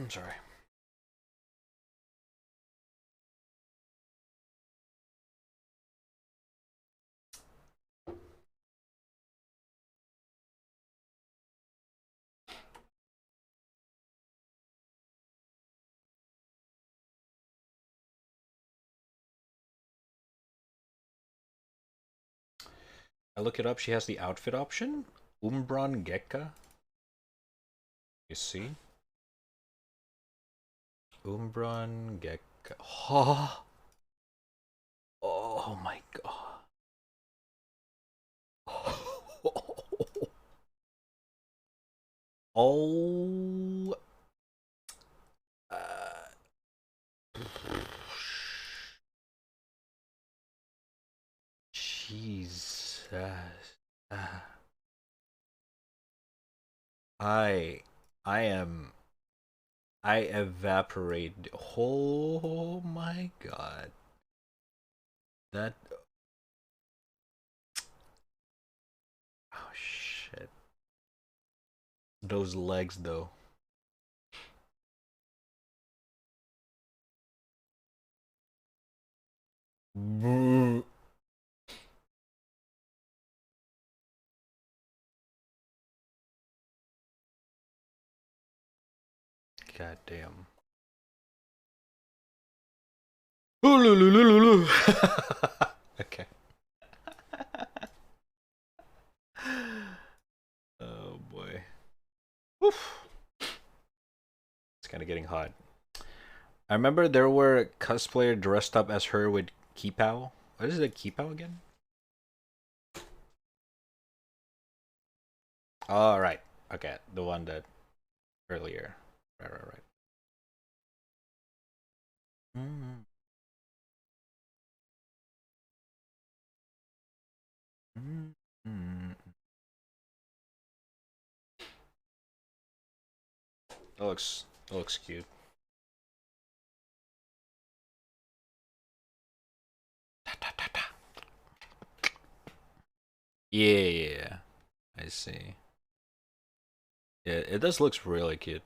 I'm sorry. I look it up. She has the outfit option. Umbron Gekka. You see? Umbron Gekka. Oh, oh my god. Oh. Uh, Jesus. Uh, I I am I evaporate. Oh my god. That oh shit. Those legs though. God damn. Okay. Oh boy. Oof. It's kind of getting hot. I remember there were cosplayer dressed up as her with Kipow. What is it, Kipow again? Oh, right. Okay, the one that earlier. Right. Mm -hmm. That looks cute. Yeah, I see. Yeah, it does looks really cute.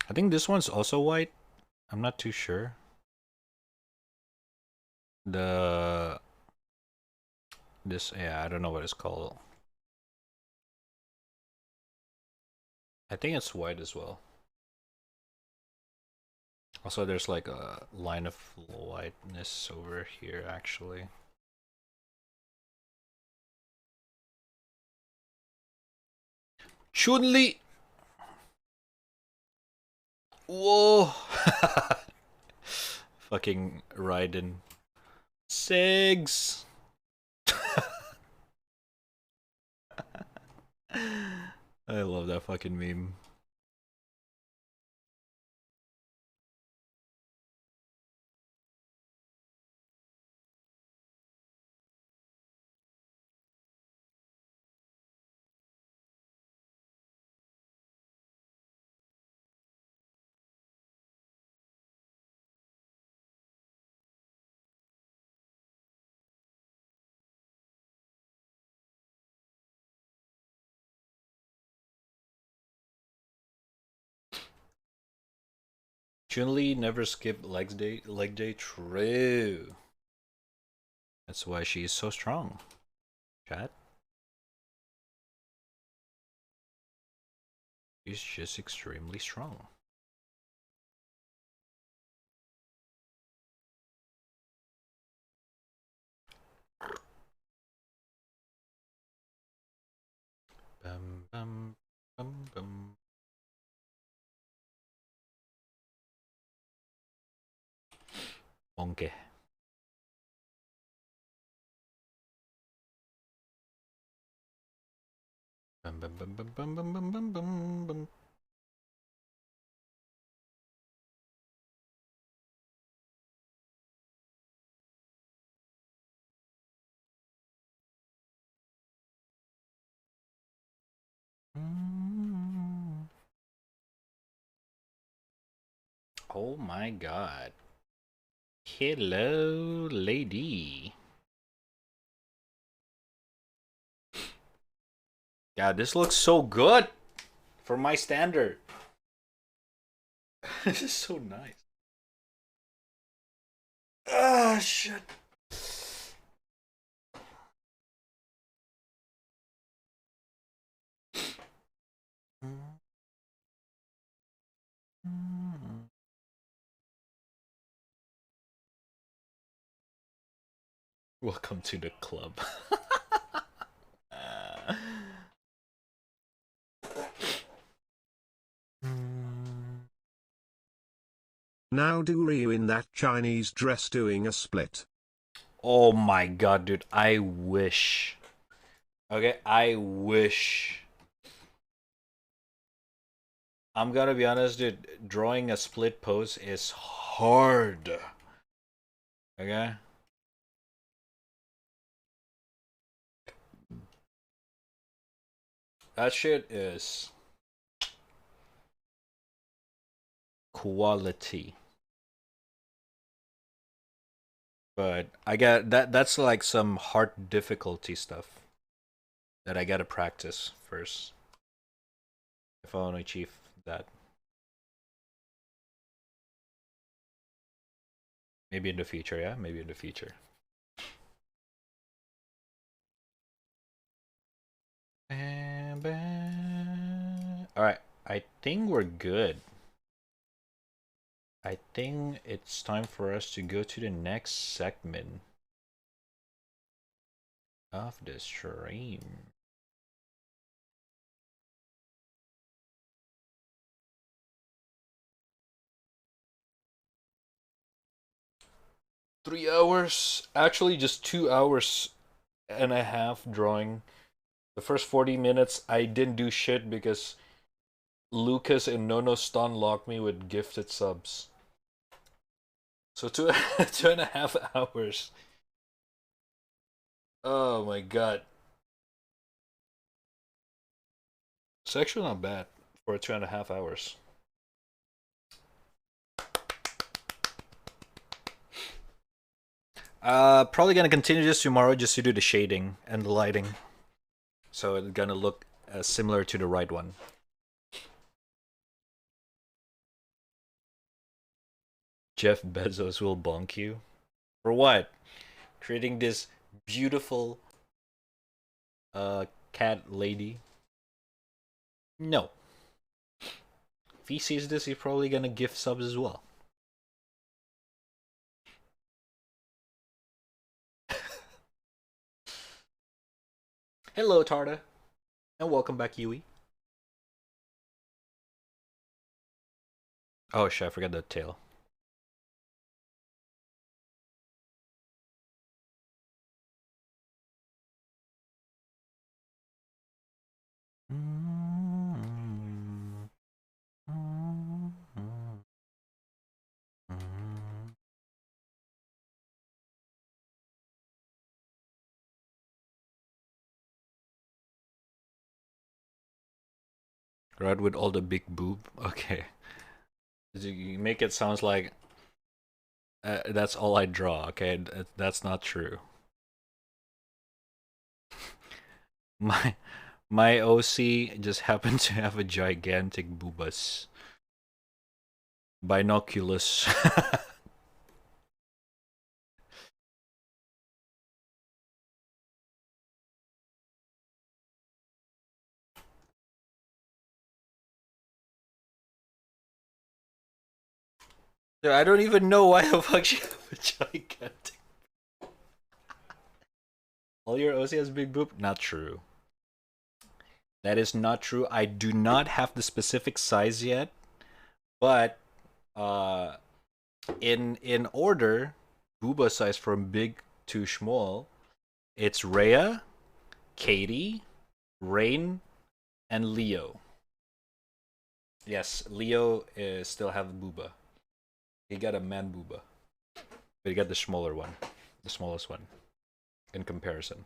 I think this one's also white. I'm not too sure. The this yeah, I don't know what it's called. I think it's white as well. Also, there's like a line of whiteness over here, actually. Chun-Li! Whoa! Fucking Raiden. Sigs! I love that fucking meme. Chun-Li never skipped leg day. True. That's why she's so strong. Chat. She's just extremely strong. Bum, bum, bum, bum. Monkey. Bum, bum, bum, bum, bum, bum, bum, bum, bum, bum. Oh my god. Hello, lady. God, this looks so good for my standard. This is so nice. Ah, shit. Welcome to the club. Now do Ryu in that Chinese dress doing a split. Oh my god, dude. I wish. Okay, I wish. I'm gonna be honest, dude. Drawing a split pose is hard. Okay? That shit is quality. But I got that's like some hard difficulty stuff that I gotta practice first if I want to achieve that. Maybe in the future, yeah? Maybe in the future. Alright, I think we're good. I think it's time for us to go to the next segment of the stream. $3 hours, actually just 2 hours and a half drawing. The first 40 minutes I didn't do shit because Lucas and Nono stun locked me with gifted subs. So two 2.5 hours. Oh my god. It's actually not bad for 2.5 hours. Probably gonna continue this tomorrow just to do the shading and the lighting. So it's gonna look similar to the right one. Jeff Bezos will bonk you. For what? Creating this beautiful cat lady? No. If he sees this, he's probably gonna gift subs as well. Hello, Tarda. And welcome back, Yui. Oh shit, I forgot the tail. Right, with all the big boob. Okay. You make it sounds like that's all I draw. Okay, that's not true. My my OC just happened to have a gigantic boobus. Binoculus. Dude, I don't even know why the fuck she have a gigantic. All your OC has big boob? Not true. That is not true. I do not have the specific size yet, but uh, in order, booba size from big to small, it's Rhea, Katie, Rain, and Leo. Yes, Leo still have booba. He got a man booba, but he got the smaller one, the smallest one, in comparison.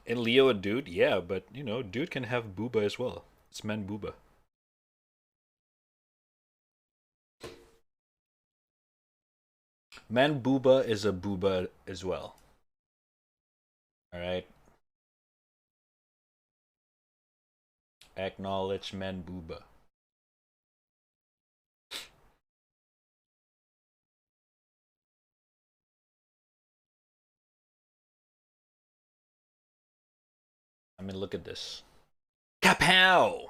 In Leo, a dude, yeah, but you know, dude can have booba as well. It's man booba. Man booba is a booba as well. All right, acknowledge man booba. I mean, look at this. Kapow!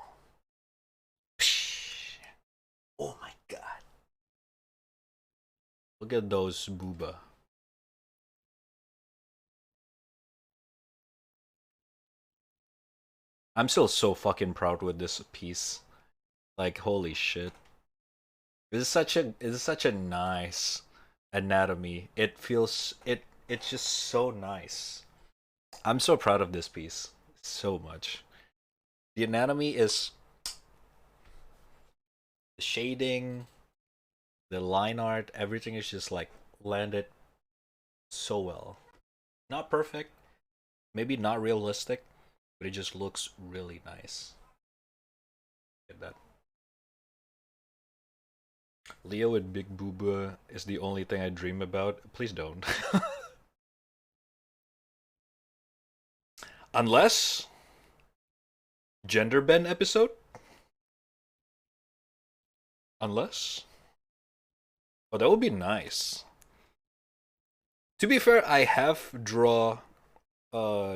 Psh. Oh my god! Look at those booba. I'm still so fucking proud with this piece. Like, holy shit! This is such a nice anatomy. It feels it's just so nice. I'm so proud of this piece. So much. The anatomy is the shading, the line art, everything is just like landed so well. Not perfect, maybe not realistic, but it just looks really nice. Get that. Leo with big booba is the only thing I dream about. Please don't. Unless gender bend episode? Unless? Oh, that would be nice. To be fair, I have draw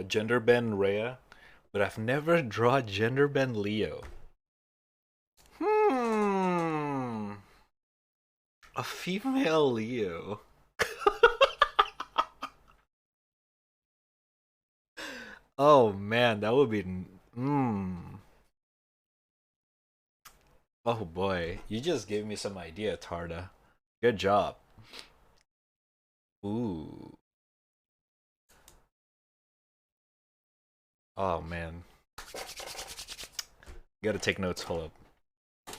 gender bend Rhea, but I've never draw gender bend Leo. Hmm. A female Leo. Oh man, that would be. Oh boy, you just gave me some idea, Tarda. Good job. Ooh. Oh man. You gotta take notes. Hold up.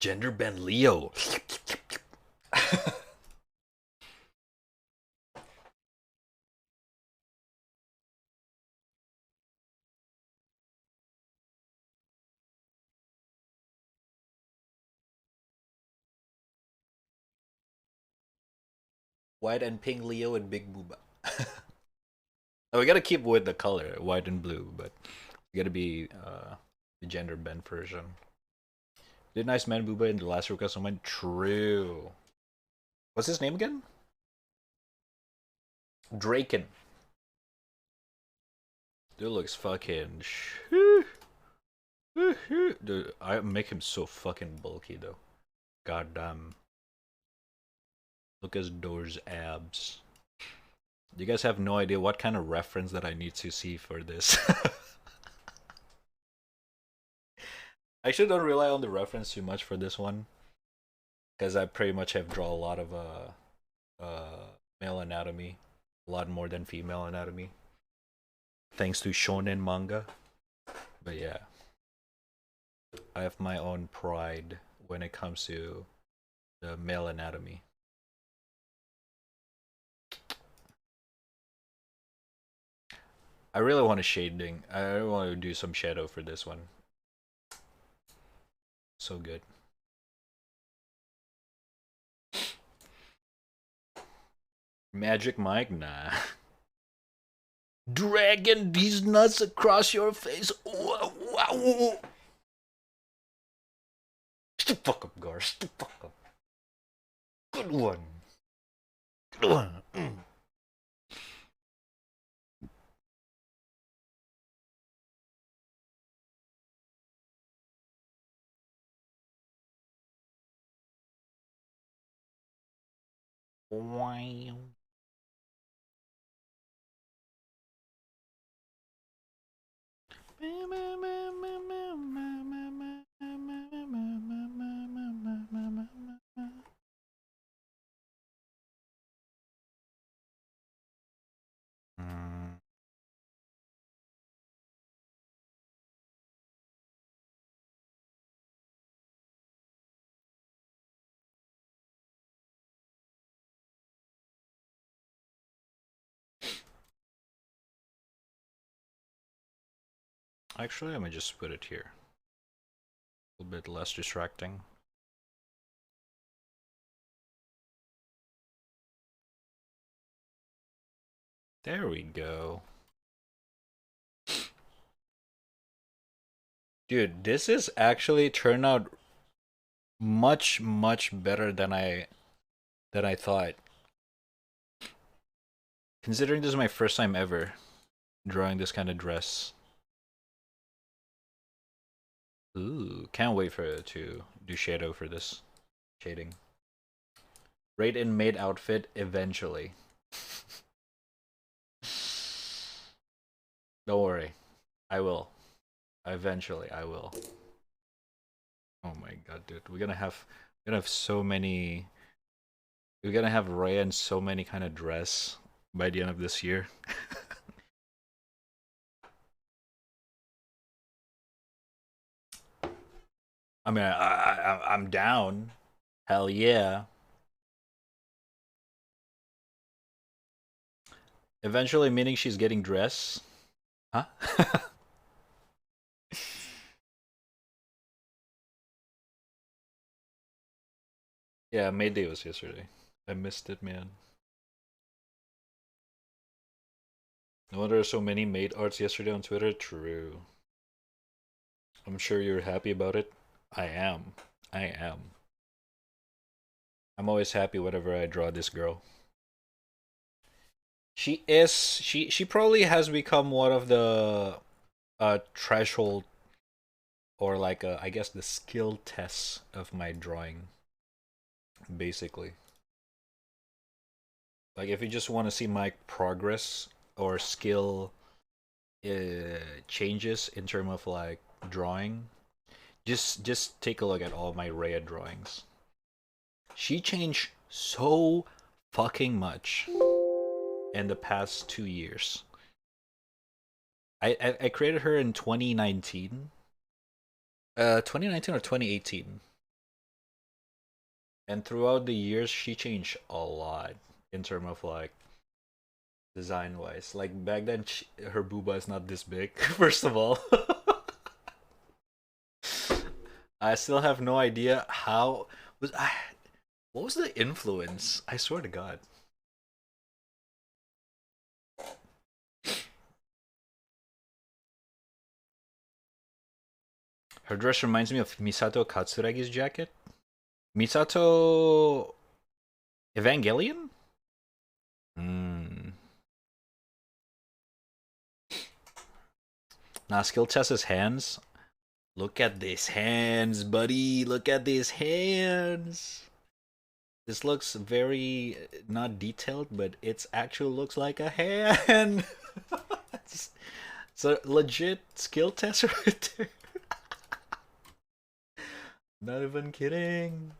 Gender bend Leo. White and pink Leo and big booba. Oh, we gotta keep with the color, white and blue, but we gotta be the gender bent version. Did nice man booba in the last request someone? True. What's his name again? Draken. Dude looks fucking. Dude, I make him so fucking bulky though. Goddamn. Look at those abs. You guys have no idea what kind of reference that I need to see for this. I actually don't rely on the reference too much for this one, because I pretty much have drawn a lot of male anatomy, a lot more than female anatomy, thanks to shonen manga. But yeah, I have my own pride when it comes to the male anatomy. I really want a shading. I want to do some shadow for this one. So good. Magic Mike? Nah. Dragging these nuts across your face. Wow. Shut the fuck up, Gar. Shut the fuck up. Good one. Good one. Wow. Actually, I'm gonna just put it here. A little bit less distracting. There we go. Dude, this is actually turned out much better than I thought. Considering this is my first time ever drawing this kind of dress. Ooh, can't wait for it to do shadow for this. Shading. Rate in maid outfit eventually. Don't worry. I will. Eventually I will. Oh my god, dude. We're gonna have so many. We're gonna have Raya in so many kind of dress by the end of this year. I mean, I'm down. Hell yeah. Eventually, meaning she's getting dress. Huh? Yeah, May Day was yesterday. I missed it, man. No wonder there are so many maid arts yesterday on Twitter. True. I'm sure you're happy about it. I am. I am. I'm always happy whenever I draw this girl. She probably has become one of the threshold, or like I guess the skill tests of my drawing, basically. Like if you just want to see my progress or skill changes in terms of like drawing, just take a look at all my Rhea drawings. She changed so fucking much in the past 2 years. I created her in 2019. 2019 or 2018. And throughout the years, she changed a lot in terms of like design wise. Like back then, her booba is not this big. First of all, I still have no idea how was I. What was the influence? I swear to God. Her dress reminds me of Misato Katsuragi's jacket. Misato Evangelion? Hmm. Now skill test his hands. Look at these hands, buddy. Look at these hands. This looks very not detailed, but it actually looks like a hand. It's a legit skill test right there. Not even kidding.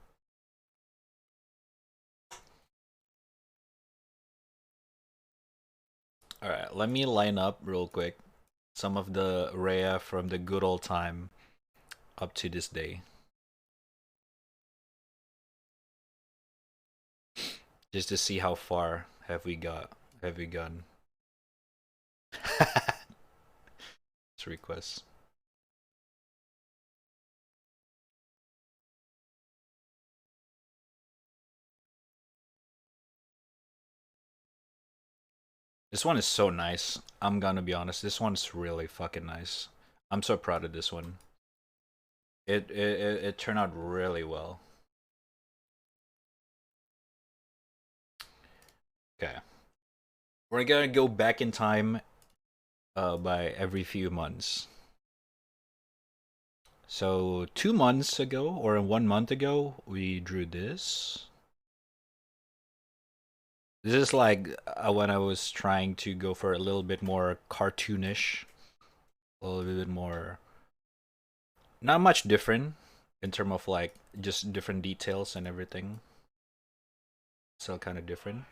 Alright, let me line up real quick some of the Rhea from the good old time up to this day. Just to see how far have we gone. It's request. This one is so nice. I'm gonna be honest. This one's really fucking nice. I'm so proud of this one. It turned out really well. Okay. We're gonna go back in time by every few months. So 2 months ago or 1 month ago, we drew this. This is like when I was trying to go for a little bit more cartoonish, a little bit more, not much different in terms of like just different details and everything. Still kind of different.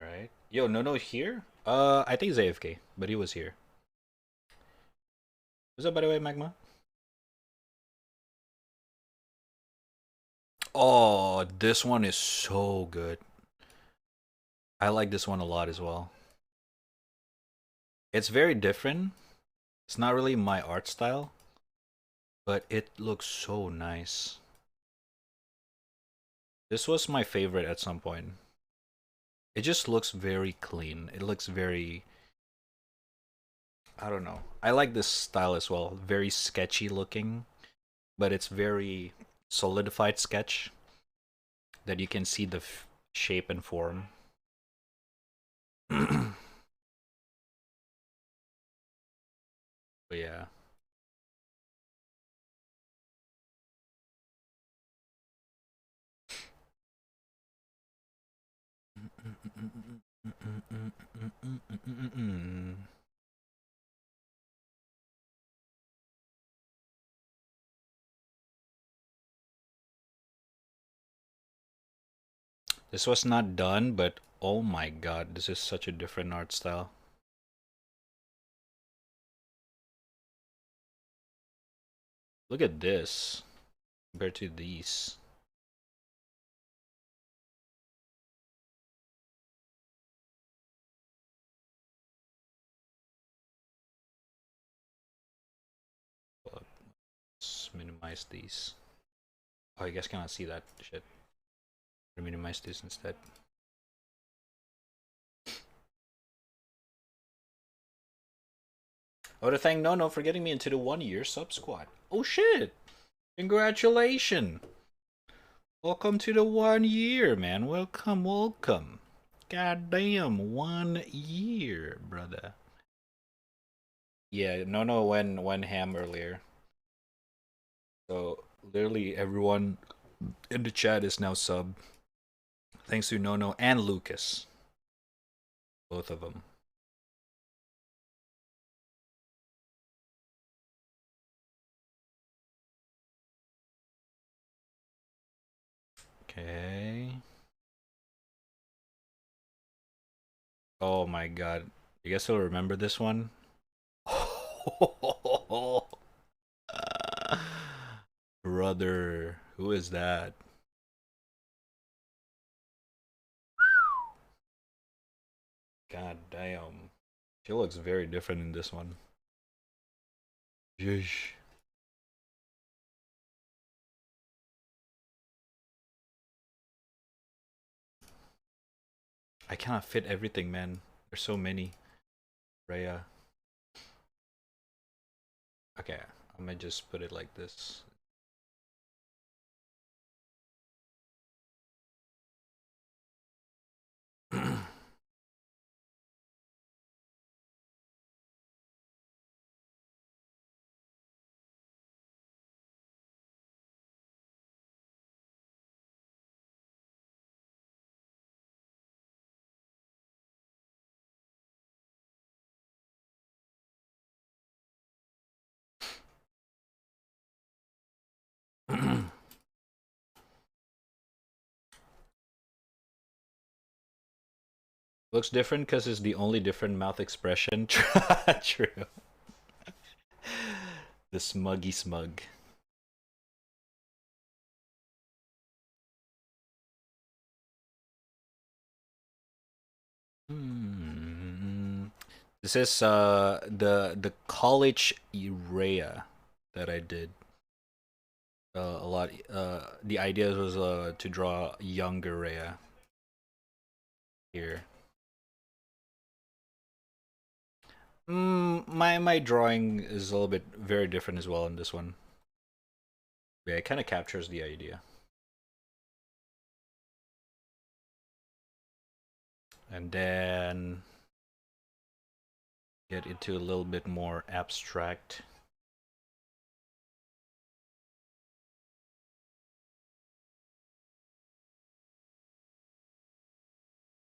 Right. Yo, no here? I think he's AFK, but he was here. What's up, by the way, Magma? Oh, this one is so good. I like this one a lot as well. It's very different. It's not really my art style, but it looks so nice. This was my favorite at some point. It just looks very clean. It looks very, I don't know. I like this style as well. Very sketchy looking, but it's very solidified sketch that you can see the shape and form. But yeah. This was not done, but oh my god, this is such a different art style. Look at this compared to these. Let's minimize these. Oh, you guys cannot see that shit. Minimize this instead. I want to thank Nono for getting me into the 1 year sub squad. Oh shit! Congratulations! Welcome to the 1 year, man. Welcome, welcome. Goddamn, 1 year, brother. Yeah, Nono went ham earlier. So literally everyone in the chat is now sub. Thanks to Nono and Lucas. Both of them. Okay. Oh my god. You guys still remember this one? Brother, who is that? God damn. She looks very different in this one. Yeesh. I cannot fit everything, man. There's so many. Rhea. Okay, I'm gonna just put it like this. Looks different because it's the only different mouth expression. True. The smuggy smug. Hmm. This is the college Rhea that I did. A lot. The idea was to draw younger Rhea here. My drawing is a little bit very different as well in this one. Yeah, it kind of captures the idea. And then get into a little bit more abstract.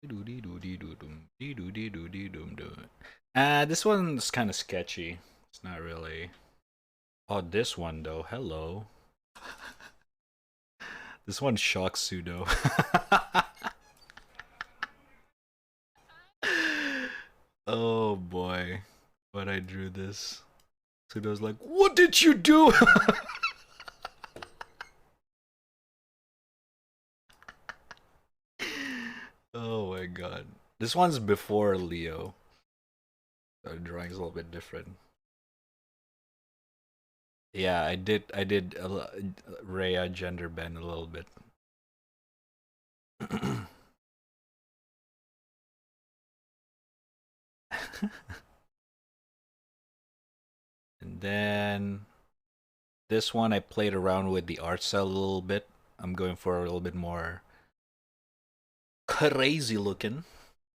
This one's kind of sketchy. It's not really. Oh, this one though. Hello. This one shocks Pseudo. Oh boy. When I drew this, Pseudo's like, "What did you do?" Oh my god. This one's before Leo. The drawing's a little bit different. Yeah, I did Rhea gender bend a little bit. And then this one I played around with the art style a little bit. I'm going for a little bit more crazy looking.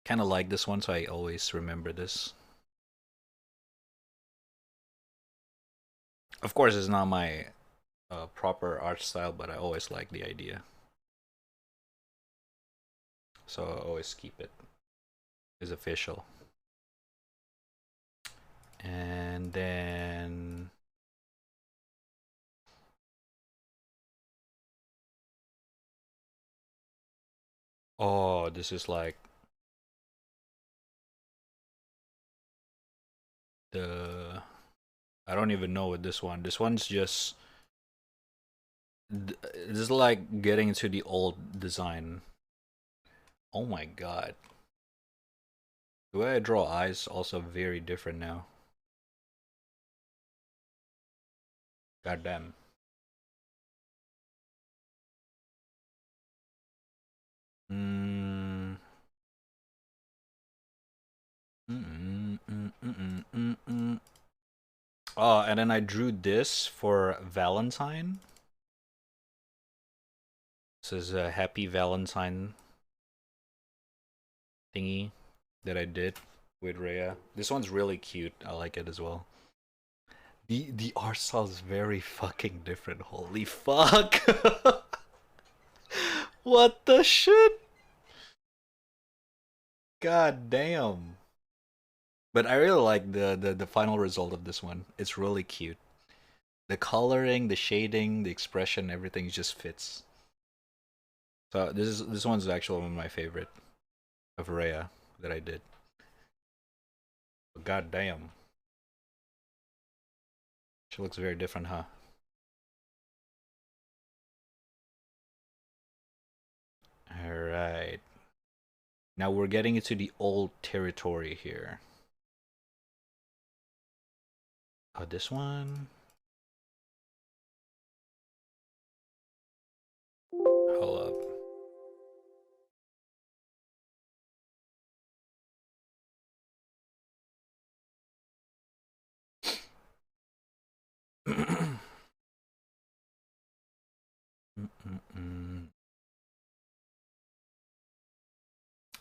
Kind of like this one, so I always remember this. Of course, it's not my proper art style, but I always like the idea. So I always keep it. It's official. And then oh, this is like the I don't even know what this one. This one's just this is like getting into the old design. Oh my god. The way I draw eyes also very different now. God damn. Mm. Oh, and then I drew this for Valentine. This is a happy Valentine thingy that I did with Rhea. This one's really cute. I like it as well. The art style is very fucking different. Holy fuck. What the shit? God damn. But I really like the final result of this one. It's really cute. The coloring, the shading, the expression, everything just fits. So this one's actually one of my favorite of Rhea that I did. But god damn. She looks very different, huh? Alright. Now we're getting into the old territory here. Oh, this one? Hold up.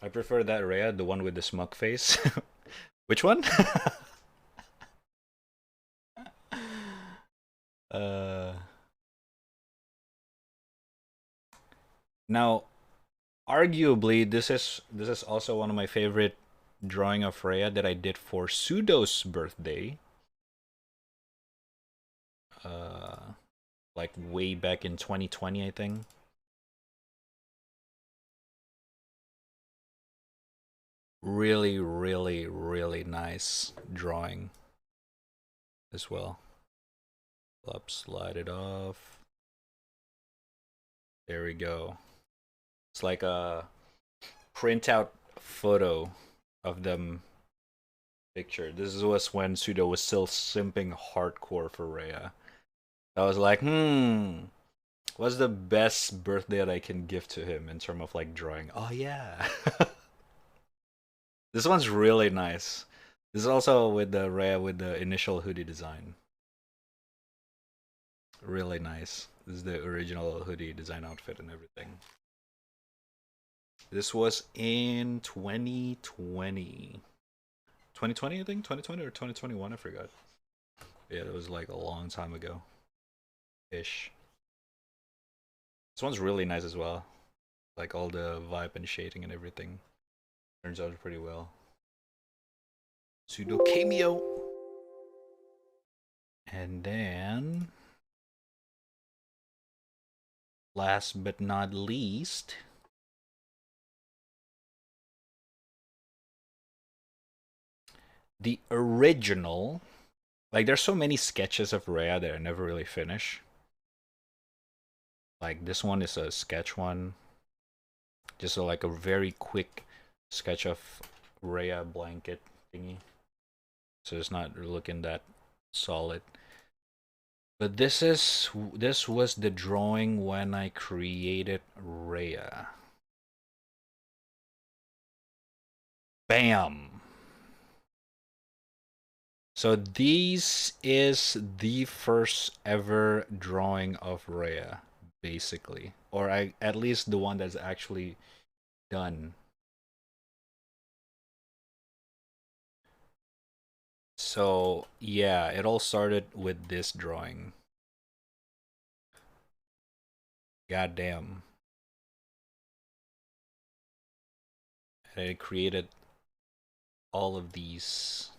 I prefer that Rhea, the one with the smug face. Which one? uh Now, arguably, this is also one of my favorite drawing of Rhea that I did for Pseudo's birthday. Like way back in 2020, I think. Really, really, really nice drawing as well. Up, slide it off. There we go. It's like a printout photo of them picture. This was when Pseudo was still simping hardcore for Rhea. I was like, what's the best birthday that I can give to him in terms of like drawing? Oh yeah. This one's really nice. This is also with the Rhea with the initial hoodie design. Really nice. This is the original hoodie design outfit and everything. This was in 2020. 2020, I think? 2020 or 2021, I forgot. Yeah, it was like a long time ago. Ish. This one's really nice as well. Like all the vibe and shading and everything. Turns out pretty well. Pseudo cameo. And then, last but not least, the original. Like, there's so many sketches of Rhea that I never really finish. Like, this one is a sketch one. Just like a very quick sketch of Rhea blanket thingy. So it's not looking that solid. But this was the drawing when I created Rhea. Bam! So this is the first ever drawing of Rhea, basically. Or at least the one that's actually done. So yeah, it all started with this drawing. Goddamn. And I created all of these.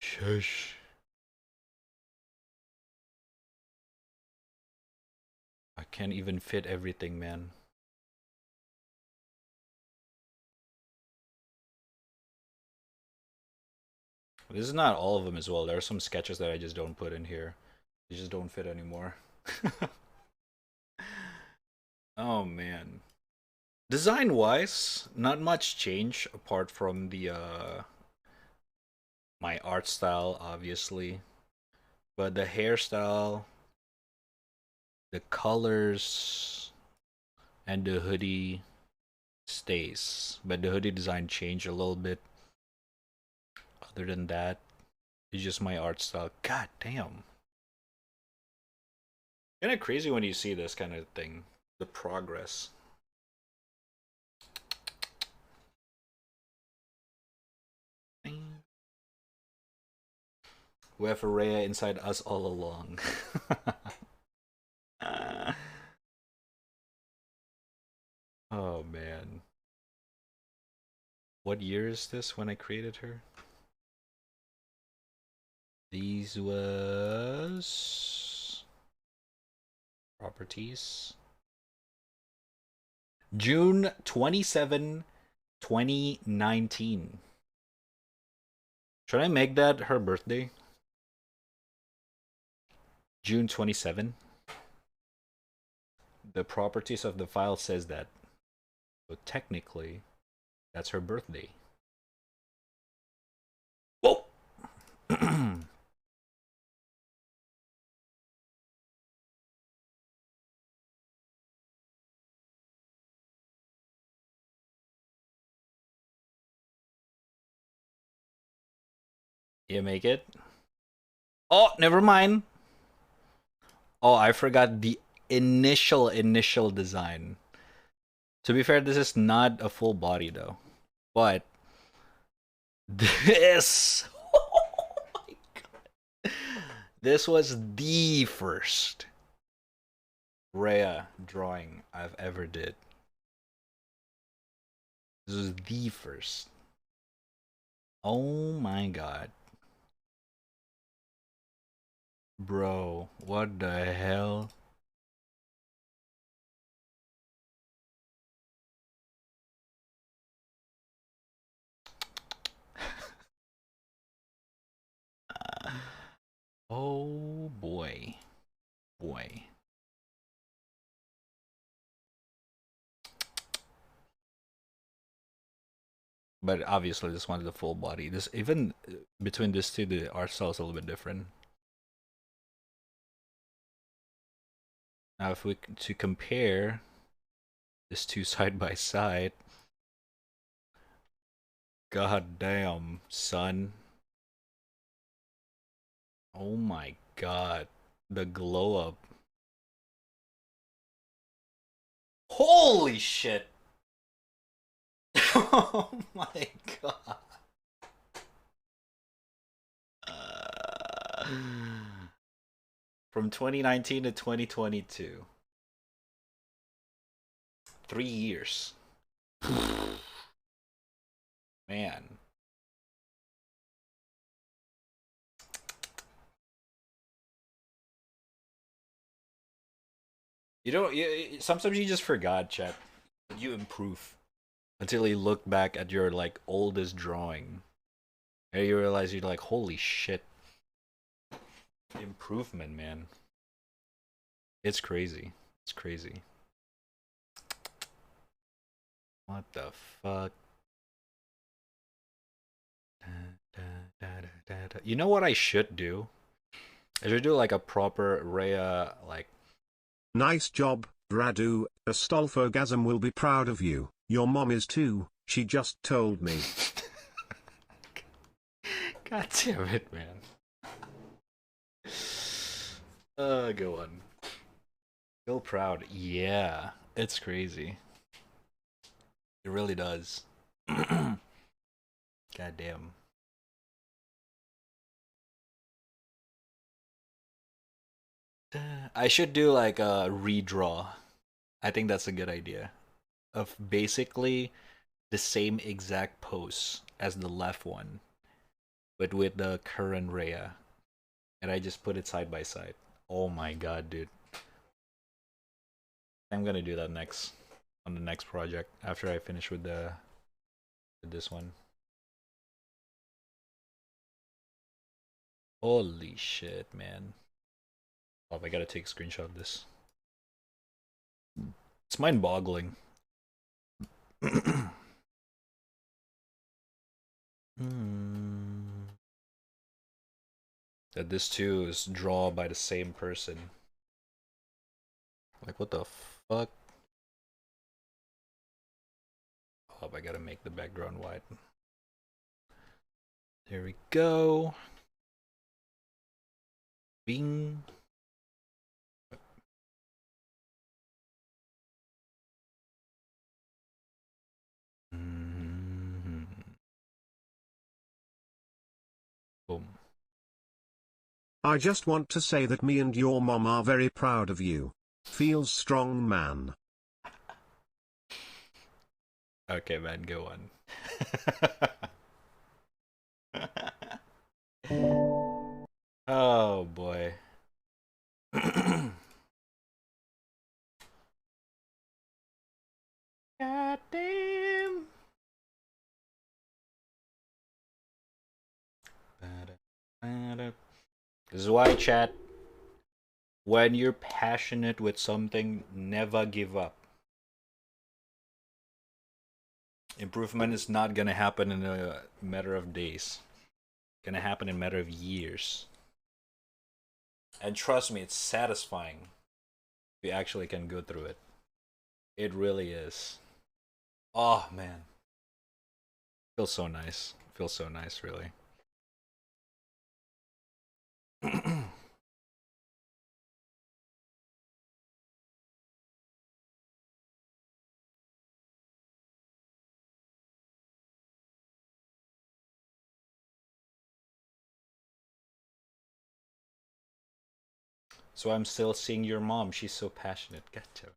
Shush. I can't even fit everything, man. This is not all of them as well. There are some sketches that I just don't put in here. They just don't fit anymore. Oh man. Design wise, not much change apart from the my art style, obviously. But the hairstyle, the colors, and the hoodie stays. But the hoodie design changed a little bit. Other than that, it's just my art style. God damn. Kind of crazy when you see this kind of thing. The progress. We have Rhea inside us all along. Oh man. What year is this when I created her? These was properties. June 27, 2019. Should I make that her birthday? June 27. The properties of the file says that. So technically, that's her birthday. Whoa! You make it? Oh, never mind. Oh, I forgot the initial design. To be fair, this is not a full body though. But this oh my god. This was the first Rhea drawing I've ever did. This was the first. Oh my god. Bro, what the hell? Oh boy. Boy. But obviously this one's the full body. This even between this two, the art style is a little bit different. Now if we to compare this two side by side, god damn, son. Oh my god. The glow up. Holy shit. Oh my god. Uh, from 2019 to 2022. 3 years. Man. You don't. Sometimes you just forgot, chat. But you improve until you look back at your like oldest drawing, and you realize you're like, holy shit, improvement, man. It's crazy. It's crazy. What the fuck? You know what I should do? I should do like a proper Rhea like. Nice job, Radu. Astolfogasm will be proud of you. Your mom is too, she just told me. God damn it, man. Go on. Feel proud. Yeah, it's crazy. It really does. God damn. I should do like a redraw. I think that's a good idea. Of basically the same exact pose as the left one, but with the current Rhea. And I just put it side by side. Oh my god, dude. I'm gonna do that next on the next project after I finish with this one. Holy shit, man. Oh, I gotta take a screenshot of this. It's mind-boggling. That this too is drawn by the same person. Like, what the fuck? Oh, I gotta make the background white. There we go. Bing. Boom. I just want to say that me and your mom are very proud of you. Feels strong, man. Okay, man, go on. Oh boy. God damn. This is why, chat, when you're passionate with something, never give up. Improvement is not gonna happen in a matter of days. It's gonna happen in a matter of years. And trust me, it's satisfying. You actually can go through it. It really is. Oh man. Feels so nice. Feels so nice, really. So I'm still seeing your mom. She's so passionate. Gotcha.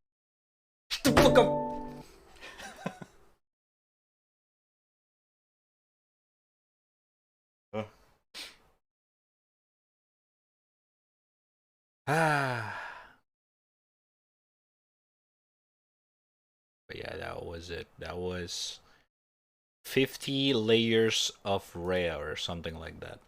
Shut the fuck up. Ah. But yeah, that was it. That was 50 layers of rare or something like that.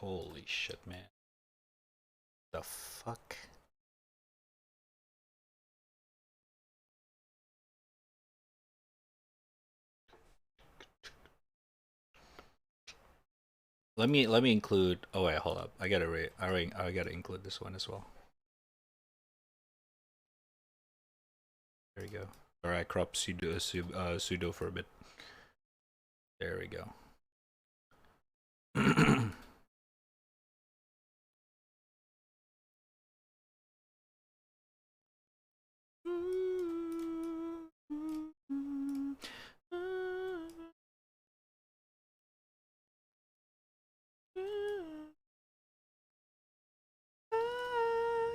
Holy shit, man. The fuck? Let me include. Oh wait, hold up. I gotta include this one as well. There we go. All right, crop pseudo for a bit. There we go.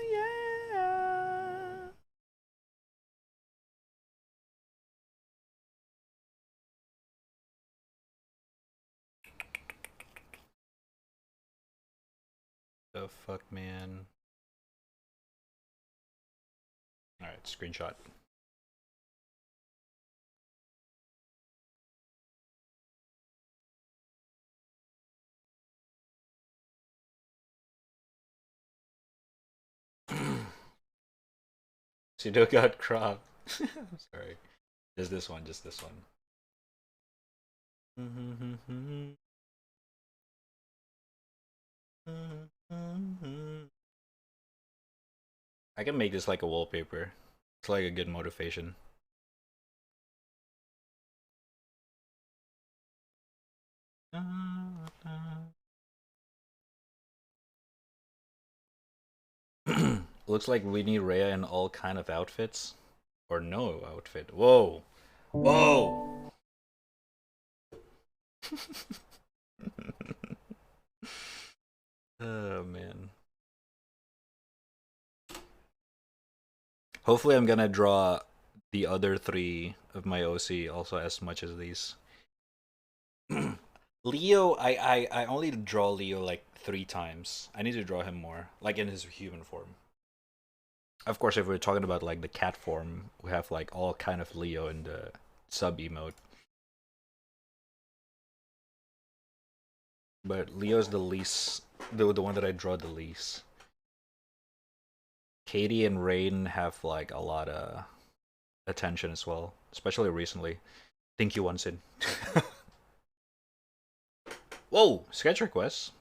Yeah. The fuck, man. All right, screenshot. Pseudo got cropped. Sorry. Just this one. Just this one. I can make this like a wallpaper. It's like a good motivation. Looks like we need Rhea in all kind of outfits. Or no outfit. Whoa. Whoa. Oh man. Hopefully I'm gonna draw the other three of my OC also as much as these. Leo, I only draw Leo like 3 times. I need to draw him more, like in his human form. Of course, if we're talking about like the cat form, we have like all kind of Leo in the sub emote. But Leo's the least, the one that I draw the least. Katie and Rain have like a lot of attention as well, especially recently. Thank you, Onsin. Whoa, sketch request.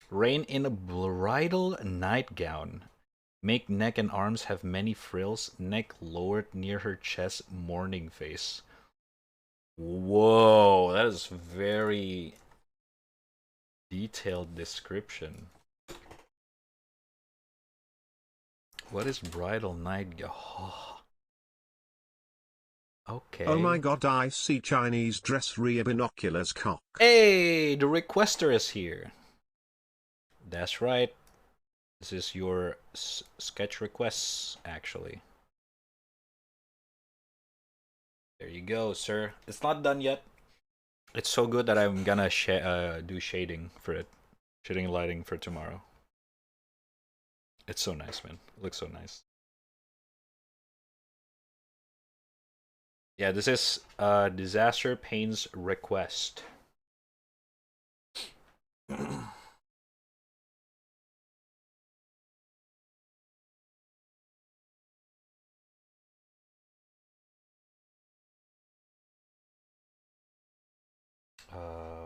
Rain in a bridal nightgown. Make neck and arms have many frills. Neck lowered near her chest. Mourning face. Whoa, that is very detailed description. What is bridal nightgown? Oh, okay. Oh my god, I see Chinese dress Rhea binoculars cock. Hey, the requester is here. That's right. This is your sketch requests, actually. There you go, sir. It's not done yet. It's so good that I'm gonna do shading for it. Shading and lighting for tomorrow. It's so nice, man. It looks so nice. Yeah, this is Disaster Pain's request.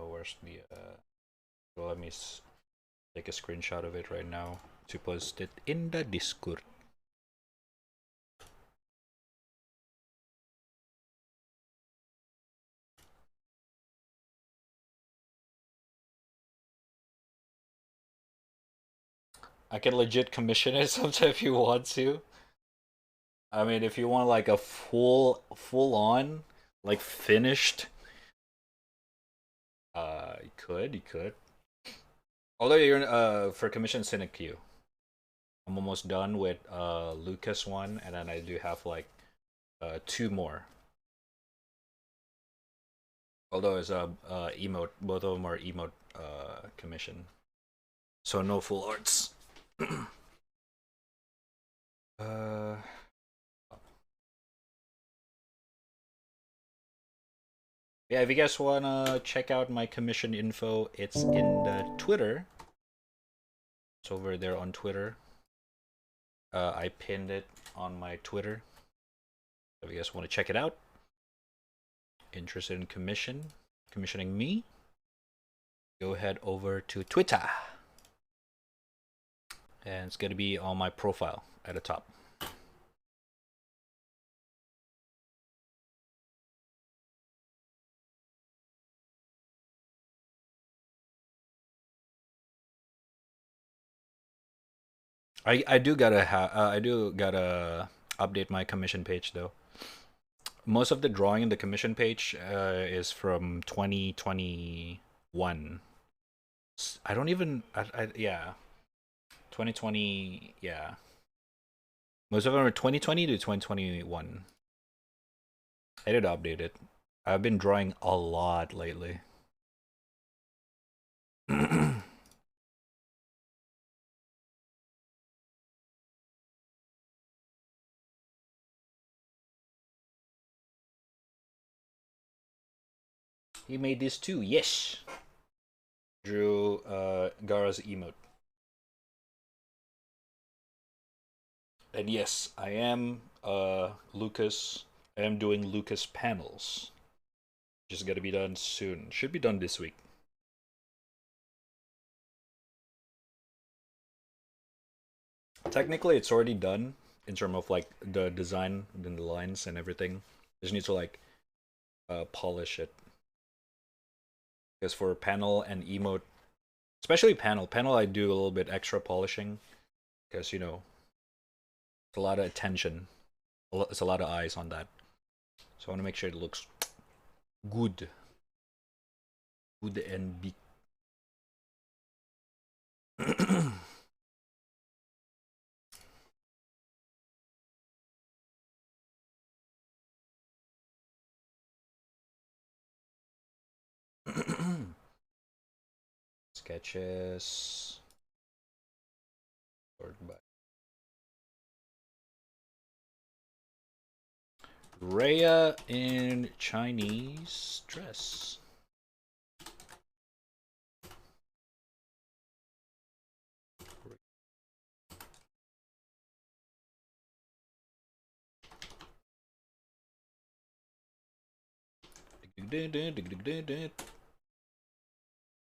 Where's the well, let me take a screenshot of it right now to post it in the Discord. I can legit commission it sometime if you want to. I mean, if you want like a full on, like finished, you could. Although you're for commission, send a queue. I'm almost done with Lucas one, and then I do have like 2 more. Although it's a emote, both of them are emote commission, so no full arts. uh, yeah, if you guys wanna check out my commission info, it's in the Twitter. It's over there on Twitter. I pinned it on my Twitter. If you guys want to check it out, interested in commissioning me, go head over to Twitter. And it's going to be on my profile at the top. I do gotta update my commission page though. Most of the drawing in the commission page is from 2021. I don't even yeah, 2020, yeah. Most of them are 2020 to 2021. I did update it. I've been drawing a lot lately. He made this too. Yes. Drew Gara's emote. And yes, I am Lucas. I am doing Lucas panels. Just gotta be done soon. Should be done this week. Technically, it's already done in terms of like the design and the lines and everything. Just need to like polish it. Because for panel and emote, especially panel I do a little bit extra polishing because you know it's a lot of attention. It's a lot of eyes on that. So I want to make sure it looks good. Good and big. Sketches. Sort by Rhea in Chinese dress.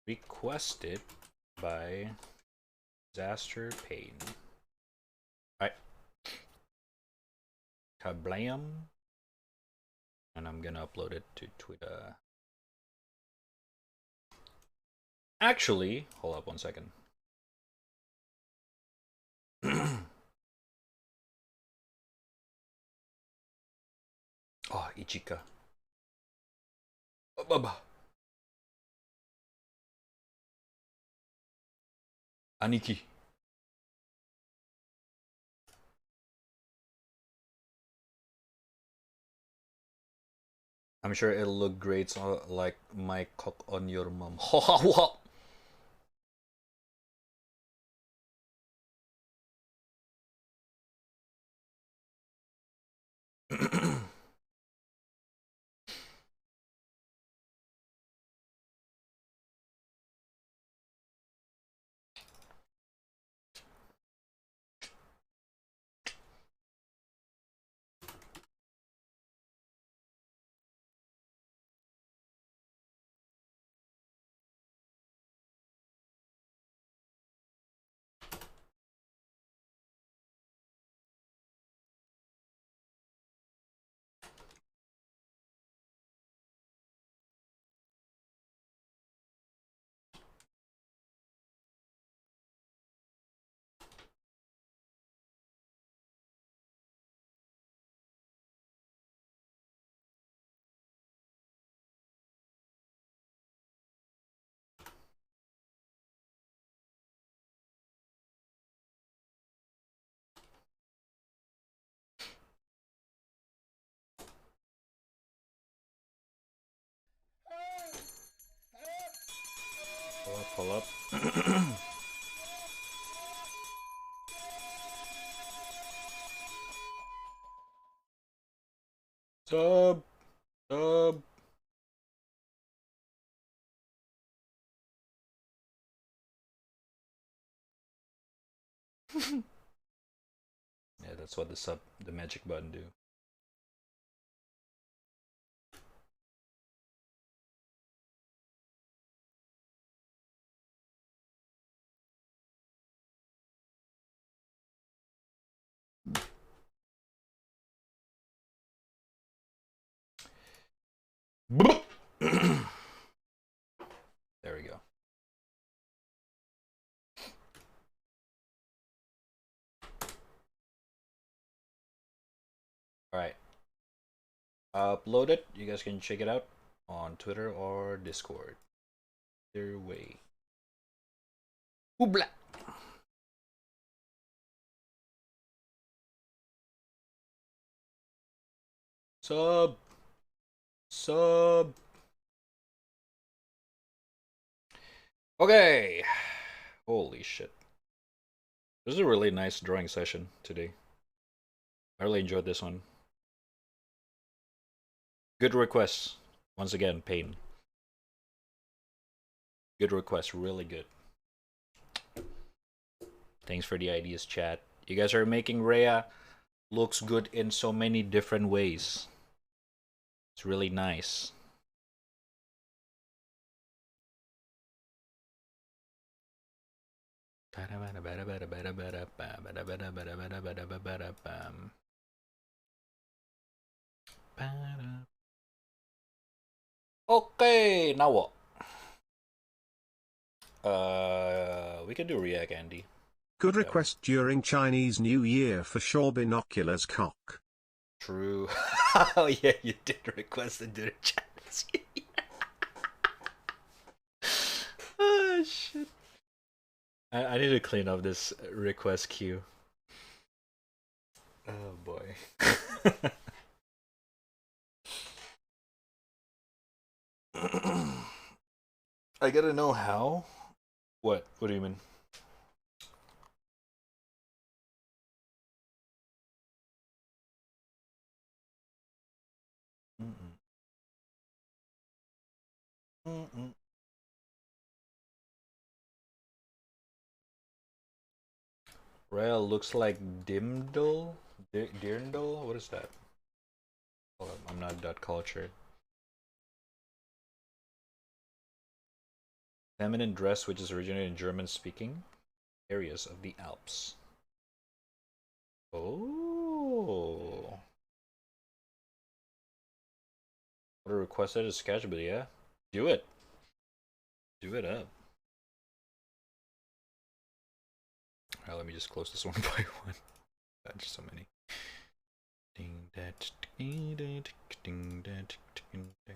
Requested by Disaster Pain. Alright. Kablam. And I'm gonna upload it to Twitter. Actually, hold up one second. Oh, Ichika. Baba. Aniki. I'm sure it'll look great like my cock on your mom. Pull up. Sub. Sub. Yeah, that's what the magic button do. There we go. Alright. Upload it. You guys can check it out on Twitter or Discord. Either way. Oobla! Sub! Sub! Okay! Holy shit. This is a really nice drawing session today. I really enjoyed this one. Good requests. Once again, Pain. Good request, really good. Thanks for the ideas, chat. You guys are making Rhea looks good in so many different ways. It's really nice. Okay, now what? We can do React, Andy. Good request during Chinese New Year for sure. Binoculars cock. True. Oh yeah, you did request it to the chat. Oh shit. I need to clean up this request queue. Oh boy. I gotta know how. What? What do you mean? Rail looks like Dimdal? Dirndl? What is that? Hold up, I'm not that cultured. Feminine dress which is originated in German speaking areas of the Alps. Oh. What a requested a sketch, but yeah. Do it. Do it up. Alright, let me just close this one by one. God, just so many. Ding that ding that ding that ding that.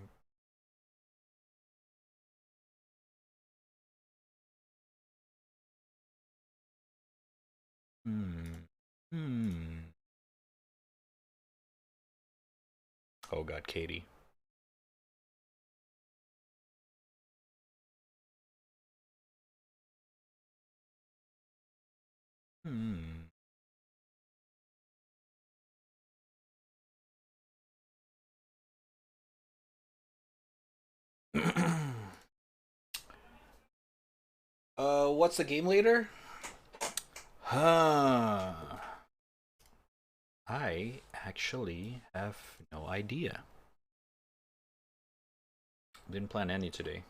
Oh god, Katie. What's the game later? Huh. I actually have no idea. Didn't plan any today.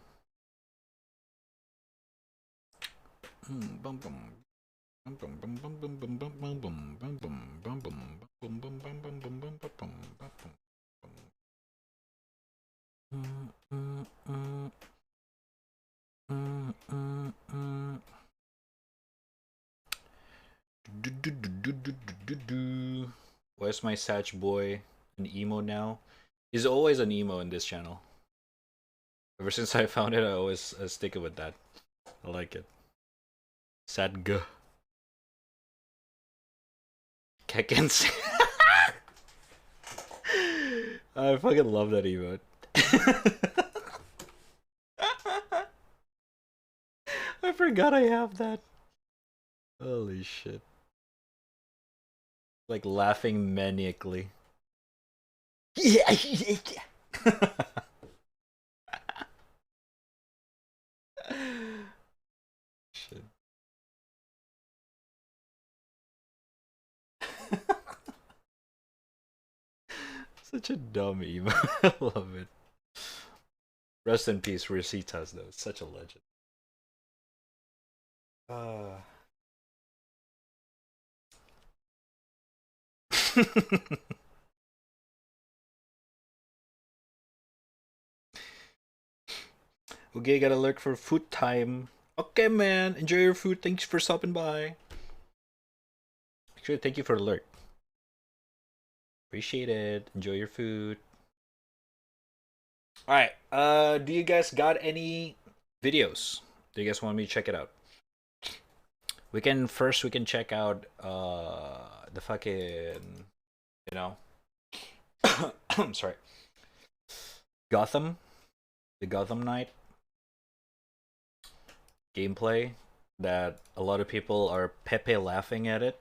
Where's my Satch boy? An emo now? He's always an emo in this channel. Ever since I found it, I always stick with that. I like it. Sad g. Kekens. I fucking love that emote. I forgot I have that. Holy shit. Like laughing maniacally. Yeah. Shit. Such a dumb emo. I love it. Rest in peace, Rositas, though. Such a legend. Okay, gotta look for food time. Okay, man. Enjoy your food. Thanks for stopping by. Actually, thank you for the alert. Appreciate it. Enjoy your food. Alright, do you guys got any videos? Do you guys want me to check it out? We can check out the fucking, you know, I'm sorry, Gotham, the Gotham Knight gameplay that a lot of people are Pepe laughing at it.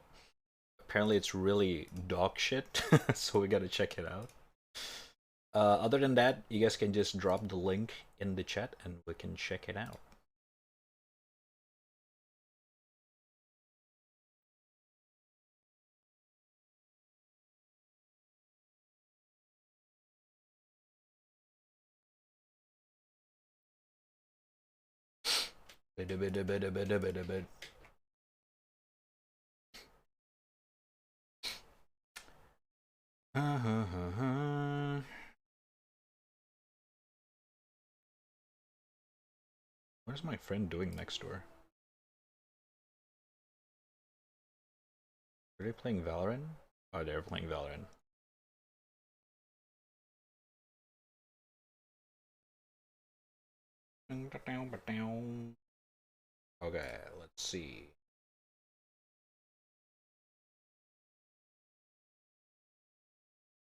Apparently it's really dog shit, so we gotta check it out. Other than that, you guys can just drop the link in the chat and we can check it out. What is my friend doing next door? Are they playing Valorant? Oh, they're playing Valorant. Okay, let's see.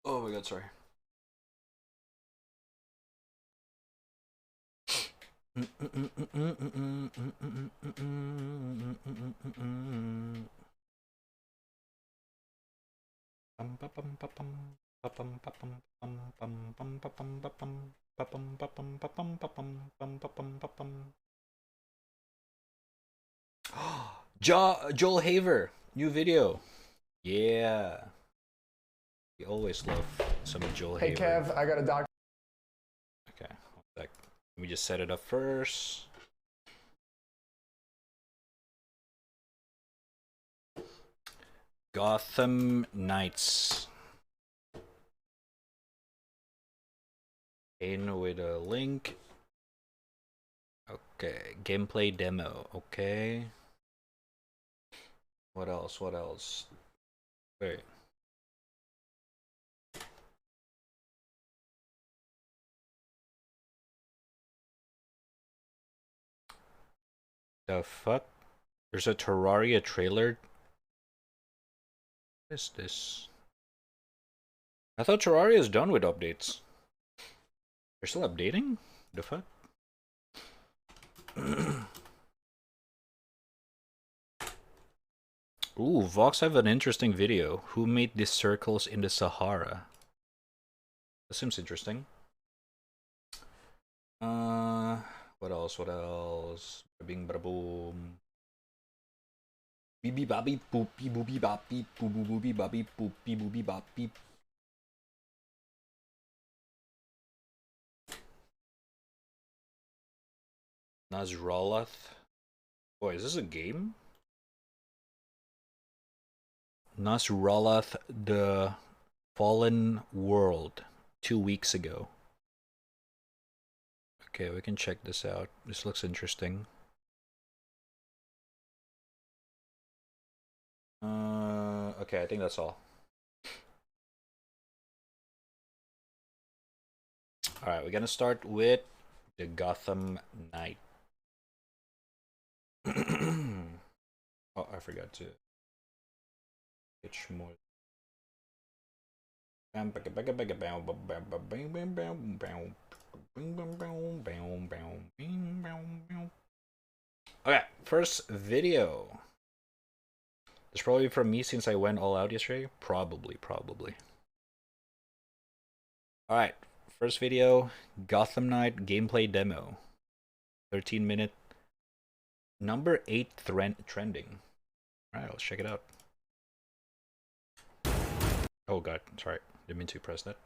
Oh my god, sorry. Joel Haver, new video. Yeah. We always love some Joel Haver. Hey Kev, I got a doc. Okay, one sec. Let me just set it up first. Gotham Knights. In with a link. Okay, gameplay demo. Okay. What else? What else? Wait. The fuck? There's a Terraria trailer. What is this? I thought Terraria is done with updates. They're still updating? The fuck? Ooh, Vox have an interesting video. Who made these circles in the Sahara? That seems interesting. What else? What else? Bing bada boom. Beep bobby boopy boopy bop beep boo boo boopy bobby boopy boopy bop beep. Nasrallah. Boy, is this a game? Nasrallah, the Fallen World, 2 weeks ago. Okay, we can check this out. This looks interesting. Okay, I think that's all. Alright, we're gonna start with the Gotham Knight. Oh, I forgot to pitch more. Okay, first video. It's probably from me since I went all out yesterday. Probably. Alright, first video, Gotham Knight gameplay demo. 13-minute. Number 8 trending. Alright, let's check it out. Oh god, sorry. Didn't mean to press that.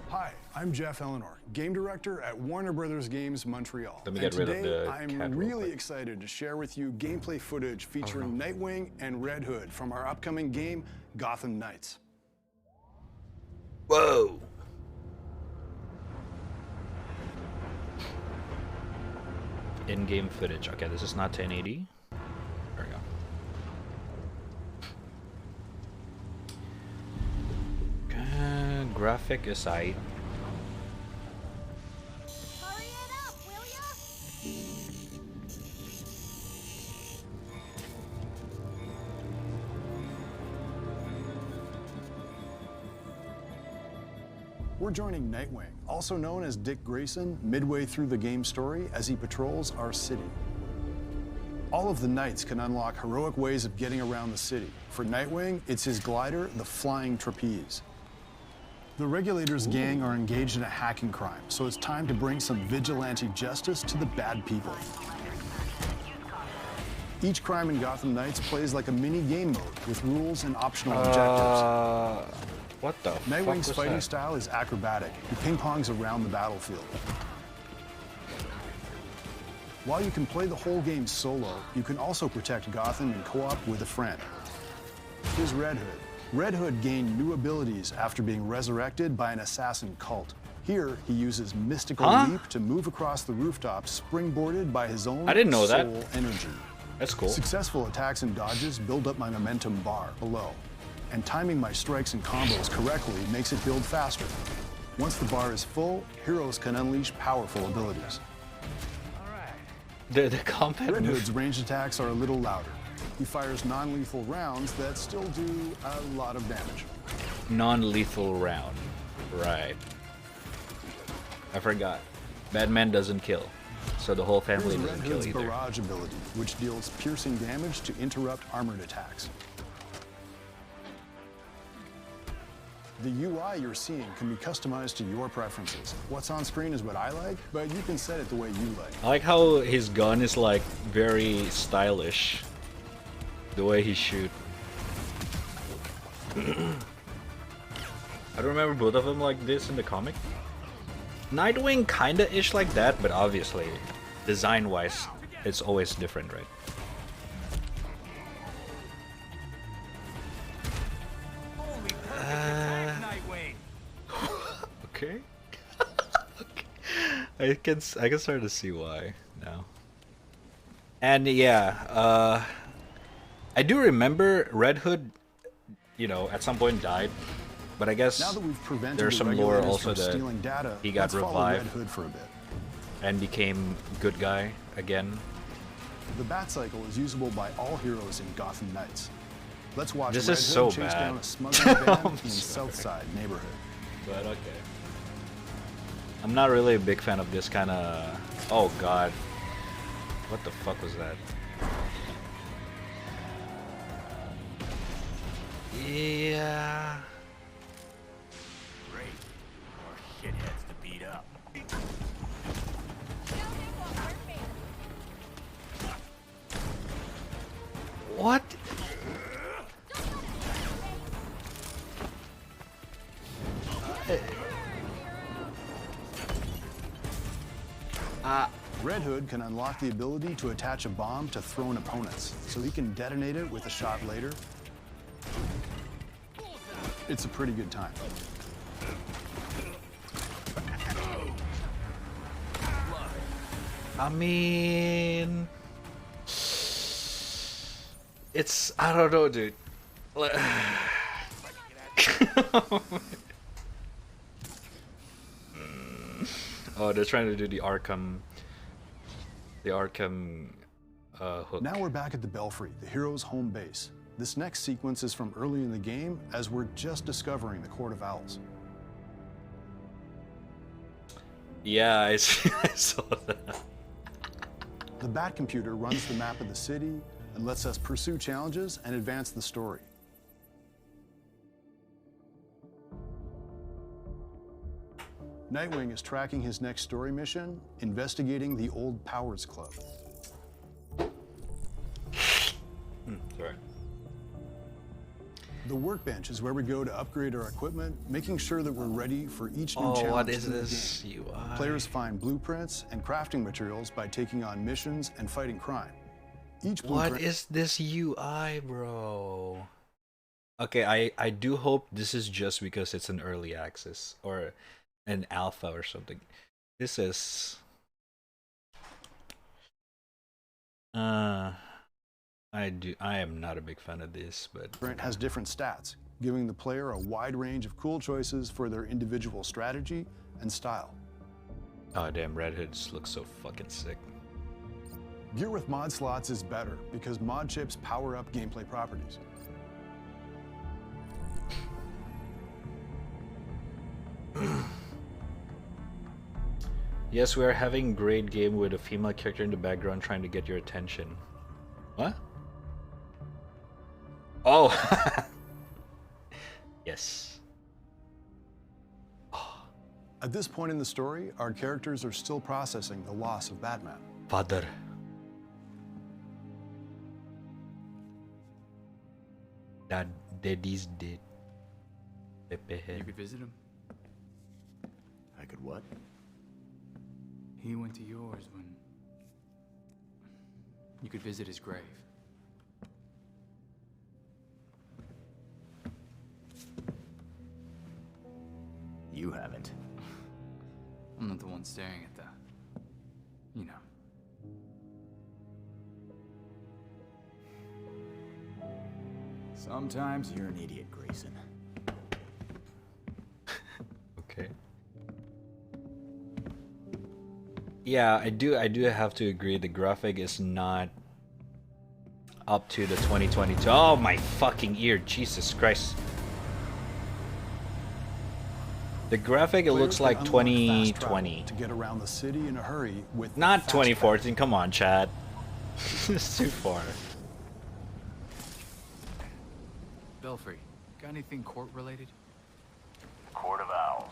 Hi, I'm Jeff Eleanor, game director at Warner Brothers Games Montreal. Let me get rid of the cat I'm real really quick. excited to share with you gameplay footage featuring Nightwing and Red Hood from our upcoming game, Gotham Knights. Whoa! In-game footage. Okay, this is not 1080. There we go. Graphic aside. Hurry it up, will ya? We're joining Nightwing, also known as Dick Grayson, midway through the game story as he patrols our city. All of the Knights can unlock heroic ways of getting around the city. For Nightwing, it's his glider, the Flying Trapeze. The Regulators gang are engaged in a hacking crime, so it's time to bring some vigilante justice to the bad people. Each crime in Gotham Knights plays like a mini game mode with rules and optional objectives. What the fuck Nightwing's was fighting that? style is acrobatic. He ping-pongs around the battlefield. While you can play the whole game solo, you can also protect Gotham in co-op with a friend. Here's Red Hood. Red Hood gained new abilities after being resurrected by an assassin cult. Here, he uses mystical leap to move across the rooftops, springboarded by his own I didn't know that. soul energy. That's cool. Successful attacks and dodges build up my momentum bar below, and timing my strikes and combos correctly makes it build faster. Once the bar is full, heroes can unleash powerful abilities. The combat Red move. Hood's ranged attacks are a little louder. He fires non-lethal rounds that still do a lot of damage. Non-lethal round. Right. I forgot. Batman doesn't kill. So the whole family Here's Red doesn't kill Hood's either. barrage ability, which deals piercing damage to interrupt armored attacks. The UI you're seeing can be customized to your preferences. What's on screen is what I like, but you can set it the way you like. I like how his gun is like very stylish. The way he shoot. I don't remember both of them like this in the comic. Nightwing kinda ish like that, but obviously, design wise, it's always different, right? Okay. Okay. I can start to see why now. And yeah, I do remember Red Hood, you know, at some point died, but I guess Now that we've prevented there's the some lore Regulators also from that stealing data, he got let's follow Red revived Hood for a bit. and became good guy again. The Bat Cycle is usable by all heroes in Gotham Knights. Let's watch This Red is Hood so chase bad. down a smuggling van I'm in sorry. Southside neighborhood. But okay. I'm not really a big fan of this kind of. Oh God, what the fuck was that? Yeah. Great. More shitheads to beat up. What? Red Hood can unlock the ability to attach a bomb to thrown opponents, so he can detonate it with a shot later. It's a pretty good time. I mean, it's, I don't know, dude. Oh, they're trying to do the Arkham hook. Now we're back at the Belfry, the hero's home base. This next sequence is from early in the game, as we're just discovering the Court of Owls. Yeah, I saw that. The Bat Computer runs the map of the city and lets us pursue challenges and advance the story. Nightwing is tracking his next story mission, investigating the Old Powers Club. Sorry. The workbench is where we go to upgrade our equipment, making sure that we're ready for each new challenge. What is in the this game. UI? Players find blueprints and crafting materials by taking on missions and fighting crime. Each blueprint... What is this UI, bro? Okay, I do hope this is just because it's an early access or an alpha or something. This is I am not a big fan of this, but It has different stats, giving the player a wide range of cool choices for their individual strategy and style. oh damn, Red Hoods looks so fucking sick. Gear with mod slots is better because mod chips power up gameplay properties. Yes, we are having a great game with a female character in the background trying to get your attention. What? Oh! Yes. At this point in the story, our characters are still processing the loss of Batman. Father. Daddy's dead. Pepe head. You could visit him. I could what? He went to yours when... You could visit his grave. You haven't. I'm not the one staring at the... You know. Sometimes you're an idiot, Grayson. Okay. Yeah, I do have to agree the graphic is not up to the 2022. Oh my fucking ear, Jesus Christ. The graphic, it looks like 2020. To get around the city in a hurry with Not fast 2014, come on, Chad. It's too far. Belfry, got anything court-related? Court of Owls.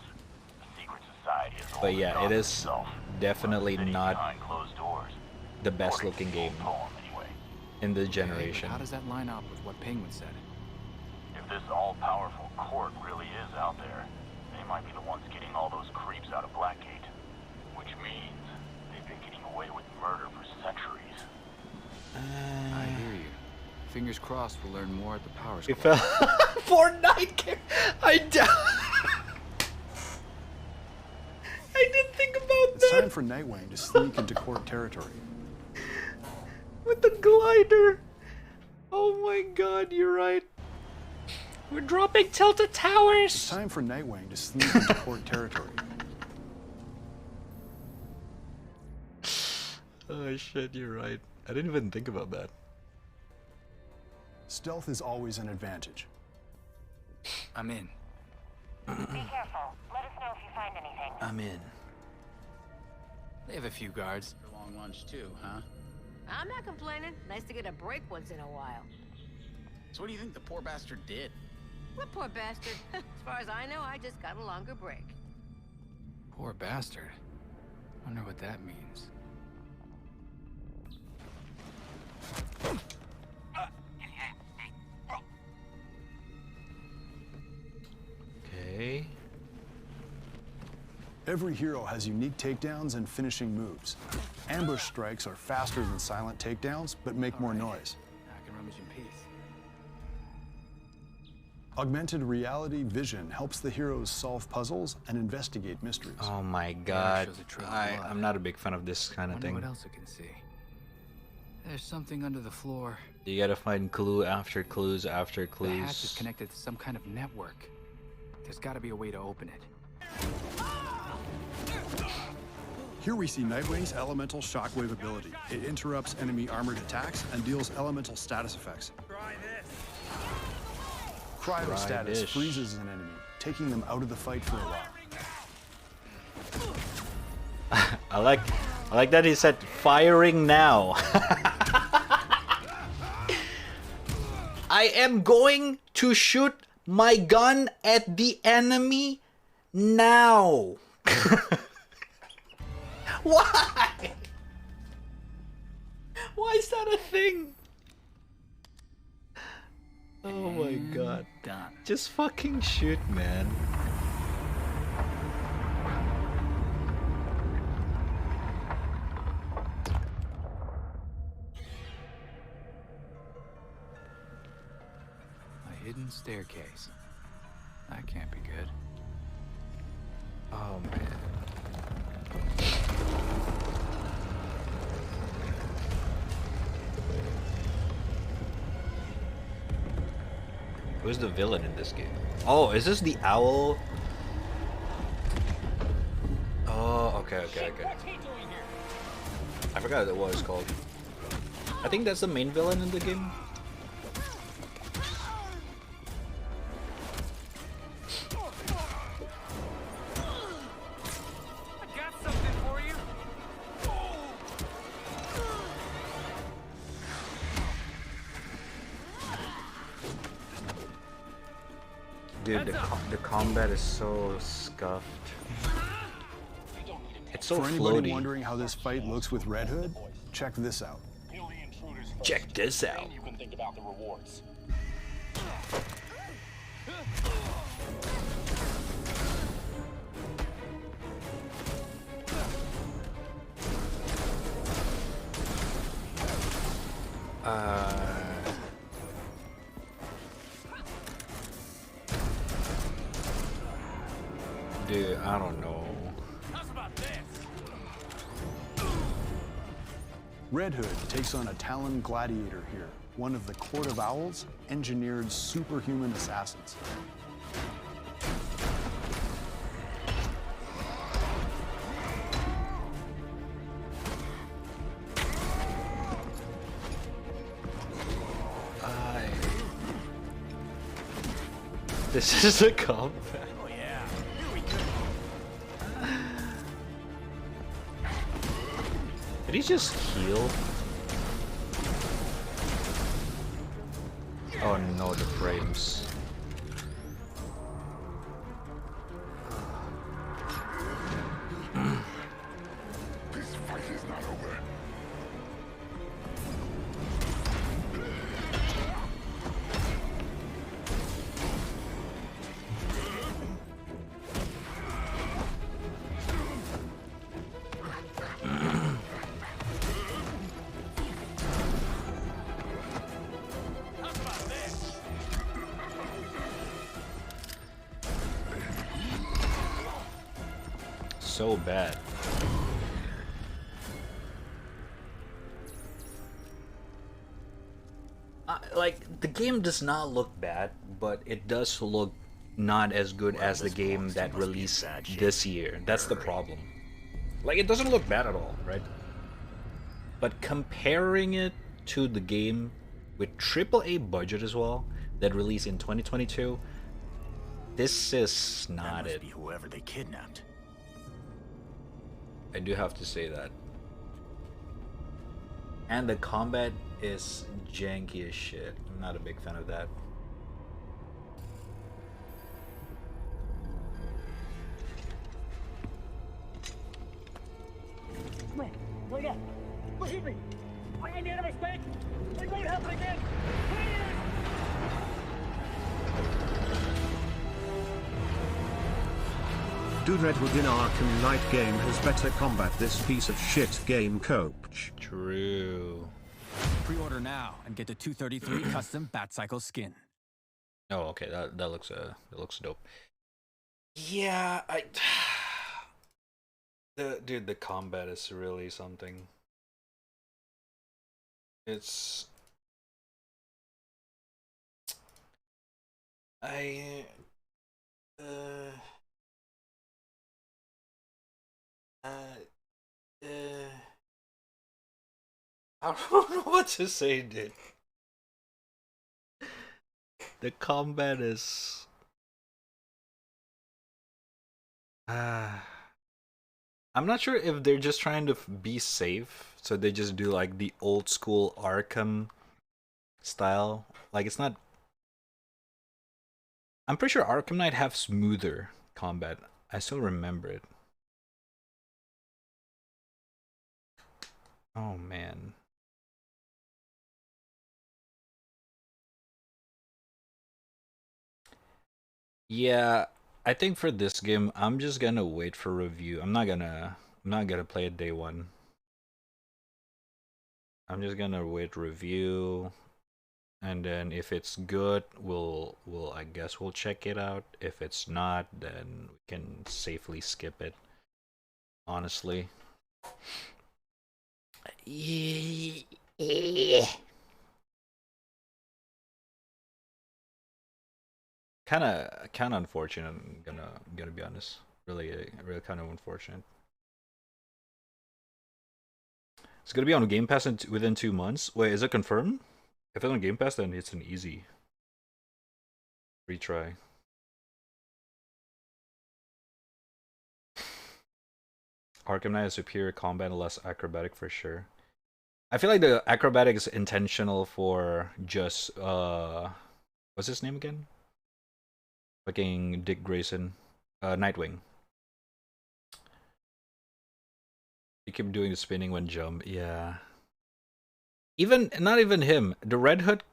The secret society is But yeah, it is definitely not behind closed doors. the best looking game Anyway, in the Okay, generation. but how does that line up with what Penguin said? if this all-powerful court really is out there, they might be the ones getting all those creeps out of Blackgate. Which means they've been getting away with murder for centuries. I hear you. Fingers crossed we'll learn more at the Powers We Club. fell Fortnite. I didn't think about It's that time for Nightwing to sneak into court territory. with the glider. Oh my God, you're right. We're dropping tilted It's towers. time for Nightwing to sneak into court territory. Oh shit, you're right. I didn't even think about that. Stealth is always an advantage. I'm in. Be careful. Let us know if you find anything. I'm in. They have a few guards. Long lunch too, huh? I'm not complaining. Nice to get a break once in a while. So what do you think the poor bastard did? What poor bastard? As far as I know, I just got a longer break. Poor bastard. Wonder what that means. Okay. Every hero has unique takedowns and finishing moves. Ambush strikes are faster than silent takedowns, but make more noise. Now I can rummage in peace. Augmented reality vision helps the heroes solve puzzles and investigate mysteries. Oh my God. shows a trail of blood. I'm not a big fan of this kind of Wonder thing. what else I can see. There's something under the floor. You gotta find clue after clues after The hatch is clues. connected to some kind of network. There's got to be a way to open it. Here we see Nightwing's elemental shockwave ability. It interrupts enemy armored attacks and deals elemental status effects. Cryo Try status this. freezes an enemy, taking them out of the fight for a while. I like that he said firing now. I am going to shoot my gun at the enemy now. Why? Why is that a thing? Oh my God. Just fucking shoot, man. A hidden staircase. That can't be good. Oh man. Who's the villain in this game? Oh, is this the owl? Oh, okay. I forgot what it was called. I think that's the main villain in the game. Dude, the combat is so scuffed. It's so For anybody floaty. wondering how this fight looks with Red Hood, check this out. Check this out. You can think about the rewards. Dude, I don't know. Red Hood takes on a Talon gladiator here, one of the Court of Owls' engineered superhuman assassins. This is the combat. Oh yeah, here we go. Did he just heal? Oh no, the frames. This fight is not over. So bad. Like, the game does not look bad, but it does look not as good as the game that released this year. That's the problem. Like, it doesn't look bad at all, right? But comparing it to the game with AAA budget as well, that released in 2022, this is That not must it. be whoever they kidnapped. I do have to say that. And the combat is janky as shit. I'm not a big fan of that. Wait up! Believe me! I made a mistake! It won't happen again! Please! Dude, Red Hood in Arkham Knight game has better combat this piece of shit game, coach. True. Pre-order now and get the 233 custom Batcycle skin. Oh, okay. That looks dope. Yeah, the combat is really something. It's I uh I don't know what to say, dude. The combat is I'm not sure if they're just trying to be safe, so they just do like the old school Arkham style. Like, it's not. I'm pretty sure Arkham Knight have smoother combat. I still remember it. Oh man. Yeah, I think for this game, I'm just gonna wait for review. I'm not gonna play it day one. I'm just gonna wait review, and then if it's good, I guess we'll check it out. If it's not, then we can safely skip it. Honestly. Yeah. Kind of unfortunate. I'm gonna be honest. Really kind of unfortunate. It's gonna be on Game Pass within 2 months. Wait, is it confirmed? If it's on Game Pass, then it's an easy retry. Arkham Knight is superior combat and less acrobatic for sure. I feel like the acrobatic is intentional for just what's his name again? Fucking Dick Grayson, Nightwing. He kept doing the spinning when jump. Yeah. Even not even him. The Red Hood,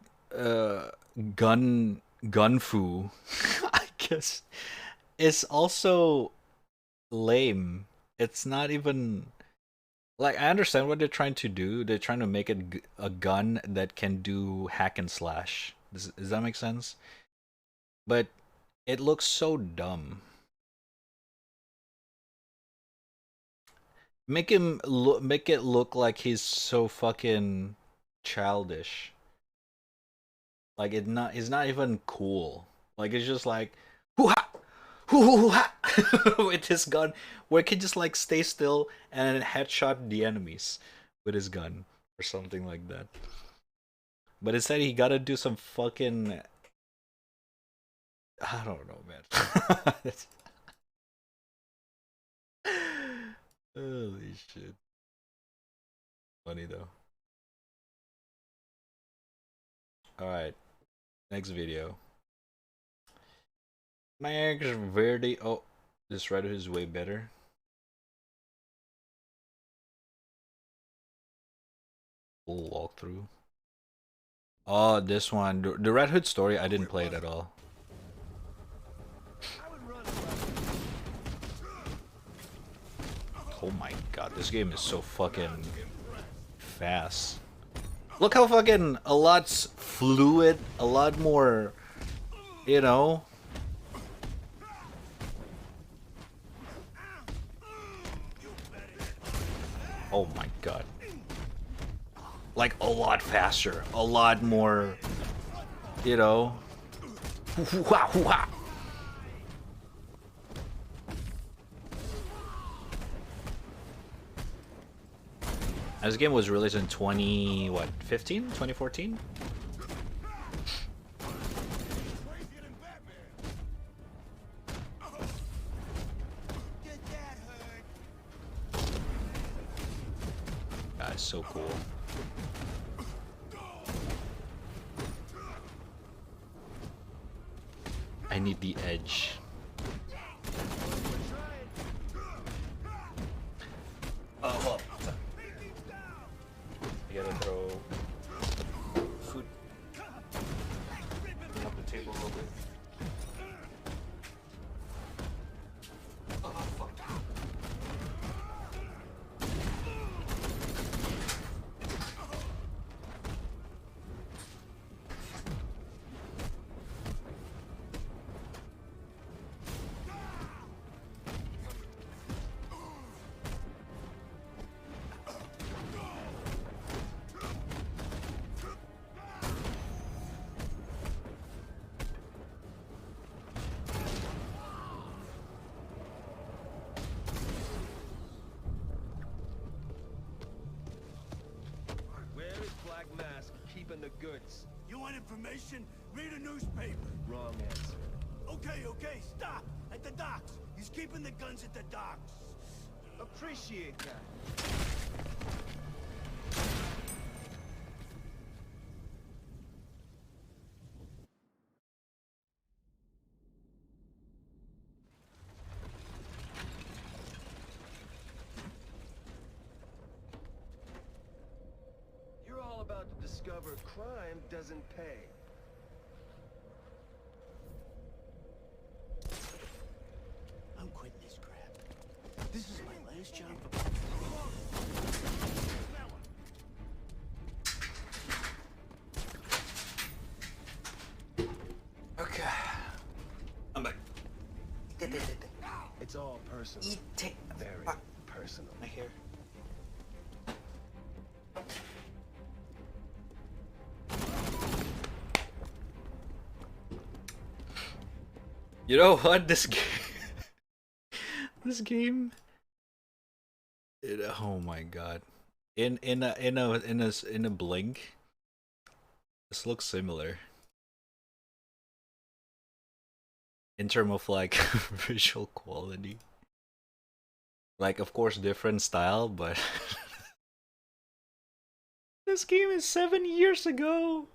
gun fu, I guess, is also lame. It's not even like I understand what they're trying to do. They're trying to make it a gun that can do hack and slash. Does that make sense? But it looks so dumb. Make it look like he's so fucking childish. Like it's not even cool. Like it's just like hoo ha, hoo ha with his gun, where he can just like stay still and headshot the enemies with his gun or something like that. But instead he gotta do some fucking, I don't know, man. Holy shit. Funny though. Alright. Next video. Max Verde. Oh, this Reddit is way better. Full walkthrough. Oh, this one. The Red Hood story, I didn't play it at all. Oh my god, this game is so fucking fast. Look how fucking a lot's fluid, a lot more, you know. Oh my god. Like a lot faster, a lot more, you know. This game was released in 2014? That's so cool. I need the edge. Oh, well. You gotta throw food up the table a little bit. Oh, fuck. The goods. You want information? Read a newspaper. Wrong answer. Okay, stop! At the docks! He's keeping the guns at the docks. Appreciate that. You're all about to discover crime doesn't pay. Nice jump. Okay. I'm back. It's all personal. Very personal. My hair. You know what? This game. This game. Oh my god. In a blink. This looks similar. In terms of like visual quality. Like, of course, different style, but this game is 7 years ago.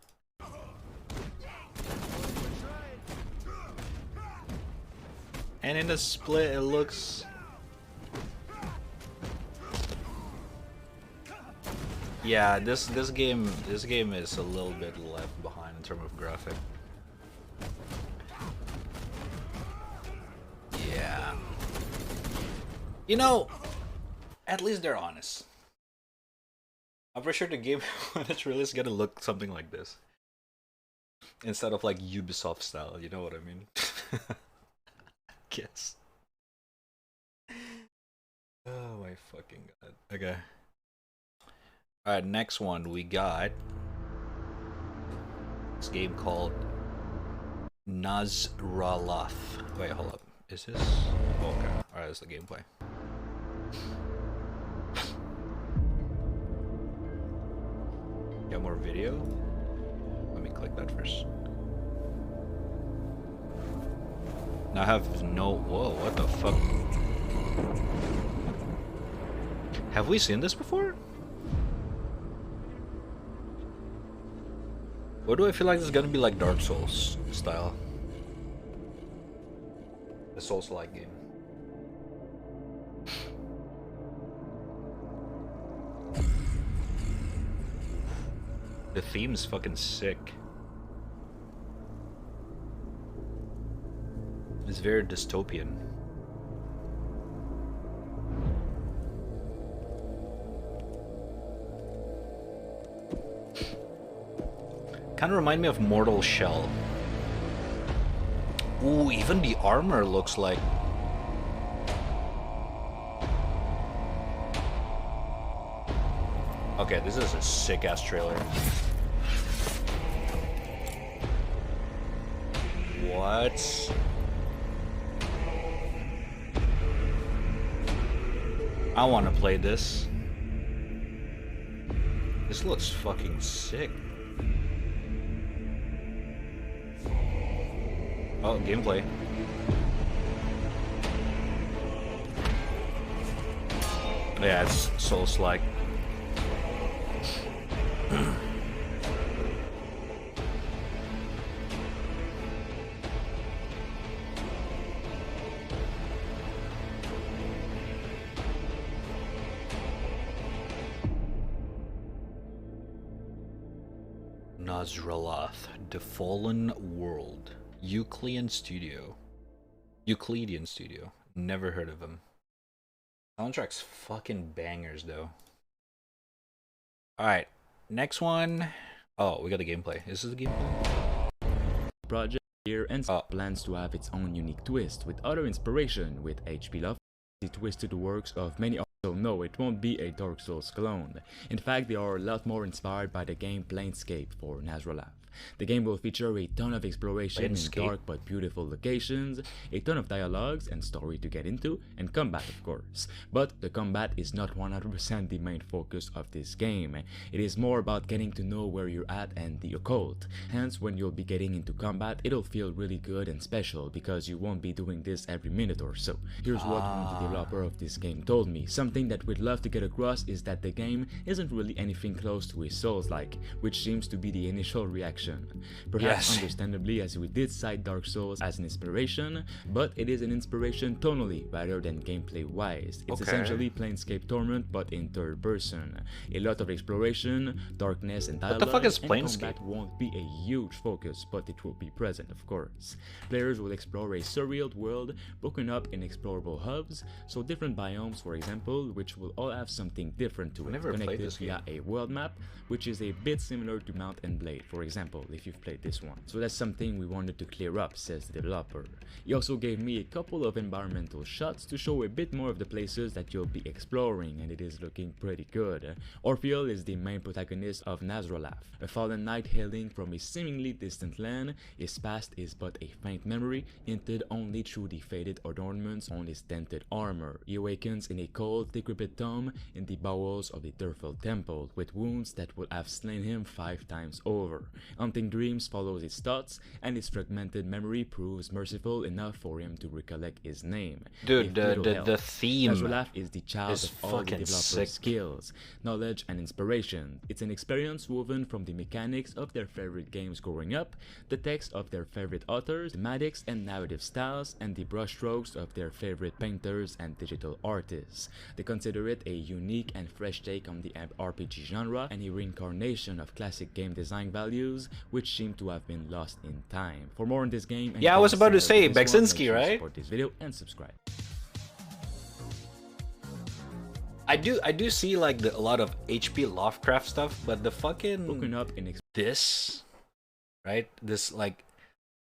And in the split, it looks. Yeah, this game is a little bit left behind in terms of graphic. Yeah. You know, at least they're honest. I'm pretty sure the game when it's released is gonna look something like this. Instead of like Ubisoft style, you know what I mean? Guess. Oh my fucking god. Okay. Alright, next one we got this game called Nazralath. Wait, hold up. Is this? Oh, okay. Alright, that's the gameplay. Got more video? Let me click that first. Now I have no. Whoa, what the fuck? Have we seen this before? What do I feel like this is gonna be like Dark Souls style? The Souls-like game. The theme's fucking sick. It's very dystopian. Kind of remind me of Mortal Shell. Ooh, even the armor looks like. Okay, this is a sick ass trailer. What? I want to play this. This looks fucking sick. Oh, gameplay. Yeah, it's Souls-like. Nazralath, The Fallen World. Euclidean Studio. Never heard of him. Soundtrack's fucking bangers though. Alright, next one. Oh, we got a gameplay. Is this the gameplay? Project here and plans to have its own unique twist with other inspiration with H.P. Lovecraft. He twisted the works of many. So no, it won't be a Dark Souls clone. In fact, they are a lot more inspired by the game Planescape for Nazralath. The game will feature a ton of exploration in dark but beautiful locations, a ton of dialogues and story to get into, and combat of course. But the combat is not 100% the main focus of this game. It is more about getting to know where you're at and the occult. Hence, when you'll be getting into combat, it'll feel really good and special because you won't be doing this every minute or so. Here's what one of the developers of this game told me. Something that we'd love to get across is that the game isn't really anything close to a Souls-like, which seems to be the initial reaction direction. Perhaps understandably, as we did cite Dark Souls as an inspiration, but it is an inspiration tonally rather than gameplay wise. It's essentially Planescape Torment but in third person. A lot of exploration, darkness and dialogue, what the fuck is and Planescape? combat won't be a huge focus, but it will be present of course. Players will explore a surreal world broken up in explorable hubs, so different biomes for example, which will all have something different to it, connected via a world map, which is a bit similar to Mount and Blade, for example, if you've played this one. So that's something we wanted to clear up, says the developer. He also gave me a couple of environmental shots to show a bit more of the places that you'll be exploring, and it is looking pretty good. Orpheal is the main protagonist of Nazralaf, a fallen knight hailing from a seemingly distant land. His past is but a faint memory, hinted only through the faded adornments on his dented armor. He awakens in a cold, decrepit tomb in the bowels of the Durfel temple, with wounds that would have slain him 5 times over. Haunting dreams follows his thoughts, and his fragmented memory proves merciful enough for him to recollect his name. Dude, the theme Nazralaf is the child is of all the developer's sick. skills, knowledge and inspiration. It's an experience woven from the mechanics of their favorite games growing up, the text of their favorite authors, thematics and narrative styles, and the brushstrokes of their favorite painters and digital artists. They consider it a unique and fresh take on the RPG genre, and a reincarnation of classic game design values which seem to have been lost in time. For more on this game, Yeah, I was about to say Beksinski, right? right? Support this video and subscribe. I do see like a lot of HP Lovecraft stuff, but the fucking Broken up in this, right? This like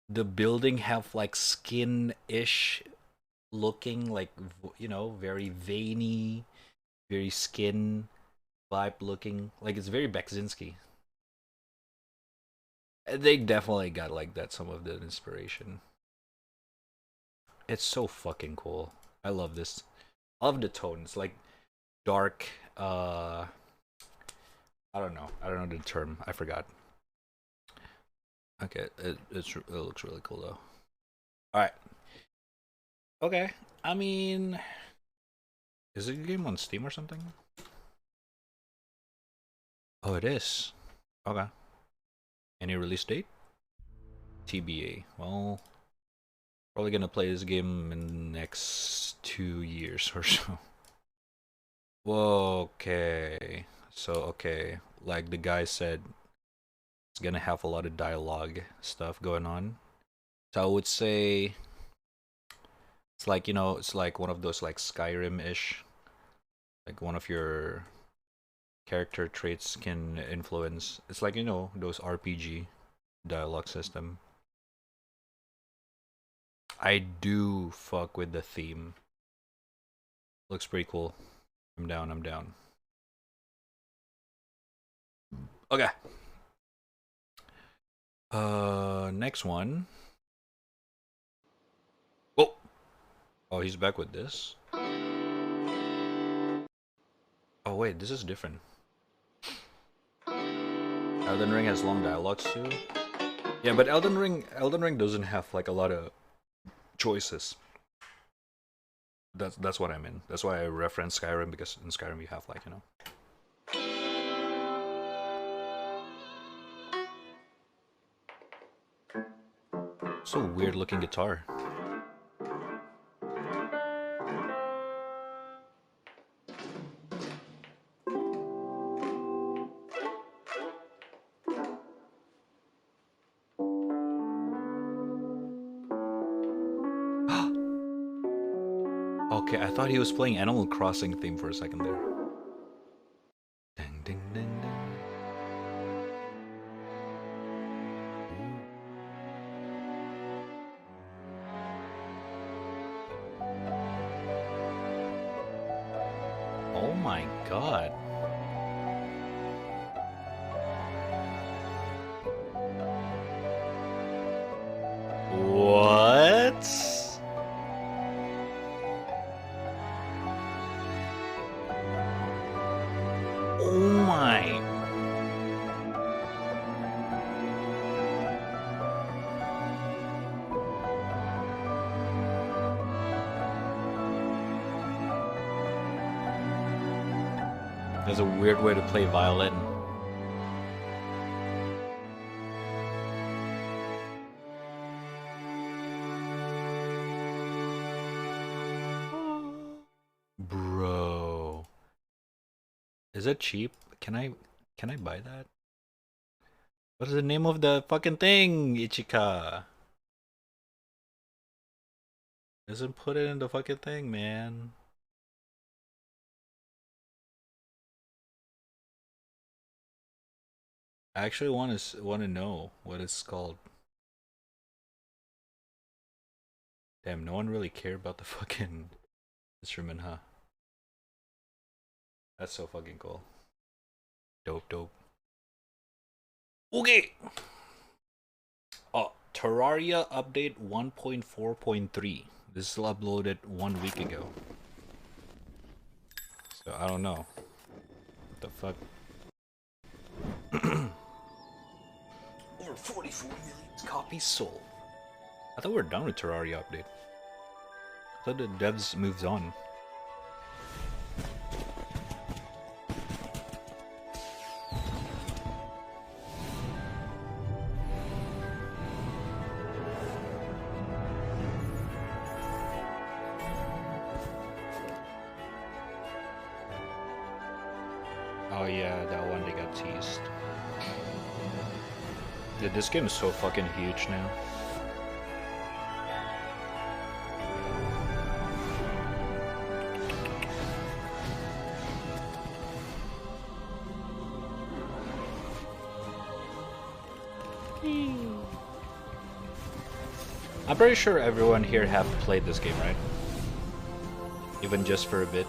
the building have like skin-ish looking, like, you know, very veiny, very skin vibe looking, like it's very Beksinski. They definitely got like that, some of the inspiration. It's so fucking cool. I love this. I love the tones, like dark, I don't know the term, I forgot. Okay, it looks really cool though. Alright. Okay, I mean, is it a game on Steam or something? Oh, it is. Okay. Any release date? TBA. Well, probably gonna play this game in the next 2 years or so. Okay. So, okay. Like the guy said, it's gonna have a lot of dialogue stuff going on. So I would say it's like, you know, it's like one of those like Skyrim-ish. Like one of your character traits can influence. It's like, you know, those RPG dialogue system. I do fuck with the theme. Looks pretty cool. I'm down, I'm down. Okay. Next one. Oh! Oh, he's back with this. Oh wait, this is different. Elden Ring has long dialogues too. Yeah, but Elden Ring doesn't have like a lot of choices. That's what I mean. That's why I reference Skyrim, because in Skyrim you have like, you know. So weird looking guitar. Okay, I thought he was playing Animal Crossing theme for a second there. Ding ding ding ding. Oh my god. What? Oh my. There's a weird way to play violin. Is it cheap? Can I buy that? What is the name of the fucking thing, Ichika? Doesn't put it in the fucking thing, man. I actually want to know what it's called. Damn, no one really cared about the fucking instrument, huh? That's so fucking cool. Dope, dope. Okay. Oh, Terraria update 1.4.3. This is uploaded 1 week ago. So I don't know. What the fuck? Over 44 million copies sold. I thought we were done with Terraria update. I thought the devs moved on. Oh yeah, that one they got teased. Dude, this game is so fucking huge now. I'm pretty sure everyone here have played this game, right? Even just for a bit.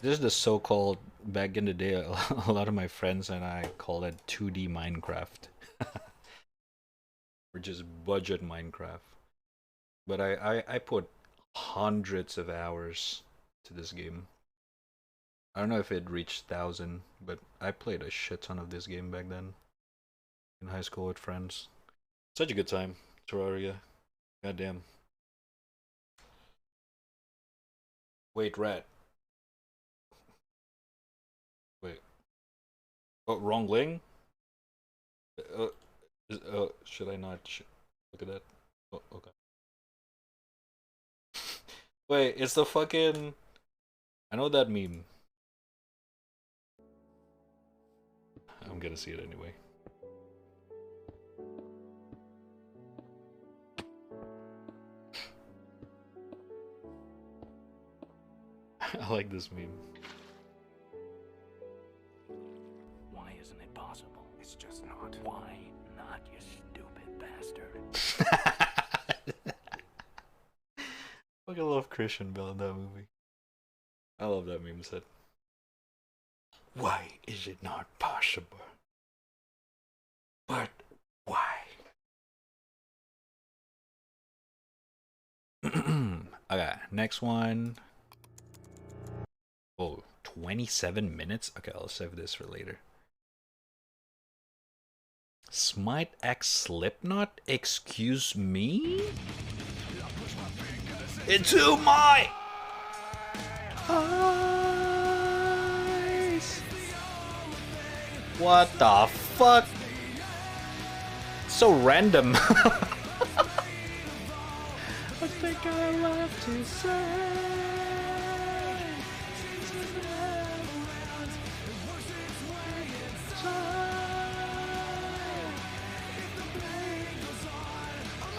This is the so-called, back in the day, a lot of my friends and I call it 2D Minecraft. Or just budget Minecraft. But I put hundreds of hours to this game. I don't know if it reached 1,000, but I played a shit ton of this game back then. In high school with friends. Such a good time, Terraria. Goddamn. Wait, Rat. Wait. Oh, wrong link? Should I not? Look at that. Oh, okay. Wait, it's the fucking... I know that meme. I'm gonna see it anyway. I like this meme. Why isn't it possible? It's just not. Why not, you stupid bastard? Fucking love Christian Bale in that movie. I love that meme set. Why is it not possible? But why? Okay, next one. Oh, 27 minutes? Okay, I'll save this for later. Smite X Slipknot? Excuse me? Into my eyes. What the fuck? So random. I think I love to say.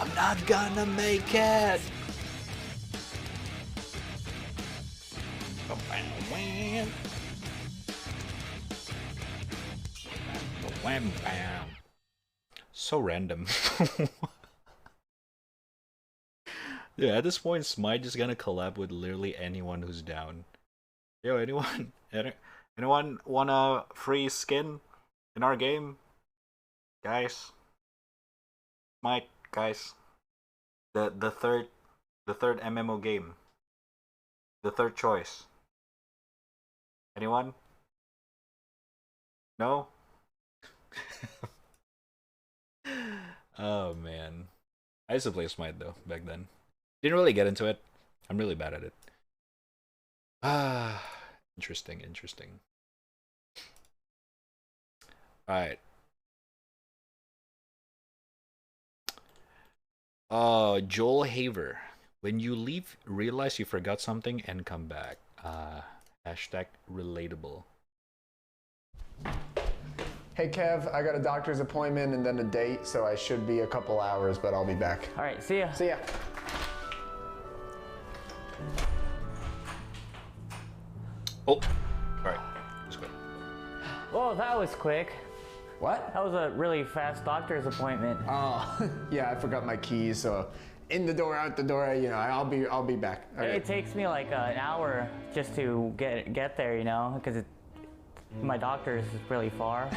I'm not gonna make it. Wham bam. So random. Yeah, at this point, Smite is gonna collab with literally anyone who's down. Yo, anyone want a free skin in our game? Guys. Smite, guys. The third MMO game. The third choice. Anyone? No? Oh man. I used to play Smite though back then. Didn't really get into it. I'm really bad at it. Ah, interesting. Alright. Joel Haver. When you leave, realize you forgot something and come back. Hashtag relatable. Hey Kev, I got a doctor's appointment and then a date, so I should be a couple hours, but I'll be back. All right, see ya. See ya. Oh, all right, let's go. Whoa, that was quick. What? That was a really fast doctor's appointment. Oh, yeah, I forgot my keys, so in the door, out the door, you know, I'll be back. Okay. It takes me like an hour just to get there, you know, because my doctor's is really far.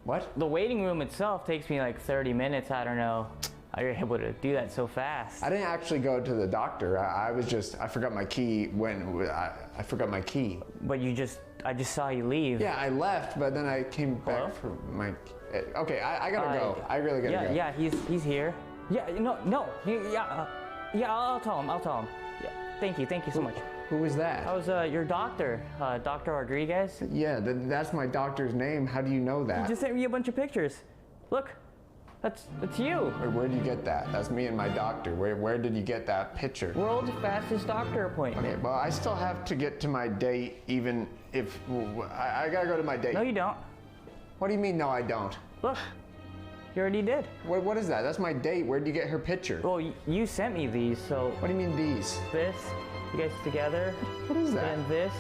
What? The waiting room itself takes me like 30 minutes. I don't know how you're able to do that so fast. I didn't actually go to the doctor. I forgot my key when I forgot my key. But I just saw you leave. Yeah, I left, but then I came back for my. Okay, I gotta go. I really gotta go. Yeah, he's here. Yeah, no, yeah, I'll tell him. Yeah, thank you so much. Who was that? That was your doctor, Dr. Rodriguez. Yeah, that's my doctor's name. How do you know that? He just sent me a bunch of pictures. Look, that's you. Wait, where did you get that? That's me and my doctor. Where did you get that picture? World's fastest doctor appointment. Okay, well, I still have to get to my date, even if I gotta go to my date. No, you don't. What do you mean? No, I don't. Look, you already did. What is that? That's my date. Where did you get her picture? Well, you sent me these, so. What do you mean these? This, you guys together. What is that? And this.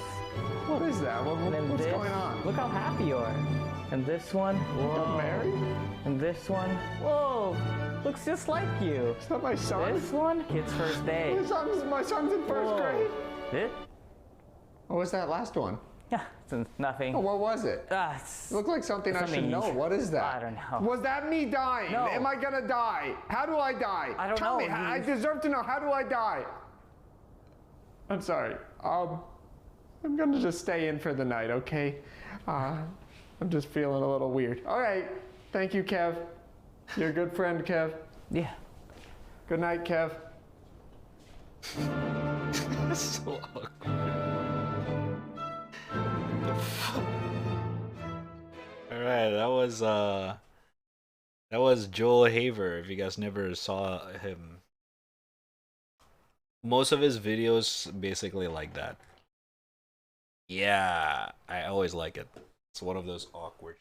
What is that? What's going on? Look how happy you are. And this one. Whoa. Got married? And this one. Whoa, looks just like you. Is that my son? This one, kid's first day. My son's in first grade. This? What was that last one? Yeah, it's nothing. Oh, what was it? It looked like something I should know. What is that? I don't know. Was that me dying? No. Am I gonna die? How do I die? I don't Tell know. me. I deserve to know. How do I die? I'm sorry. I'm gonna just stay in for the night, okay? I'm just feeling a little weird. All right. Thank you, Kev. You're a good friend, Kev. Yeah. Good night, Kev. That's so awkward. Alright, that was Joel Haver. If you guys never saw him, most of his videos basically like that. Yeah, I always like it. It's one of those awkward.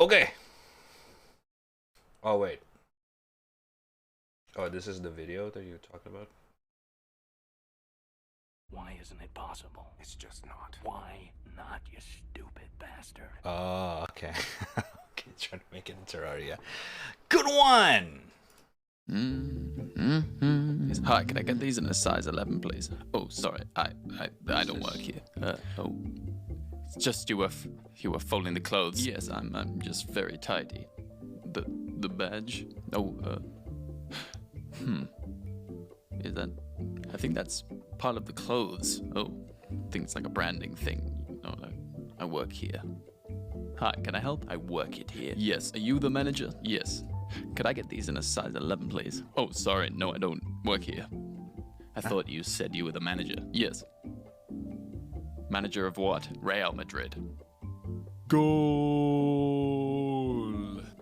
Okay. Oh wait. Oh, this is the video that you talked about? Why isn't it possible? It's just not. Why not, you stupid bastard? Oh, okay. Okay, trying to make it in Terraria. Good one! Hi, can I get these in a size 11, please? Oh, sorry, I don't work here. Oh, it's just you were folding the clothes. Yes, I'm just very tidy. The badge? Oh, is that? I think that's part of the clothes. Oh, I think it's like a branding thing. No, I work here. Hi, can I help? I work it here. Yes. Are you the manager? Yes. Could I get these in a size 11, please? Oh, sorry. No, I don't work here. I thought you said you were the manager. Yes. Manager of what? Real Madrid. Goal.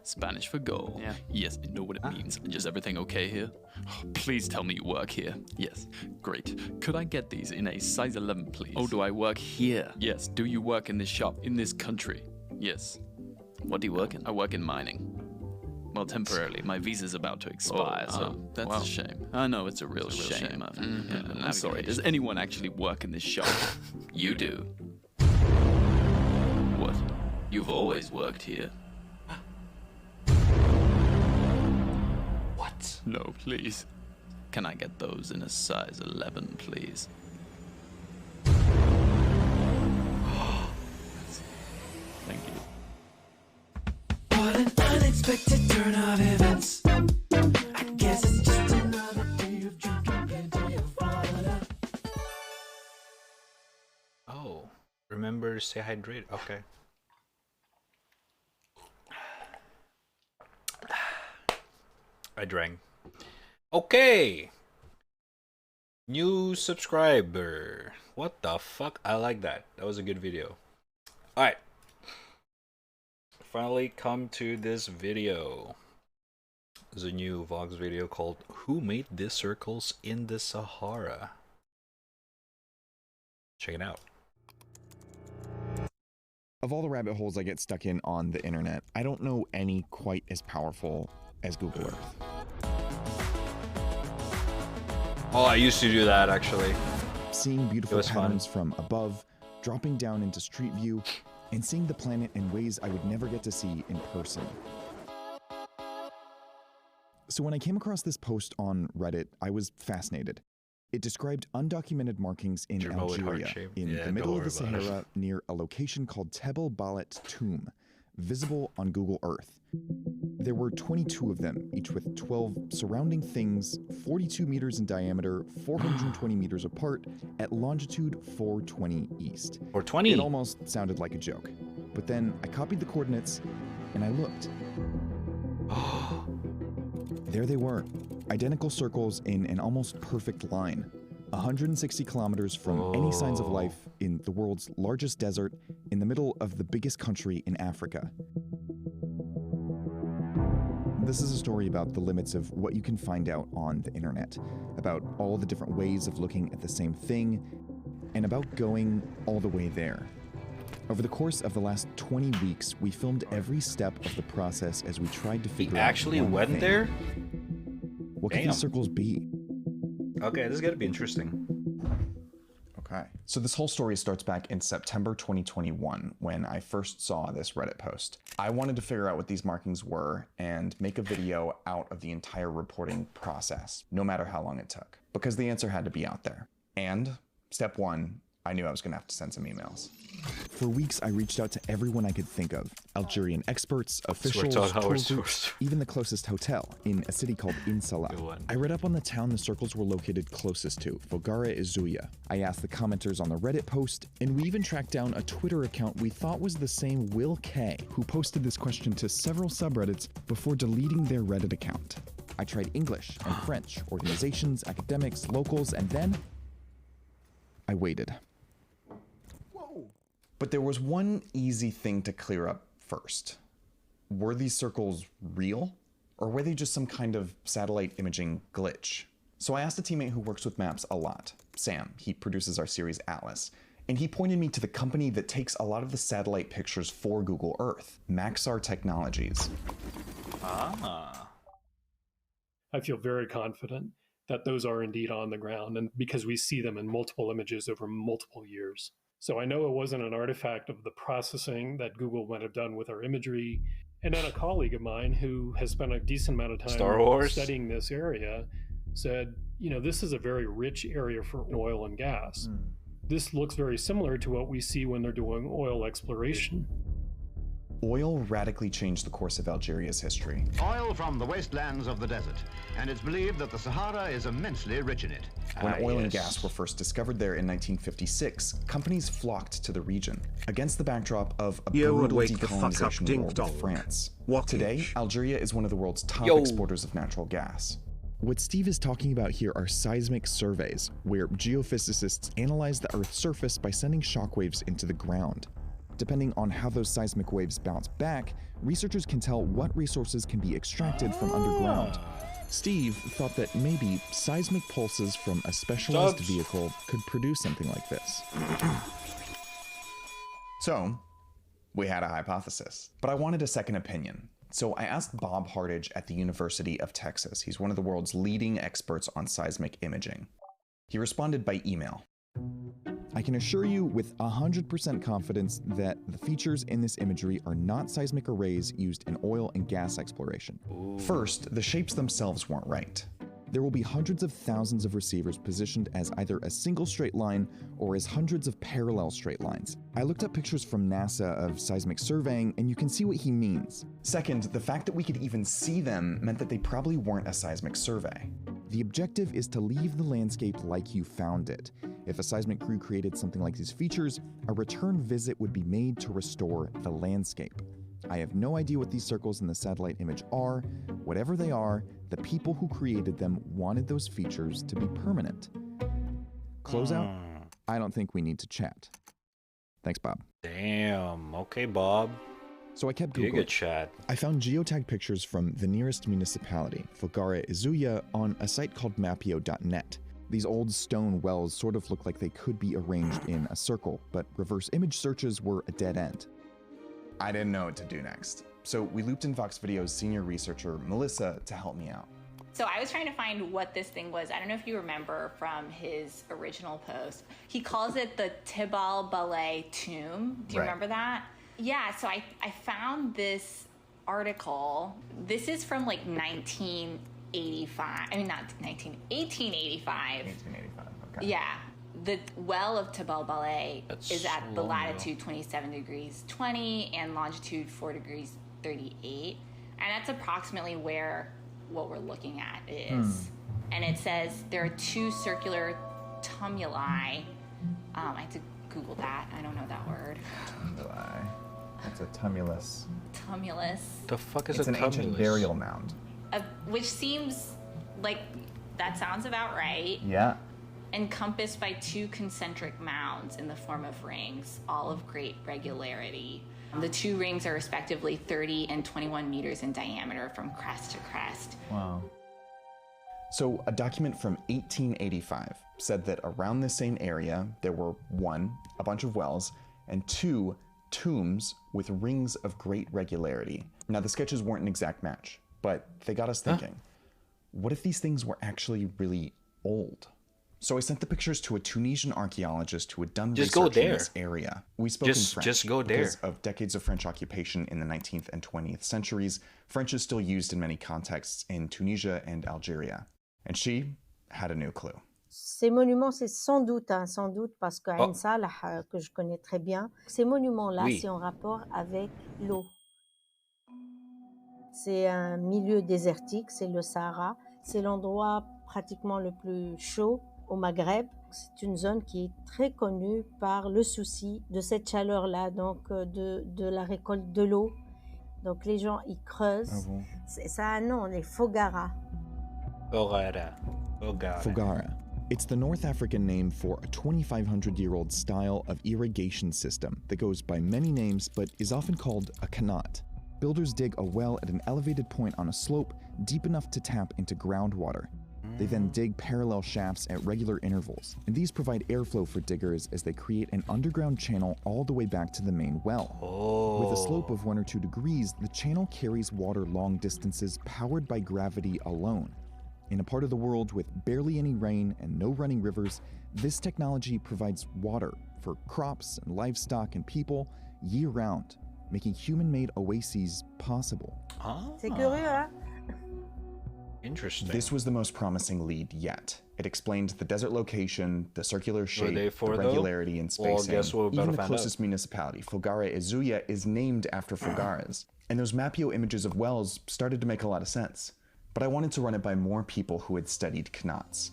Spanish for goal. Yeah. Yes, I know what it means. Just everything okay here? Oh, please tell me you work here. Yes. Great. Could I get these in a size 11, please? Oh, do I work here? Yes. Do you work in this shop in this country? Yes. What do you work in? I work in mining. Well, temporarily. My visa's about to expire, so that's a shame. I know, it's a real shame. I'm sorry. Does anyone actually work in this shop? You do. What? You've always worked here. What? No, please. Can I get those in a size 11, please? Thank you. What an unexpected turn of events. I guess it's just another day of drinking plenty of water. Oh, remember to stay hydrated. Okay. I drank. Okay. New subscriber. What the fuck? I like that. That was a good video. Alright. Finally come to this video. There's a new VODs video called "Who Made These Circles in the Sahara?" Check it out. Of all the rabbit holes I get stuck in on the internet, I don't know any quite as powerful as Google Earth. Oh, I used to do that actually. Seeing beautiful patterns from above, dropping down into Street View, and seeing the planet in ways I would never get to see in person. So when I came across this post on Reddit, I was fascinated. It described undocumented markings in Algeria, in the middle of the Sahara, near a location called Tebel Balet Tomb, visible on Google Earth. There were 22 of them, each with 12 surrounding things, 42 meters in diameter, 420 meters apart, at longitude 420 east. 420? It almost sounded like a joke. But then I copied the coordinates, and I looked. There they were, identical circles in an almost perfect line, 160 kilometers from any signs of life in the world's largest desert, in the middle of the biggest country in Africa. This is a story about the limits of what you can find out on the internet, about all the different ways of looking at the same thing, and about going all the way there. Over the course of the last 20 weeks, we filmed every step of the process as we tried to figure out. He actually went there? What could these circles be? Okay, this is gonna be interesting. Okay. So this whole story starts back in September 2021 when I first saw this Reddit post. I wanted to figure out what these markings were and make a video out of the entire reporting process, no matter how long it took, because the answer had to be out there. And step one, I knew I was gonna have to send some emails. For weeks, I reached out to everyone I could think of. Algerian experts, officials, tour groups, even the closest hotel in a city called Insala. I read up on the town the circles were located closest to, Fogara Izuya. I asked the commenters on the Reddit post, and we even tracked down a Twitter account we thought was the same Will K, who posted this question to several subreddits before deleting their Reddit account. I tried English and French, organizations, academics, locals, and then I waited. But there was one easy thing to clear up first. Were these circles real? Or were they just some kind of satellite imaging glitch? So I asked a teammate who works with maps a lot, Sam. He produces our series Atlas. And he pointed me to the company that takes a lot of the satellite pictures for Google Earth, Maxar Technologies. I feel very confident that those are indeed on the ground, and because we see them in multiple images over multiple years. So I know it wasn't an artifact of the processing that Google might have done with our imagery. And then a colleague of mine who has spent a decent amount of time studying this area said, you know, this is a very rich area for oil and gas. This looks very similar to what we see when they're doing oil exploration. Oil radically changed the course of Algeria's history. Oil from the wastelands of the desert, and it's believed that the Sahara is immensely rich in it. When oil and gas were first discovered there in 1956, companies flocked to the region, against the backdrop of a brutal decolonization war with France. Today, Algeria is one of the world's top exporters of natural gas. What Steve is talking about here are seismic surveys, where geophysicists analyze the Earth's surface by sending shockwaves into the ground. Depending on how those seismic waves bounce back, researchers can tell what resources can be extracted from underground. Steve thought that maybe seismic pulses from a specialized vehicle could produce something like this. So, we had a hypothesis, but I wanted a second opinion. So I asked Bob Hartage at the University of Texas. He's one of the world's leading experts on seismic imaging. He responded by email. I can assure you with 100% confidence that the features in this imagery are not seismic arrays used in oil and gas exploration. First, the shapes themselves weren't right. There will be hundreds of thousands of receivers positioned as either a single straight line or as hundreds of parallel straight lines. I looked up pictures from NASA of seismic surveying, and you can see what he means. Second, the fact that we could even see them meant that they probably weren't a seismic survey. The objective is to leave the landscape like you found it. If a seismic crew created something like these features, a return visit would be made to restore the landscape. I have no idea what these circles in the satellite image are. Whatever they are, the people who created them wanted those features to be permanent. Closeout? I don't think we need to chat. Thanks, Bob. Damn. Okay, Bob. So I kept You're Googling. good, Chad. I found geotag pictures from the nearest municipality, Fogara Izuya, on a site called mapio.net. These old stone wells sort of look like they could be arranged in a circle, but reverse image searches were a dead end. I didn't know what to do next, so we looped in Vox Video's senior researcher, Melissa, to help me out. So I was trying to find what this thing was. I don't know if you remember from his original post. He calls it the Tibal Ballet Tomb. Do you remember that? Yeah, so I found this article. This is from like 1885. I mean, not 1885. 1885, okay. Yeah. The well of Tibal Ballet is at the long latitude 27 degrees 20 and longitude 4 degrees 38. And that's approximately where what we're looking at is. And it says there are 2 circular tumuli. I had to Google that. I don't know that word. Tumuli. It's a tumulus. Tumulus. The fuck is It's a an tumulus? ancient burial mound. Which seems like that sounds about right. Yeah. Encompassed by 2 concentric mounds in the form of rings, all of great regularity. The 2 rings are respectively 30 and 21 meters in diameter from crest to crest. Wow. So a document from 1885 said that around the same area there were 1, a bunch of wells, and 2, tombs with rings of great regularity. Now the sketches weren't an exact match, but they got us thinking, what if these things were actually really old? So I sent the pictures to a Tunisian archaeologist who had done research in this area. We spoke in French. Just go there. Because of decades of French occupation in the 19th and 20th centuries, French is still used in many contexts in Tunisia and Algeria. And she had a new clue. Ces monuments, c'est sans doute parce qu'à une salle que je connais très bien, ces monuments-là, c'est en rapport avec l'eau. C'est un milieu désertique, c'est le Sahara. C'est l'endroit pratiquement le plus chaud au Maghreb. C'est une zone qui est très connue par le souci de cette chaleur-là, donc de la récolte de l'eau. Donc les gens, ils creusent. Ça a un nom, les Fogara. Fogara. It's the North African name for a 2,500-year-old style of irrigation system that goes by many names but is often called a qanat. Builders dig a well at an elevated point on a slope deep enough to tap into groundwater. They then dig parallel shafts at regular intervals, and these provide airflow for diggers as they create an underground channel all the way back to the main well. With a slope of 1 or 2 degrees, the channel carries water long distances powered by gravity alone. In a part of the world with barely any rain and no running rivers, this technology provides water for crops and livestock and people year-round, making human-made oases possible. C'est curieux, hein? Interesting. This was the most promising lead yet. It explained the desert location, the circular shape, the regularity and spacing. Well, guess what we're about Even to the find closest municipality, Fogara Izuya, is named after Fogaras. And those Mapio images of wells started to make a lot of sense. But I wanted to run it by more people who had studied qanats.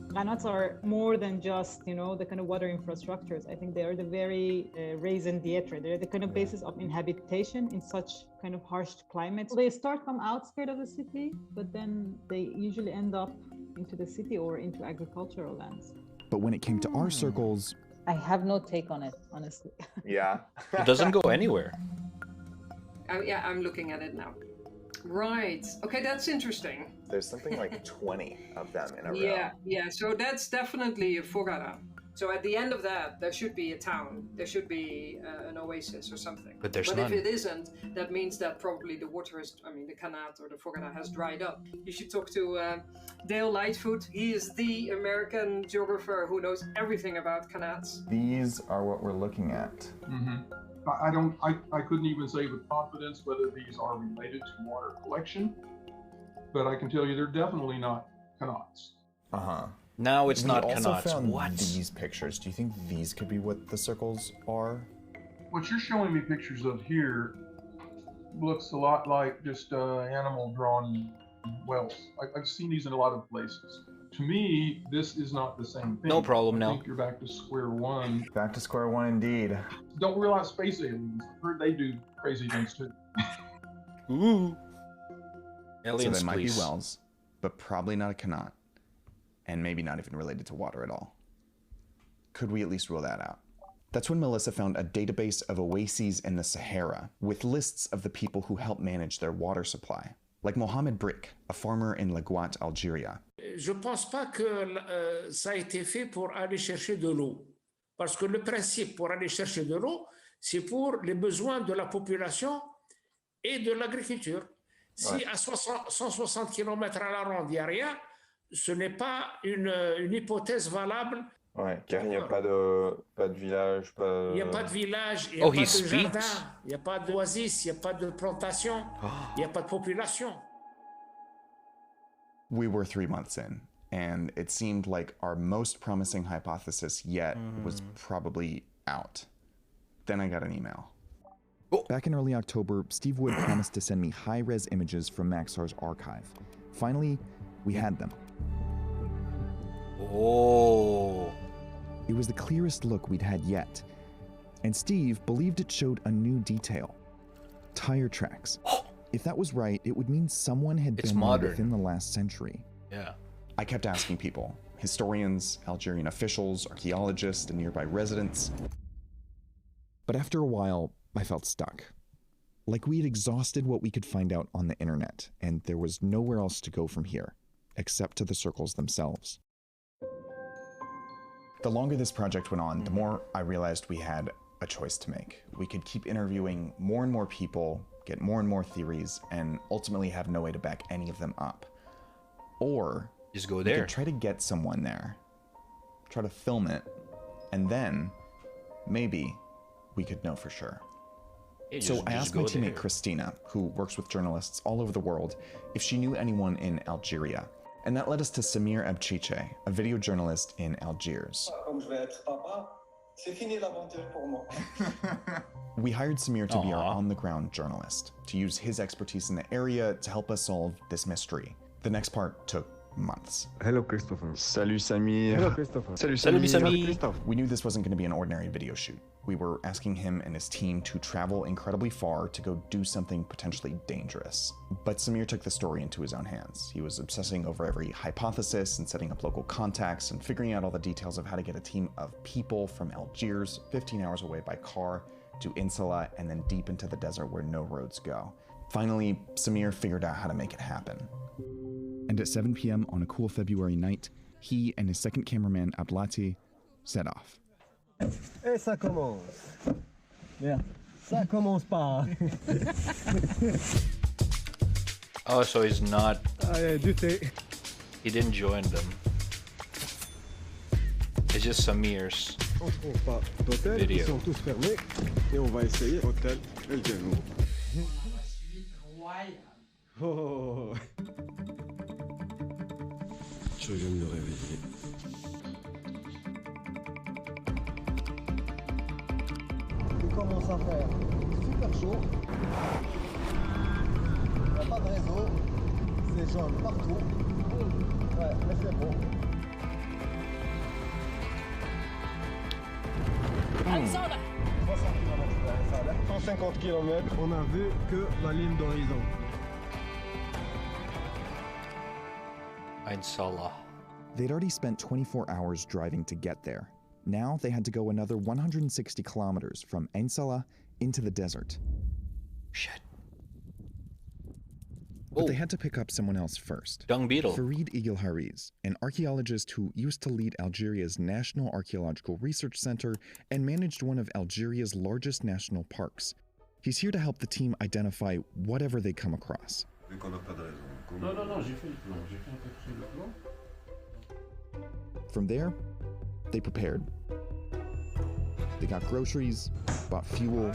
Qanats are more than just, you know, the kind of water infrastructures. I think they are the very raison d'etre. They're the kind of basis of inhabitation in such kind of harsh climates. They start from outskirts of the city, but then they usually end up into the city or into agricultural lands. But when it came to our circles... I have no take on it, honestly. Yeah. It doesn't go anywhere. Yeah, I'm looking at it now. Right. Okay, that's interesting. There's something like 20 of them in a row. Yeah. So that's definitely a Fogara. So at the end of that, there should be a town. There should be an oasis or something. But there's none. none. If it isn't, that means that probably the water is, I mean, the qanat or the Fogara has dried up. You should talk to Dale Lightfoot. He is the American geographer who knows everything about qanats. These are what we're looking at. Mm-hmm. I couldn't even say with confidence whether these are related to water collection, but I can tell you they're definitely not qanats. No, it's not We also qanats. found What? these pictures. Do you think these could be what the circles are? What you're showing me pictures of here looks a lot like just animal drawn wells. I've seen these in a lot of places. To me, this is not the same thing. No problem I now. think you're back to square one. Back to square one indeed. Don't realize space aliens. I've heard they do crazy things too. Ooh. So Aliens, they might please. be wells, but probably not a qanat. And maybe not even related to water at all. Could we at least rule that out? That's when Melissa found a database of oases in the Sahara with lists of the people who help manage their water supply, like Mohamed Brick, a farmer in Laguat, Algeria. Je pense pas que ça a été fait pour aller chercher de l'eau. Parce que le principe pour aller chercher de l'eau, c'est pour les besoins de la population et de l'agriculture. Si à 160 km à la ronde, il n'y a rien, ce n'est pas une hypothèse valable. Ouais, car il n'y a pas de village, Il n'y a pas de village, il n'y a pas de jardin, il n'y a pas d'oasis, il n'y a pas de plantation, il n'y a pas de population. We were 3 months in, and it seemed like our most promising hypothesis yet was probably out. Then I got an email. Back in early October, Steve Wood promised to send me high-res images from Maxar's archive. Finally, we had them. Oh. It was the clearest look we'd had yet, and Steve believed it showed a new detail. Tire tracks. If that was right, it would mean someone had been there within the last century. Yeah. I kept asking people, historians, Algerian officials, archaeologists, and nearby residents. But after a while, I felt stuck. Like we had exhausted what we could find out on the internet, and there was nowhere else to go from here, except to the circles themselves. The longer this project went on, the more I realized we had a choice to make. We could keep interviewing more and more people, get more and more theories, and ultimately have no way to back any of them up. Or just go we there. could try to get someone there, try to film it, and then maybe we could know for sure. Yeah, So I asked my teammate there. Christina, who works with journalists all over the world, if she knew anyone in Algeria. And that led us to Samir Abchiche, a video journalist in Algiers. We hired Samir to be our on-the-ground journalist, to use his expertise in the area to help us solve this mystery. The next part took months. Hello, Christopher. Salut, Samir. Hello, Christopher. Salut, Salut, Samir. Samir. We knew this wasn't going to be an ordinary video shoot. We were asking him and his team to travel incredibly far to go do something potentially dangerous. But Samir took the story into his own hands. He was obsessing over every hypothesis and setting up local contacts and figuring out all the details of how to get a team of people from Algiers, 15 hours away by car, to Insala, and then deep into the desert where no roads go. Finally, Samir figured out how to make it happen. And at 7 p.m. on a cool February night, he and his second cameraman, Abdelatif, set off. Et ça commence. Bien. Ça commence pas. Oh, so he's not. Du thé. He didn't join them. It's just Samir's On trouve pas d'hôtel, ils video. sont tous fermés et on va essayer hôtel El Genoux. Oh. Je viens de me réveiller. Il commence à faire super chaud. Il n'y a pas de réseau. C'est jaune partout. Ouais, mais c'est bon. 150 km, on a vu que la ligne d'horizon. Insala. They'd already spent 24 hours driving to get there. Now they had to go another 160 kilometers from Ain Salah into the desert. Shit. But they had to pick up someone else first. Dung beetle. Farid Igil-Hariz, an archaeologist who used to lead Algeria's National Archaeological Research Center and managed one of Algeria's largest national parks. He's here to help the team identify whatever they come across. From there, they prepared. They got groceries, bought fuel,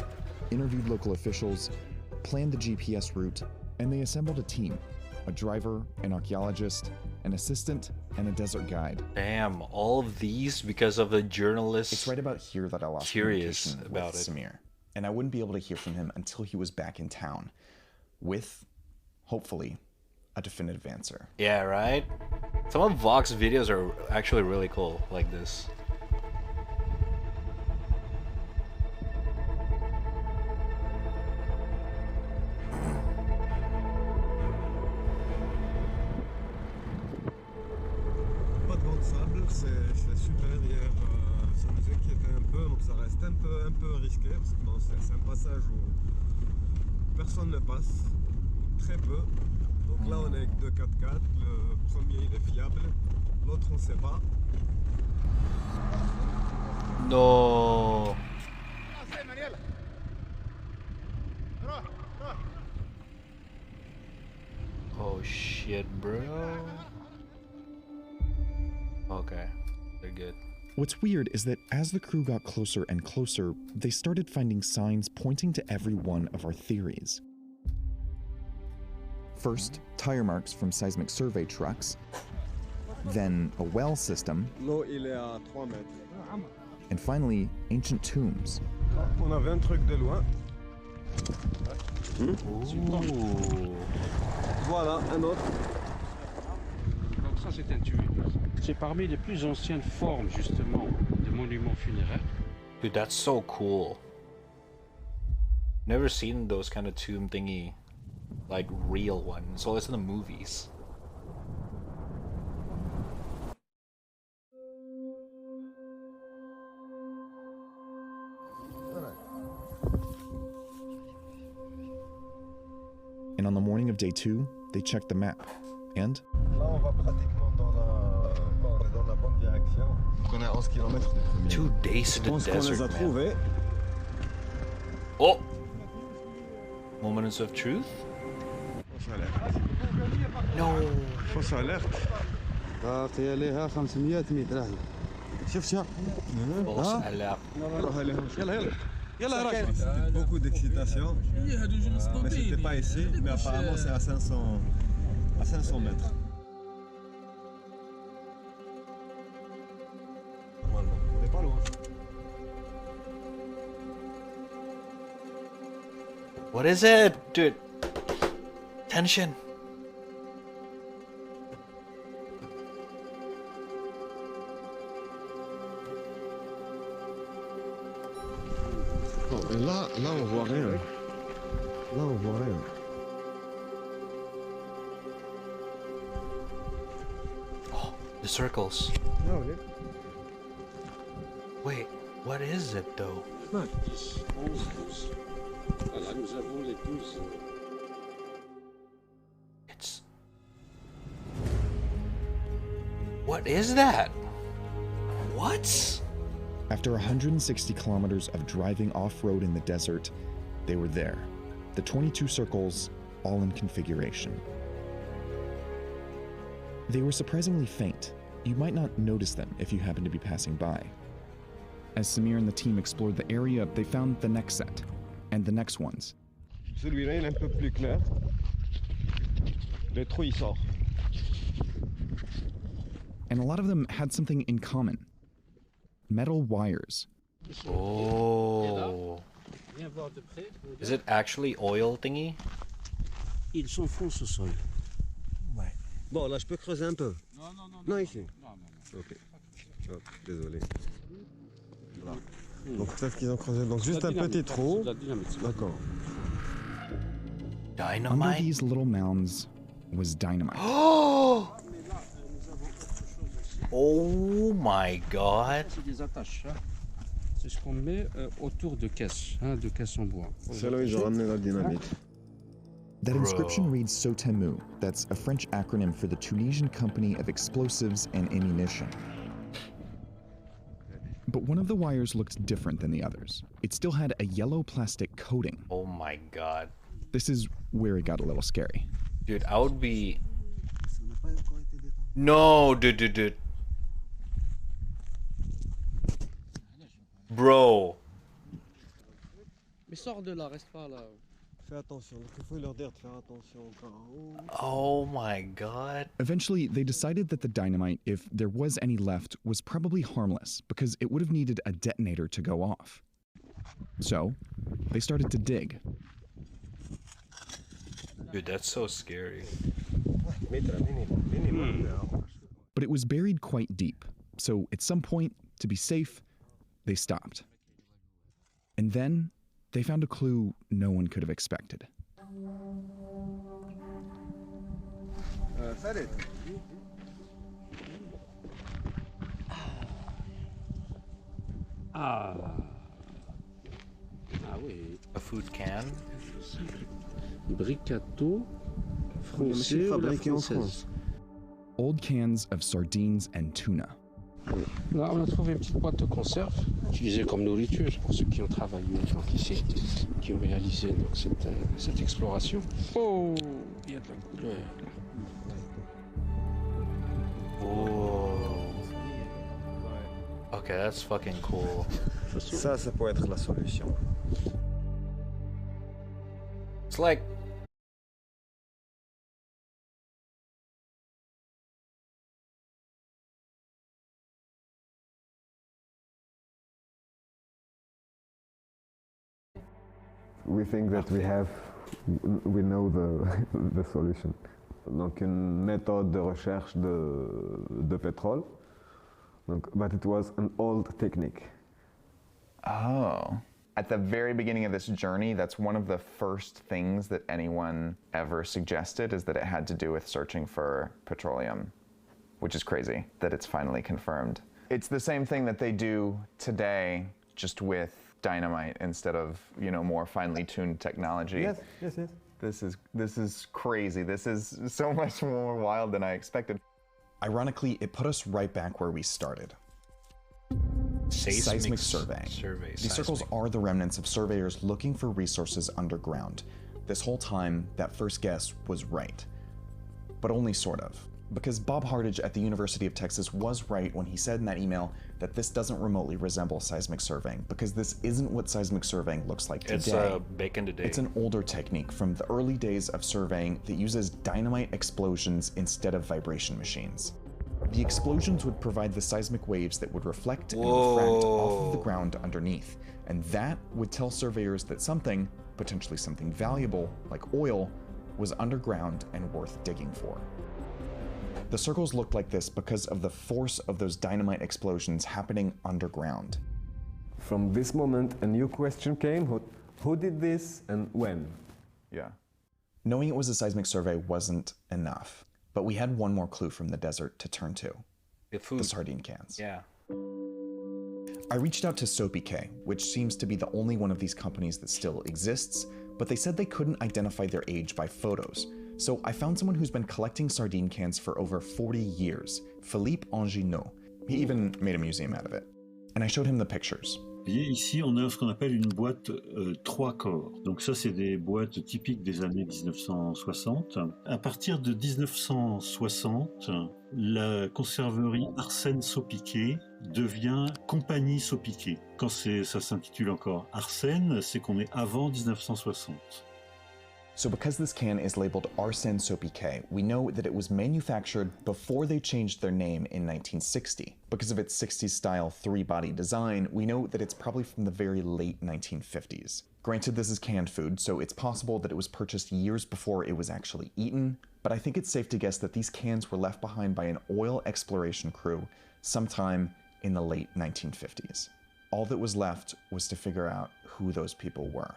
interviewed local officials, planned the GPS route, and they assembled a team: a driver, an archaeologist, an assistant, and a desert guide. Damn, all of these because of the journalists. It's right about here that I lost curious communication about with it. Samir, and I wouldn't be able to hear from him until he was back in town, with, hopefully, a definitive answer. Yeah, right? Some of Vox videos are actually really cool, like this. Pas de vent de sable, c'est super. Hier, ça nous inquiétait un peu. peu, donc ça reste un peu risqué, parce que bon, c'est un passage où personne ne passe, très peu. Donc là, on est avec deux 4x4, le premier il est fiable, l'autre on ne sait pas. No. Oh shit, bro. Okay, they're good. What's weird is that as the crew got closer and closer, they started finding signs pointing to every one of our theories. First, tire marks from seismic survey trucks, then a well system, L'eau, il est à 3 mètres. and finally, ancient tombs. On avait un truc de loin. Voilà, un autre. Donc ça, c'est un tuile. C'est parmi les plus anciennes formes, justement, de monuments funéraires. Dude, that's so cool. Never seen those kind of tomb thingy, like real ones. So it's in the movies. And on the morning of day 2, they checked the map. And Là, on va pratiquement dans la bonne direction. Donc on est à 11 km du premier. 2 days in the Je pense qu'on les a desert, man. trouvés. Oh! Moments of truth? Fausse alerte. No. Fausse alerte. باقي عليها 500 متر راهي. شوف شوف. Fausse alerte. يلا يلا راجل. Beaucoup d'excitation. Mais c'était pas ici, mais apparemment c'est à 500 mètres. Normalement, on n'est pas loin. What is it? Dude. Tension. Bon, et là on voit rien. Là on voit rien. Oh, the circles. Ah oui. Wait, what is it though? 10, 11, 12. Voilà, nous avons les 12. It's... What is that? What? after 160 kilometers of driving off-road in the desert, they were there. The 22 circles, all in configuration. They were surprisingly faint. You might not notice them if you happen to be passing by. As Samir and the team explored the area, they found the next set, and the next ones. Celui-là, il est un peu plus clair. Le trou, il sort. And a lot of them had something in common. Metal wires. Oh. Is it actually oil thingy? Il s'enfonce au sol. Ouais. Bon, là, je peux creuser un peu. Non, ici. Ok. Oh, désolé. Voilà. Donc peut-être qu'ils ont creusé. Donc juste un petit trou. D'accord. Under Dynamite? these little mounds was dynamite. Oh! Oh my god. C'est des attaches. Hein. C'est ce qu'on met autour de caisses en bois. C'est là où ils ont ramené la dynamite. That inscription reads Sotemu. That's a French acronym for the Tunisian Company of Explosives and Ammunition. But one of the wires looked different than the others. It still had a yellow plastic coating. Oh my god. This is where it got a little scary. Dude, I would be... No, dude. Bro. Mais sors de là, reste pas là. Fais attention, donc il faut leur dire de faire attention au cas où. Oh my god. Eventually, they decided that the dynamite, if there was any left, was probably harmless because it would have needed a detonator to go off. So, they started to dig. Dude, that's so scary. But it was buried quite deep, so at some point, to be safe, they stopped. And then, they found a clue no one could have expected. Salut. Ah. Ah oui. A food can. Bricato français ou la française. Old cans of sardines and tuna. Là, on a trouvé une petite boîte de conserve utilisée comme nourriture pour ceux qui ont travaillé donc ici, qui ont réalisé donc, cette exploration. Oh, il y a de la couleur. Oh. Okay, that's fucking cool. Ça peut être la solution. It's like We think that we know the solution. Donc une méthode de recherche de pétrole. Donc, but it was an old technique. Oh. At the very beginning of this journey, that's one of the first things that anyone ever suggested, is that it had to do with searching for petroleum, which is crazy that it's finally confirmed. It's the same thing that they do today, just with dynamite instead of, you know, more finely tuned technology. Yes, yes, yes. This is crazy. This is so much more wild than I expected. Ironically, it put us right back where we started. Seismic surveying. Survey. These circles are the remnants of surveyors looking for resources underground. This whole time, that first guess was right. But only sort of. Because Bob Hardage at the University of Texas was right when he said in that email that this doesn't remotely resemble seismic surveying, because this isn't what seismic surveying looks like today. It's bacon today. It's an older technique from the early days of surveying that uses dynamite explosions instead of vibration machines. The explosions would provide the seismic waves that would reflect and refract off of the ground underneath, and that would tell surveyors that something, potentially something valuable, like oil, was underground and worth digging for. The circles looked like this because of the force of those dynamite explosions happening underground. From this moment, a new question came: who did this and when? Yeah. Knowing it was a seismic survey wasn't enough, but we had one more clue from the desert to turn to. The sardine cans. Yeah. I reached out to Soapy K, which seems to be the only one of these companies that still exists, but they said they couldn't identify their age by photos. So I found someone who's been collecting sardine cans for over 40 years, Philippe Anginot. He even made a museum out of it. And I showed him the pictures. Vous voyez, ici, on a ce qu'on appelle une boîte 3 corps. Donc ça, c'est des boîtes typiques des années 1960. À partir de 1960, la conserverie Arsène Sopiquet devient Compagnie Sopiquet. Quand ça s'intitule encore Arsène, c'est qu'on est avant 1960. So because this can is labeled Arsène Sopiquet, we know that it was manufactured before they changed their name in 1960. Because of its 60s style 3-body design, we know that it's probably from the very late 1950s. Granted, this is canned food, so it's possible that it was purchased years before it was actually eaten, but I think it's safe to guess that these cans were left behind by an oil exploration crew sometime in the late 1950s. All that was left was to figure out who those people were.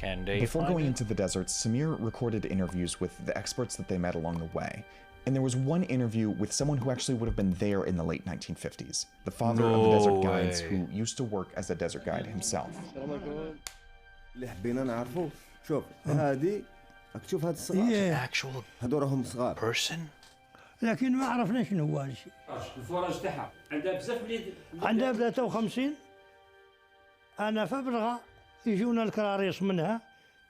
Can they Before going into the deserts, Samir recorded interviews with the experts that they met along the way. And there was one interview with someone who actually would have been there in the late 1950s, the father of the desert guides who used to work as a desert guide himself. اللي حبينا نعرفه شوف هذه شوف هاد الصغار actual هادو راهم صغار person لكن ما عرفنا شنو هو هذا الشيء. الفرج تاعها عندها بزاف وليد. عندها 53. انا فبرغا يجونا الكراريس منها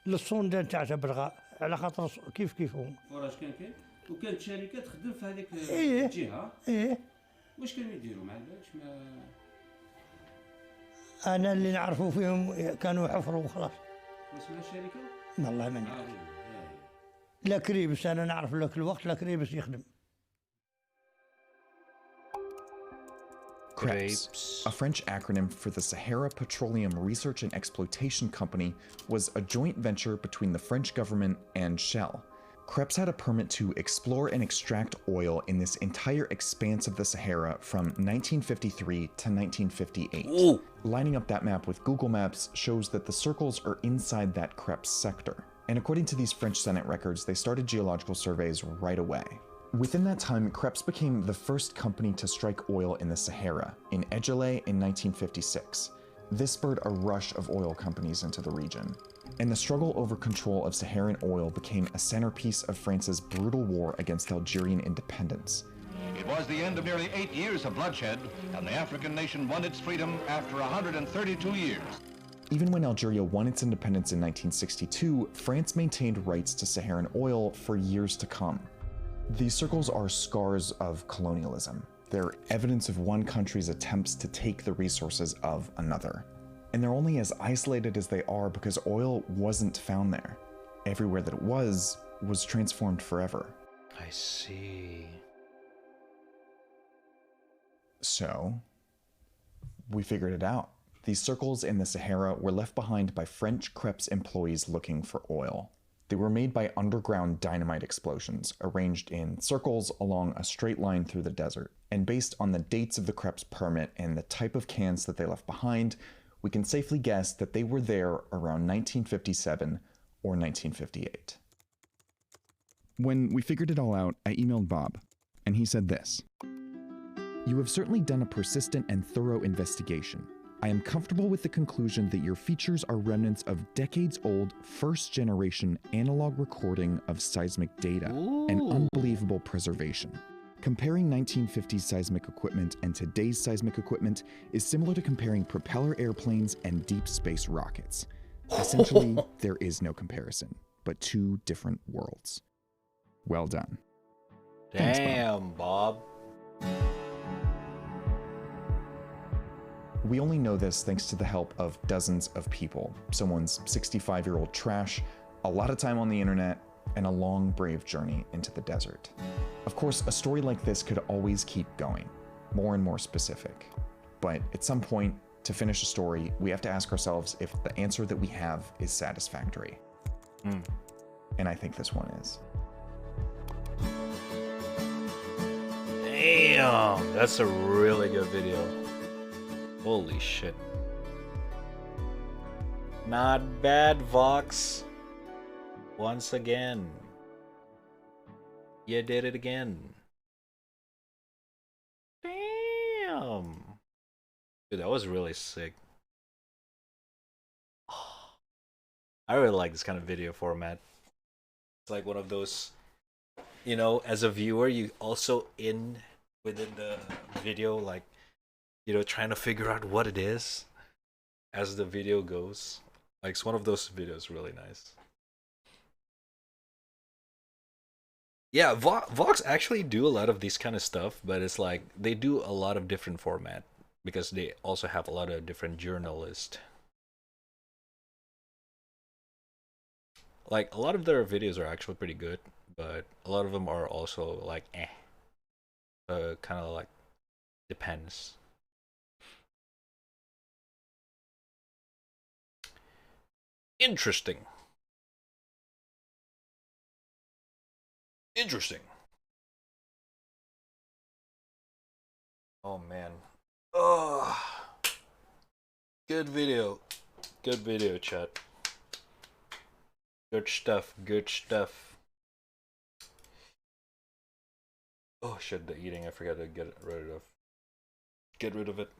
للصوندة نتاع تبرغا على خاطر كيفهم. فرج كان وكانت شركه تخدم في هذيك الجهه. ايه واش كانوا يديروا مع بالكش ما انا اللي نعرفوا فيهم كانوا يحفروا وخلاص. واسمها الشركه؟ والله ما نعرف. لا كريبس انا نعرف لك الوقت لا كريبس يخدم. CREPS, a French acronym for the Sahara Petroleum Research and Exploitation Company, was a joint venture between the French government and Shell. CREPS had a permit to explore and extract oil in this entire expanse of the Sahara from 1953 to 1958. Ooh. Lining up that map with Google Maps shows that the circles are inside that CREPS sector. And according to these French Senate records, they started geological surveys right away. Within that time, Krebs became the first company to strike oil in the Sahara, in Edgeley in 1956. This spurred a rush of oil companies into the region, and the struggle over control of Saharan oil became a centerpiece of France's brutal war against Algerian independence. It was the end of nearly 8 years of bloodshed, and the African nation won its freedom after 132 years. Even when Algeria won its independence in 1962, France maintained rights to Saharan oil for years to come. These circles are scars of colonialism. They're evidence of one country's attempts to take the resources of another. And they're only as isolated as they are because oil wasn't found there. Everywhere that it was transformed forever. I see. So, we figured it out. These circles in the Sahara were left behind by French Krebs employees looking for oil. They were made by underground dynamite explosions, arranged in circles along a straight line through the desert. And based on the dates of the Krebs permit and the type of cans that they left behind, we can safely guess that they were there around 1957 or 1958. When we figured it all out, I emailed Bob, and he said this: "You have certainly done a persistent and thorough investigation. I am comfortable with the conclusion that your features are remnants of decades-old, first-generation analog recording of seismic data and unbelievable preservation. Comparing 1950s seismic equipment and today's seismic equipment is similar to comparing propeller airplanes and deep space rockets. Essentially, there is no comparison, but two different worlds. Well done." Damn, Bob. We only know this thanks to the help of dozens of people, someone's 65-year-old trash, a lot of time on the internet, and a long, brave journey into the desert. Of course, a story like this could always keep going, more and more specific. But at some point, to finish a story, we have to ask ourselves if the answer that we have is satisfactory. And I think this one is. Damn, that's a really good video. Holy shit. Not bad, Vox. Once again. You did it again. Damn. Dude, that was really sick. I really like this kind of video format. It's like one of those, you know, as a viewer, you also within the video, like, you know, trying to figure out what it is as the video goes. Like, it's one of those videos, really nice. Yeah, Vox actually do a lot of these kind of stuff, but it's like they do a lot of different format because they also have a lot of different journalists. Like, a lot of their videos are actually pretty good, but a lot of them are also like kind of like depends. Interesting. Interesting. Oh man. Oh. Good video. Good video, chat. Good stuff. Good stuff. Oh shit, the eating, I forgot to get rid of it.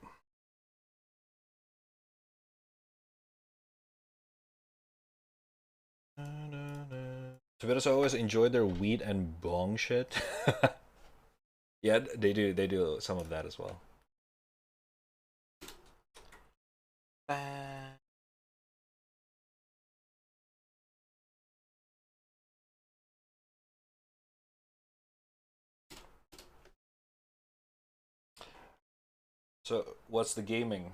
To be honest, I always enjoyed their weed and bong shit. Yeah, they do some of that as well. So, what's the gaming?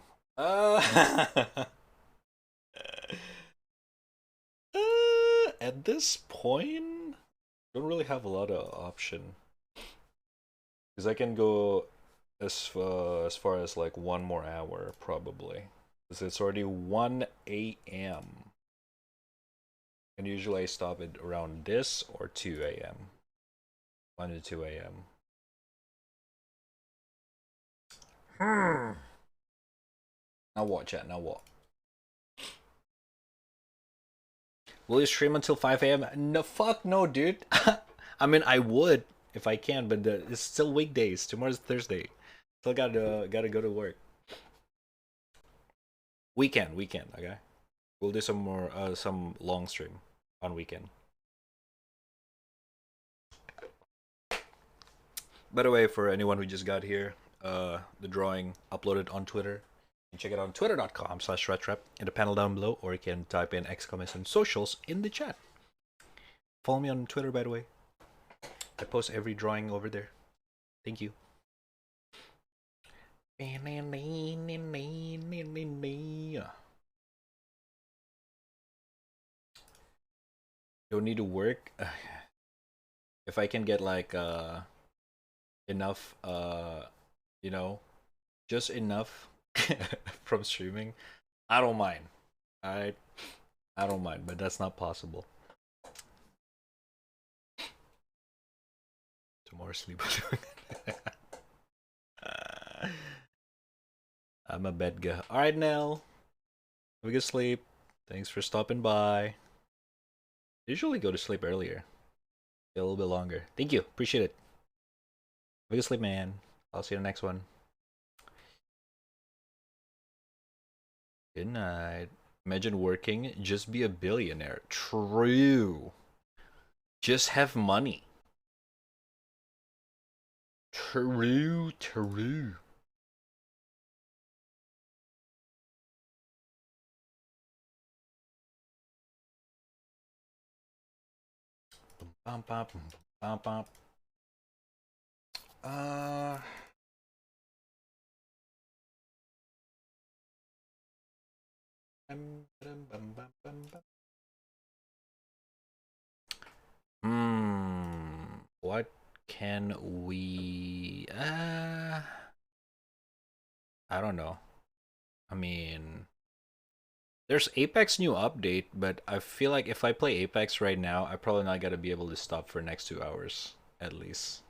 At this point, don't really have a lot of option. Because I can go as far as like 1 more hour, probably. Because it's already 1 a.m. And usually I stop at around this or 2 a.m. 1 to 2 a.m. Now what, chat? Now what? Will you stream until 5 a.m.? No, fuck no, dude. I mean, I would if I can, but it's still weekdays. Tomorrow's Thursday. Still gotta go to work. Weekend, okay? We'll do some more some long stream on weekend. By the way, for anyone who just got here, the drawing uploaded on Twitter. You can check it out on twitter.com/raddtrap in the panel down below, or you can type in exclamation socials in the chat. Follow me on Twitter, by the way. I post every drawing over there. Thank you. Don't need to work. If I can get like enough you know, just enough from streaming, I don't mind. I don't mind, but that's not possible. Tomorrow sleep. I'm a bed guy. Alright, Nell. Have a good sleep. Thanks for stopping by. Usually go to sleep earlier. Stay a little bit longer. Thank you. Appreciate it. Have a good sleep, man. I'll see you in the next one. Good night. Imagine working, just be a billionaire. True. Just have money. True. Bum, bum, bum, bum. What can we I don't know. I mean, there's Apex new update, but I feel like if I play Apex right now, I probably not gonna be able to stop for the next 2 hours at least.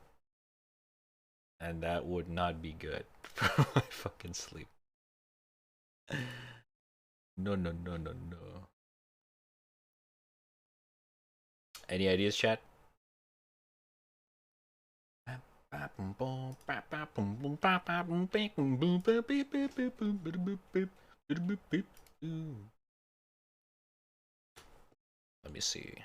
And that would not be good for my fucking sleep. No. Any ideas, chat? Let me see.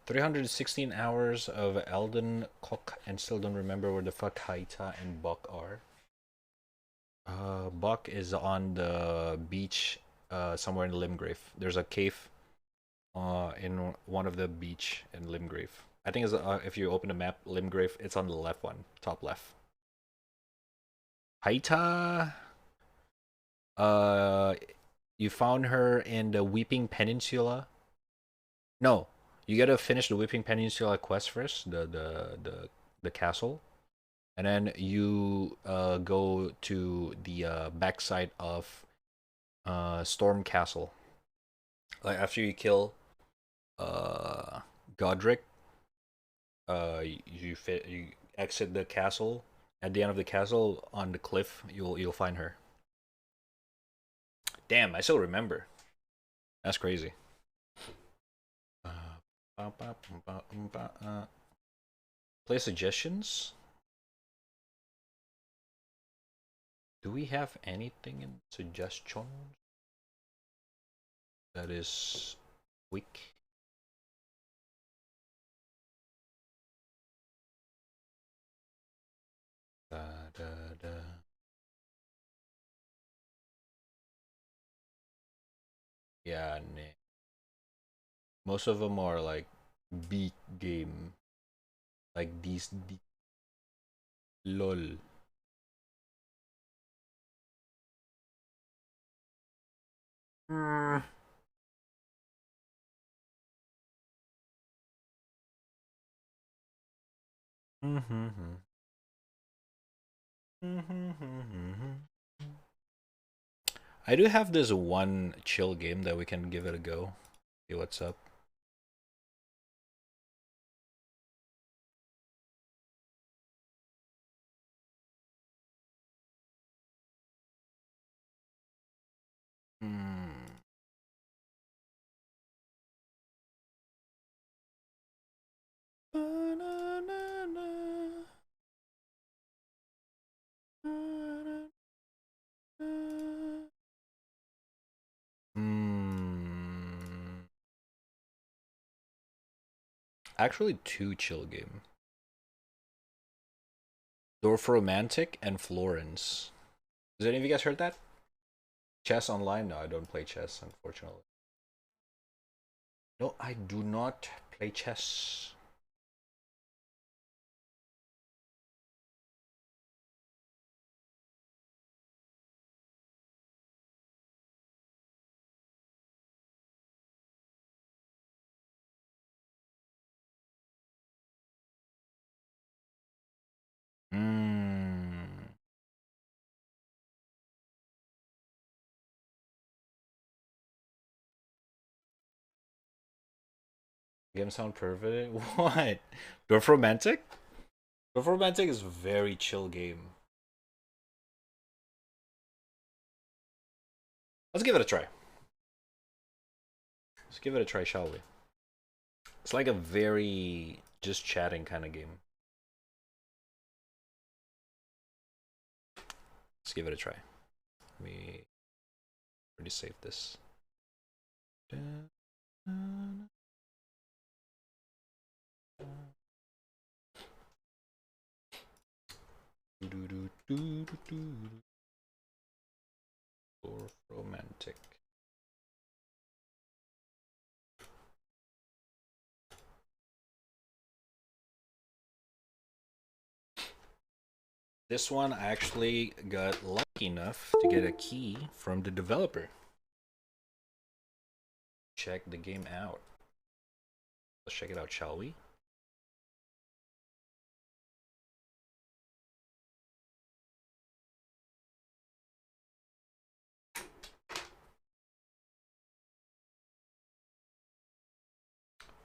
316 hours of Elden Cock and still don't remember where the fuck Haita and Buck are. Buck is on the beach somewhere in Limgrave. There's a cave in one of the beach in Limgrave. I think it's, if you open the map, Limgrave, it's on the left one, top left. Haita, you found her in the Weeping Peninsula. No, you gotta finish the Weeping Peninsula quest first, the castle, and then you go to the backside of Storm Castle. Like after you kill Godric, you exit the castle. At the end of the castle, on the cliff, you'll find her. Damn, I still remember. That's crazy. Play suggestions. Do we have anything in suggestions that is quick? Yeah, nah. Most of them are like beat game, like these lol. I do have this one chill game that we can give it a go. See what's up. Actually, two chill game. Dorfromantik and Florence. Has any of you guys heard that? Chess online? No, I don't play chess, unfortunately. No, I do not play chess. Game sound perfect? What? Dorfromantik? Dorfromantik is a very chill game. Let's give it a try. Let's give it a try, shall we? It's like a very just chatting kind of game. Let's give it a try. Let me already save this. Dorfromantik. This one I actually got lucky enough to get a key from the developer. Check the game out. Let's check it out, shall we?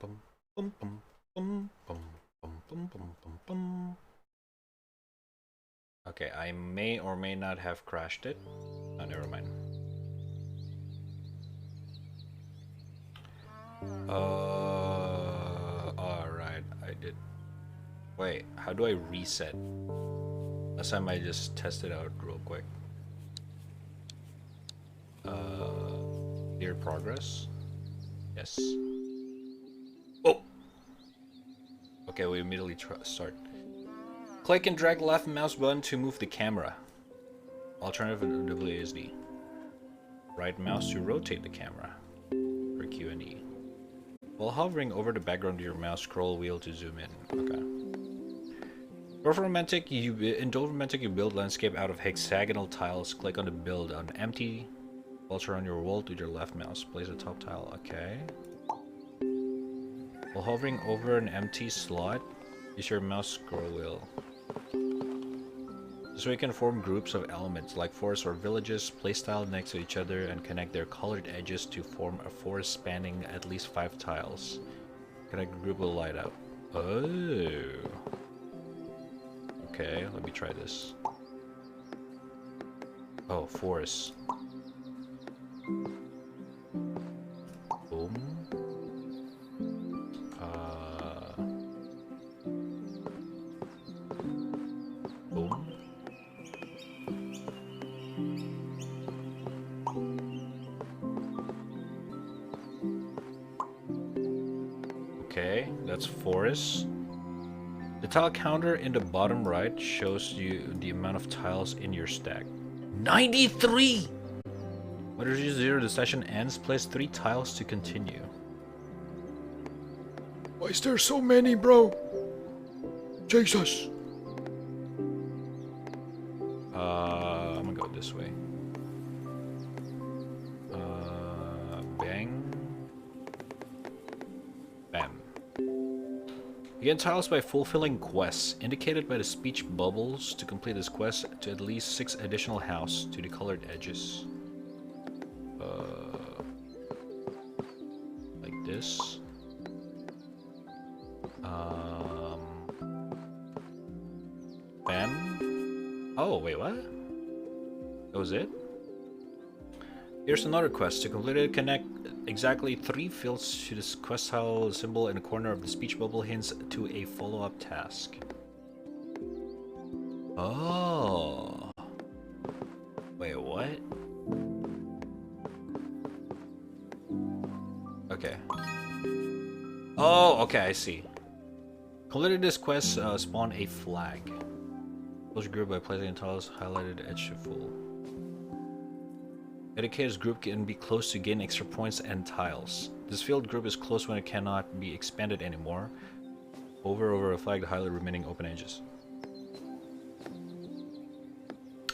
Bum, bum, bum, bum, bum, bum, bum, bum, bum, bum. Okay, I may or may not have crashed it. Oh, never mind. Alright, I did. Wait, how do I reset? Last time I just tested out real quick. Clear progress? Yes. Oh! Okay, we immediately start. Click and drag left mouse button to move the camera. Alternatively is the right mouse to rotate the camera. For Q and E. While hovering over the background of your mouse, scroll wheel to zoom in. Okay. Dorfromantik, in Dorfromantik you build landscape out of hexagonal tiles. Click on the build on empty. Filter on your world with your left mouse. Place the top tile. Okay. While hovering over an empty slot, use your mouse scroll wheel. This way you can form groups of elements like forests or villages, place tiles next to each other, and connect their colored edges to form a forest spanning at least 5 tiles. Connect a group will light up. Oh. Okay, let me try this. Oh, forest. Boom. Boom. Okay, that's forest. The tile counter in the bottom right shows you the amount of tiles in your stack. 93! When you 0, the session ends. Place 3 tiles to continue. Why is there so many, bro? Jesus! I'm gonna go this way. Bang. Bam. You get tiles by fulfilling quests, indicated by the speech bubbles. To complete this quest, to at least 6 additional houses to the colored edges. Like this. Bam. Oh, wait, what? That was it? Here's another quest. To complete it, connect exactly 3 fields to this quest tile symbol in the corner of the speech bubble hints to a follow-up task. Oh. Wait, what? Okay. Oh, okay, I see. Completing this quest spawn a flag. Close your group by placing tiles highlighted edge to full. Educators group can be closed to gain extra points and tiles. This field group is closed when it cannot be expanded anymore. Over a flag to highlight remaining open edges.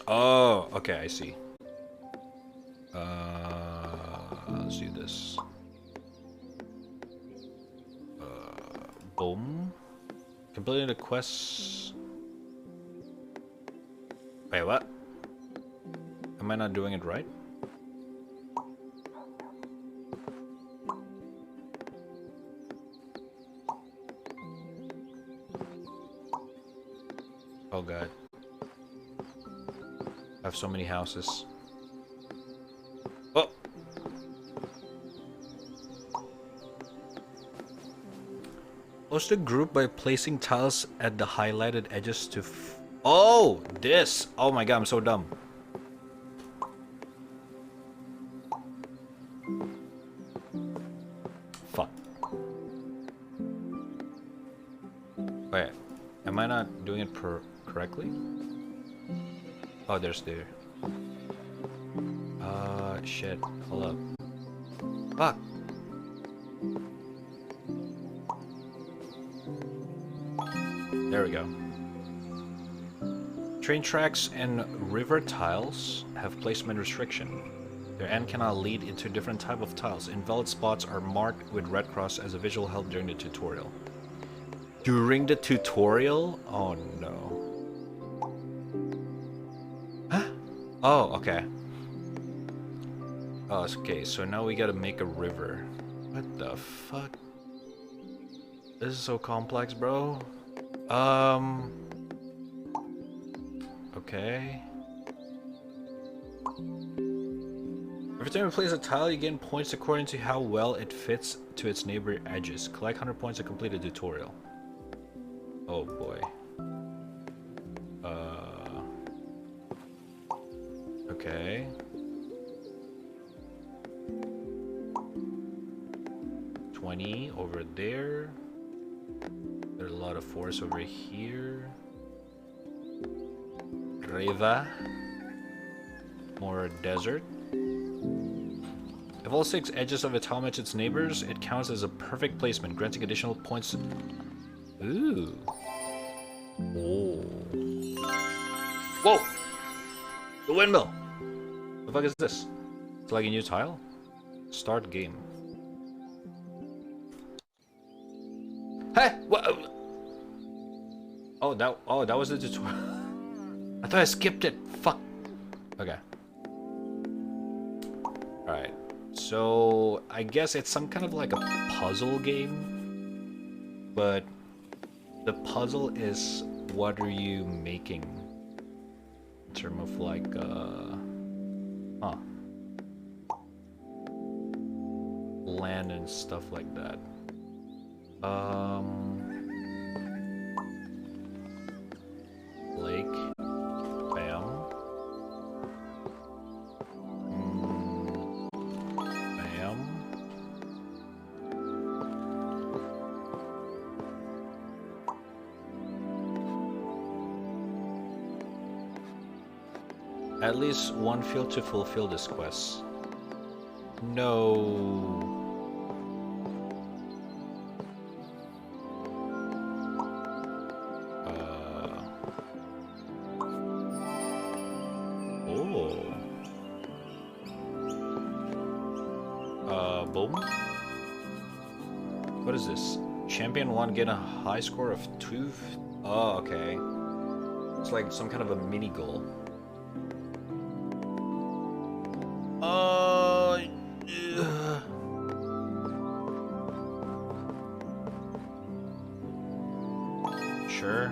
Oh, okay, I see. Let's do this. Boom. Completing the quest. Wait, what? Am I not doing it right? Oh god. I have so many houses. Oh! Close the group by placing tiles at the highlighted edges to oh! This! Oh my god, I'm so dumb. Fuck. Wait, am I not doing it correctly? Oh, there's there. Shit. Hold up. Fuck. There we go. Train tracks and river tiles have placement restriction. Their end cannot lead into different type of tiles. Invalid spots are marked with red cross as a visual help during the tutorial. During the tutorial? Oh no. Huh? Oh, okay. Oh, okay, so now we gotta make a river. What the fuck? This is so complex, bro. Okay. Every time you place a tile, you gain points according to how well it fits to its neighbor edges. Collect 100 points to complete a tutorial. Oh boy. Okay. Over there. There's a lot of forest over here. Riva. More desert. If all 6 edges of a tile match its neighbors, it counts as a perfect placement, granting additional points. Ooh. Oh. Whoa! The windmill! The fuck is this? It's like a new tile? Start game. Hey! What? Oh, that was the tutorial. I thought I skipped it. Fuck. Okay. Alright. So, I guess it's some kind of like a puzzle game. But the puzzle is what are you making? In terms of like, land and stuff like that. Lake. Bam. Bam. At least one field to fulfill this quest. No. Boom. What is this? Champion 1 get a high score of 2. Oh, okay. It's like some kind of a mini goal. Sure.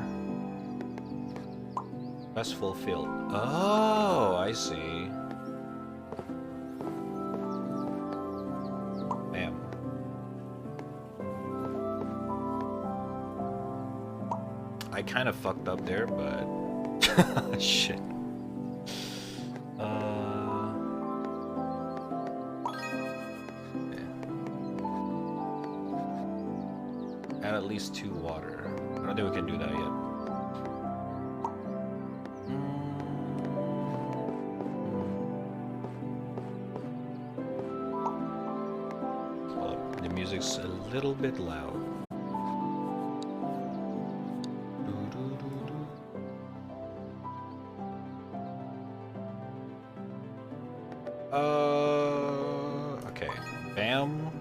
Quest fulfilled. Oh, I see. I kind of fucked up there, but shit. Add at least 2 water. I don't think we can do that yet. The music's a little bit loud. Okay. Bam.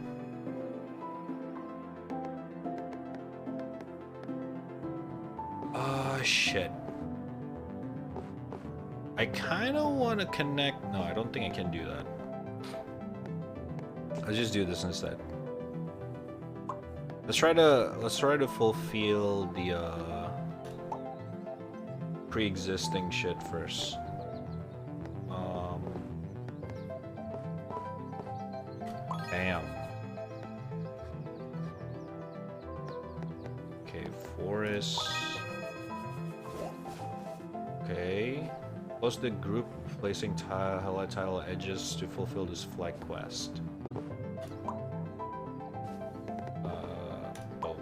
Shit. I kind of want to connect. No, I don't think I can do that. Let's just do this instead. Let's try to fulfill the pre-existing shit first. Bam. Okay, forest. Okay. Post the group placing highlight tile edges to fulfill this flag quest. Boom.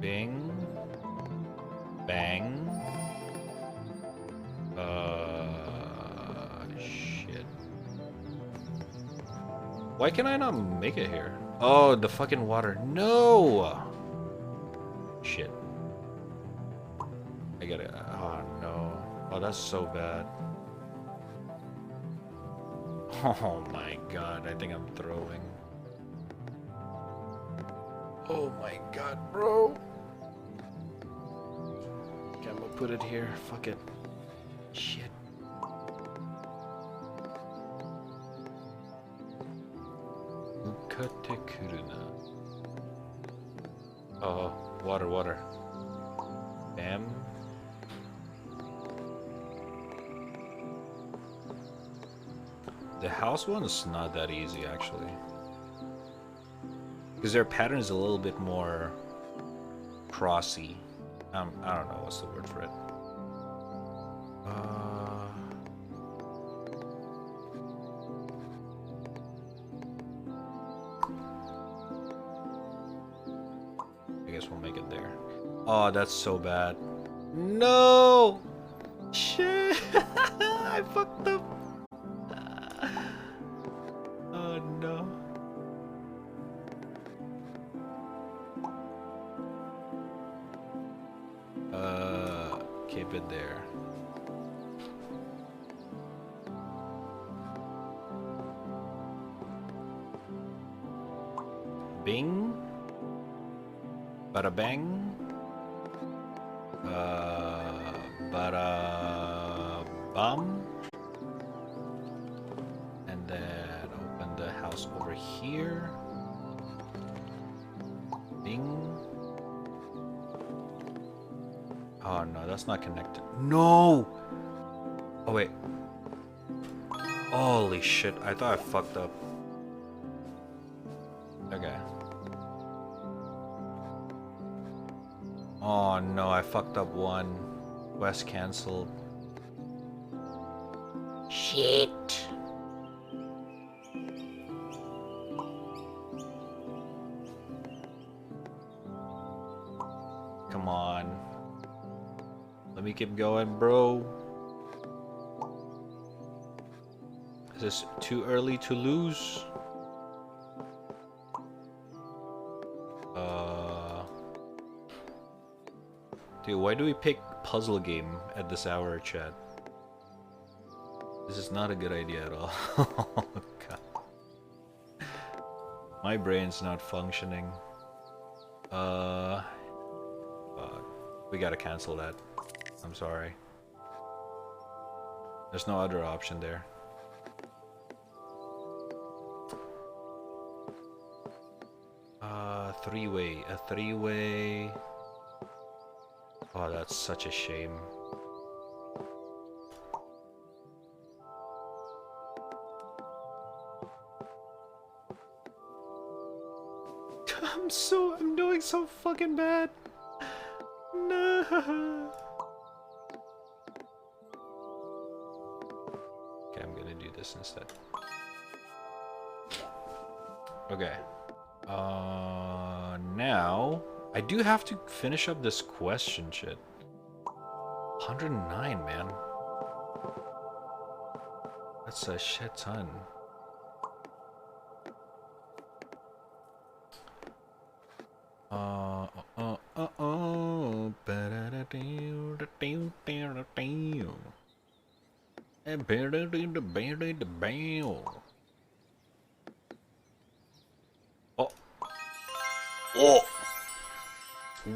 Bing. Bang. Shit. Why can I not make it here? Oh, the fucking water. No! Shit. I gotta. Oh no. Oh, that's so bad. Oh my god, I think I'm throwing. Oh my god, bro. Okay, I'm gonna put it here. Fuck it. Shit. Oh, water, water. Bam. The house one is not that easy, actually. Because their pattern is a little bit more crossy. I don't know what's the word for it. I guess we'll make it there. Oh, that's so bad. No! Shit! I fucked up. Oh no. Keep it there. Bing. Bada bang. Bada bum. And then open the house over here. Bing. Oh no, that's not connected. No! Oh wait. Holy shit, I thought I fucked up. Okay. Oh no, I fucked up one. Quest cancelled. Shit. Come on. Let me keep going, bro. Is this too early to lose? Dude, why do we pick puzzle game at this hour, chat? This is not a good idea at all. Oh, God. My brain's not functioning. Fuck. We gotta cancel that. I'm sorry. There's no other option there. Three-way. A three-way. Oh, that's such a shame. I'm doing so fucking bad. No. Okay, I'm gonna do this instead. Okay. Now I do have to finish up this question shit. 109, man. That's a shit ton. Oh!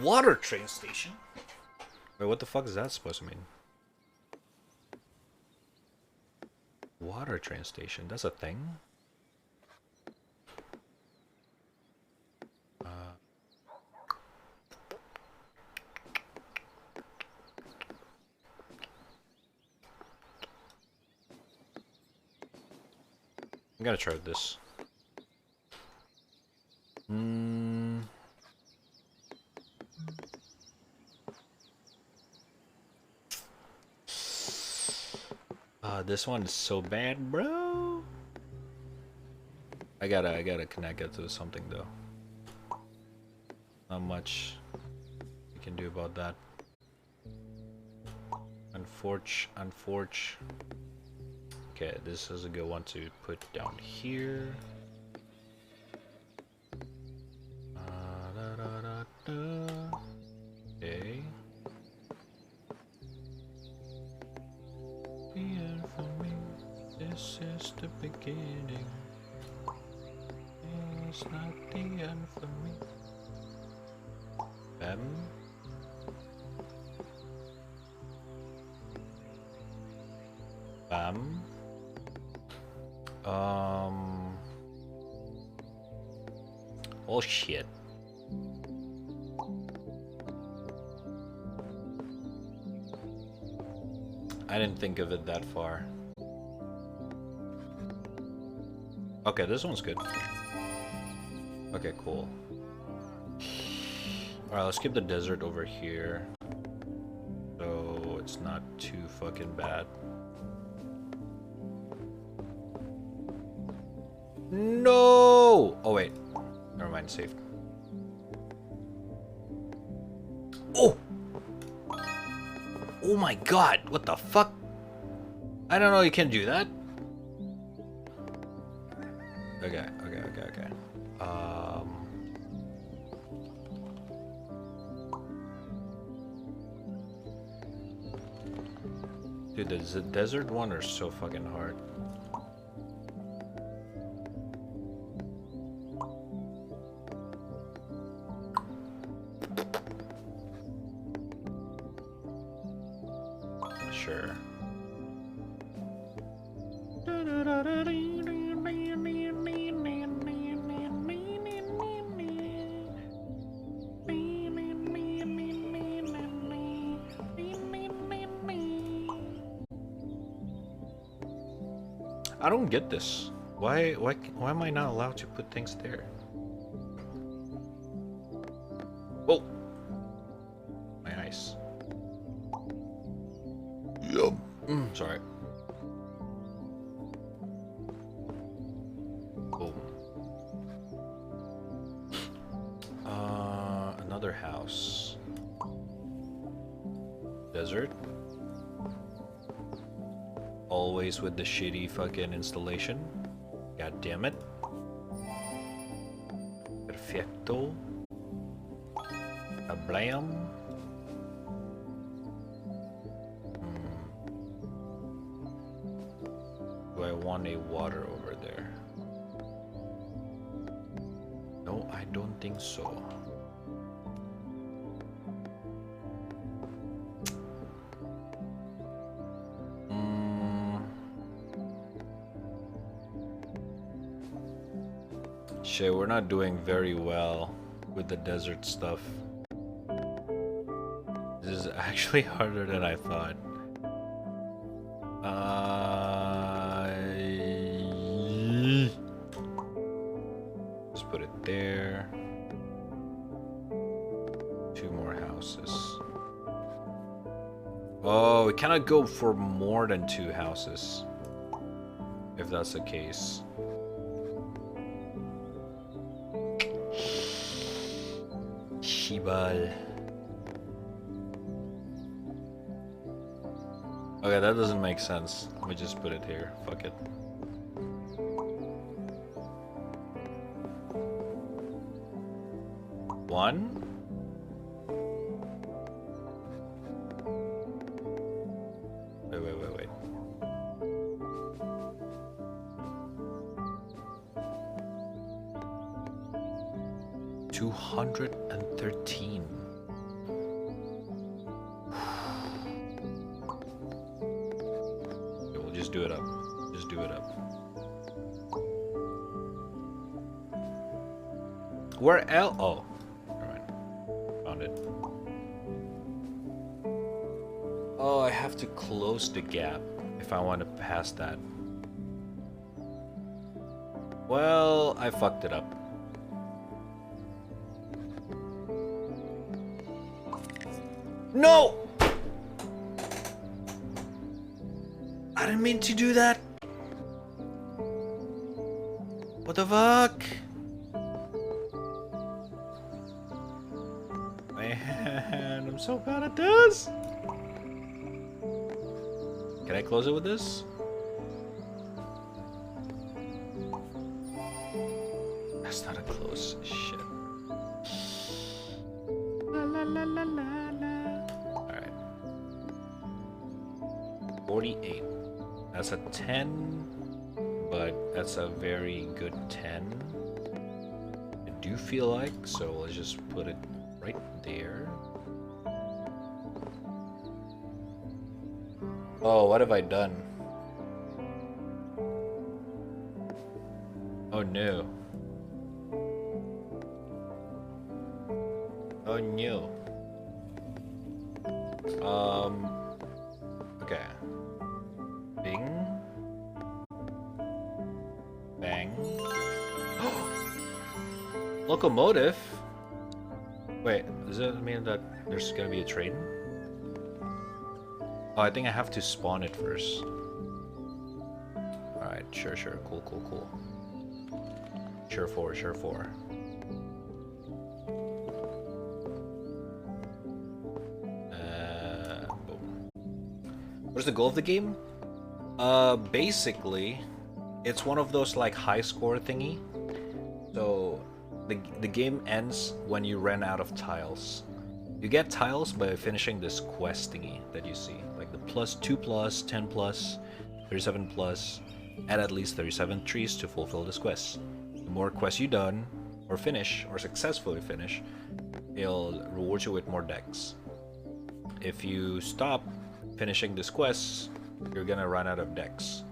Water train station? Wait, what the fuck is that supposed to mean? Water train station, that's a thing? I'm gonna try this. This one is so bad, bro. I gotta connect it to something though. Not much you can do about that. Unfortunate. Okay, this is a good one to put down here. Okay. This is the beginning. It's not the end for me. Bam. Bam. Oh shit. I didn't think of it that far. Okay, this one's good. Okay, cool. Alright, let's keep the desert over here. So it's not too fucking bad. No! Oh wait. Never mind, saved. Oh! Oh my god, what the fuck? I don't know you can do that. Okay. Dude, the desert one are so fucking hard. Sure. I don't get this. Why am I not allowed to put things there? Oh, my eyes. Yum. Sorry. Boom. Another house. Desert. Always with the shitty fucking installation. God damn it. Perfecto. Ablam. Do I want a water over there? No, I don't think so. Shit, we're not doing very well with the desert stuff. This is actually harder than I thought. Let's put it there. Oh, we cannot go for more than 2 houses. If that's the case. Shibal. Okay, that doesn't make sense. Let me just put it here. Fuck it. One. Wait. 213. Okay, we'll just do it up. Just do it up. Where else? Oh, alright. Found it. Oh, I have to close the gap if I want to pass that. Well, I fucked it up. No! I didn't mean to do that. What the fuck? Man, I'm so bad at this. Can I close it with this? That's not a close. Shit. La la la la la la. Alright. 48. That's a 10, but that's a very good 10. I do feel like, so let's just put it right there. Oh, what have I done? Oh no. Oh no. Okay. Bing. Bang. Locomotive? Wait, does that mean that there's gonna be a train? Oh, I think I have to spawn it first. Alright, sure. Cool. Sure for. Boom. What's the goal of the game? Basically, it's one of those like high score thingy. So the game ends when you run out of tiles. You get tiles by finishing this quest thingy that you see, like the plus 2 plus, 10 plus, 37 plus, add at least 37 trees to fulfill this quest. The more quests you done, or finish, or successfully finish, it'll reward you with more decks. If you stop finishing this quest, you're gonna run out of decks.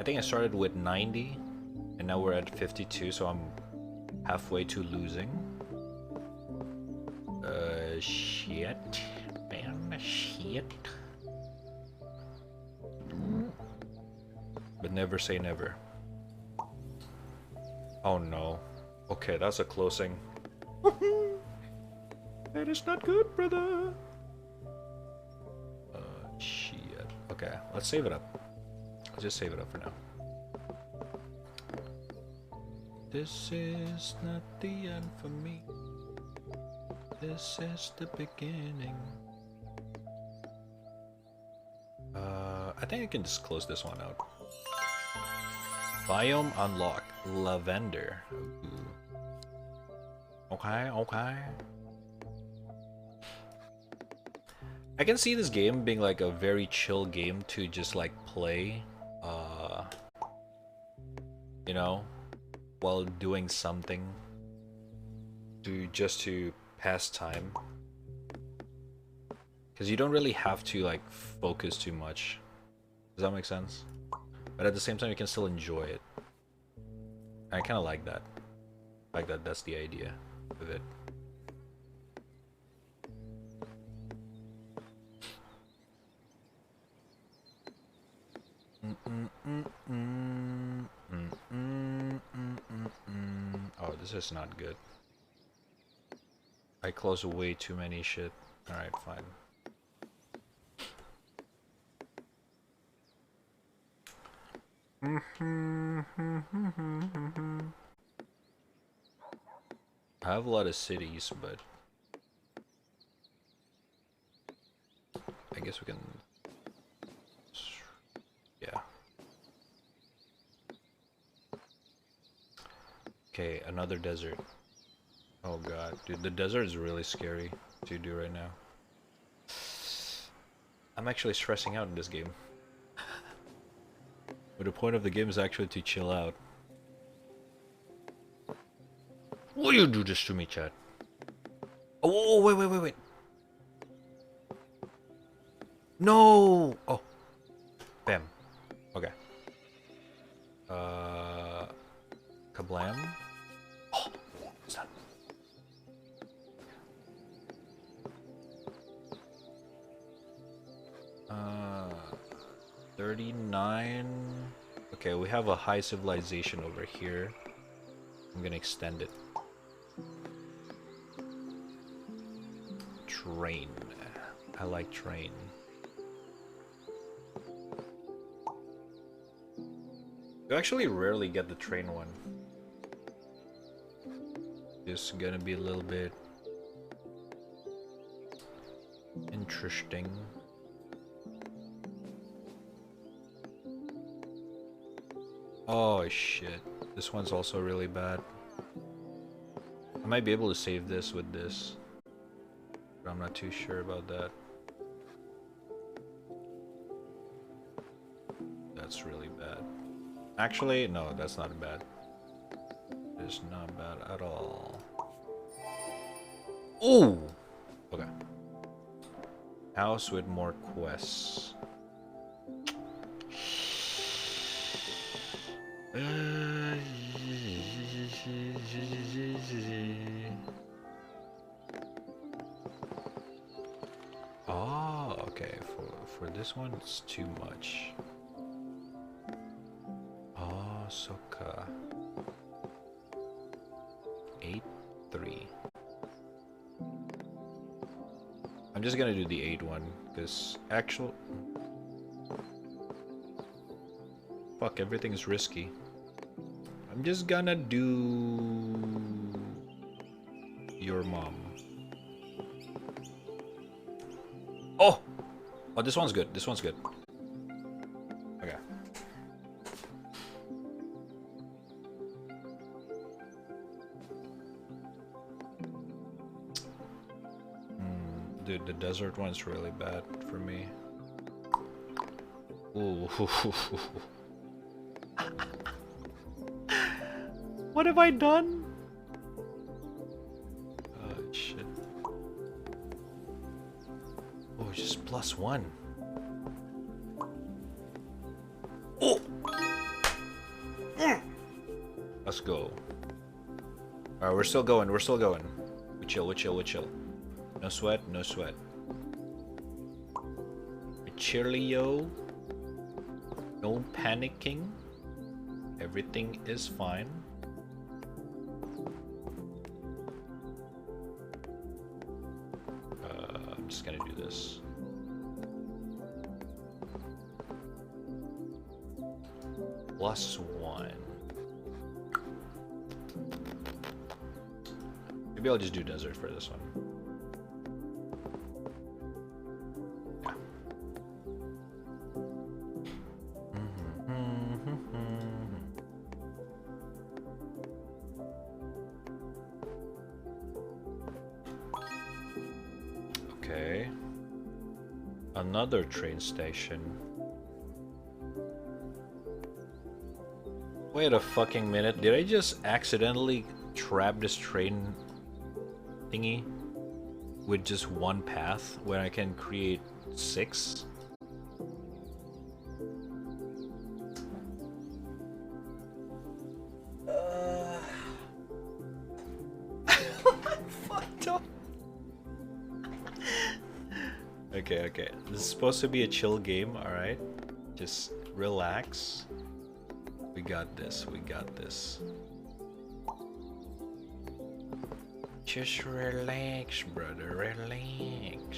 I think I started with 90, and now we're at 52, so I'm halfway to losing. Shit. Man, shit. But never say never. Oh no. Okay, that's a closing. That is not good, brother. Shit. Okay, let's save it up. Let's just save it up for now. This is not the end for me. This is the beginning. I think I can just close this one out. Biome unlock. Lavender. Ooh. Okay. I can see this game being like a very chill game to just like play, you know, while doing something to pass time. Because you don't really have to like focus too much. Does that make sense? But at the same time you can still enjoy it. I kind of like that. That's the idea of it. Oh, this is not good. I close way too many shit. Alright, fine. I have a lot of cities, but I guess we can. Yeah. Okay, another desert. Oh god, dude, the desert is really scary to do right now. I'm actually stressing out in this game. But the point of the game is actually to chill out. Will you do this to me, Chad? Oh, wait. No! Oh. Bam. Okay. Kablam. Oh, it's done. 39. Okay, we have a high civilization over here. I'm gonna extend it. Train. I like train. You actually rarely get the train one. It's gonna be a little bit interesting. Oh shit, this one's also really bad. I might be able to save this with this, but I'm not too sure about that. That's really bad. Actually, no, that's not bad. It's not bad at all. Ooh! Okay. House with more quests. Oh, okay. For this one, it's too much. Oh, Soka. 8-3. I'm just gonna do the 8 one because actual. Fuck, everything's risky. I'm just gonna do your mom. Oh! Oh, this one's good. This one's good. Okay. Dude, the desert one's really bad for me. Ooh. What have I done? Oh shit. Oh, just +1. Oh! Let's go. Alright, we're still going, we're still going. We chill. No sweat, no sweat. We chillio. No panicking. Everything is fine. I'm just gonna do this. +1. Maybe I'll just do desert for this one. Okay. Another train station. Wait a fucking minute. Did I just accidentally trap this train thingy with just one path when I can create 6? Fucked up. Okay. This is supposed to be a chill game, alright? Just relax. We got this. Just relax, brother, relax.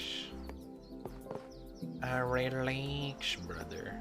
Relax, brother.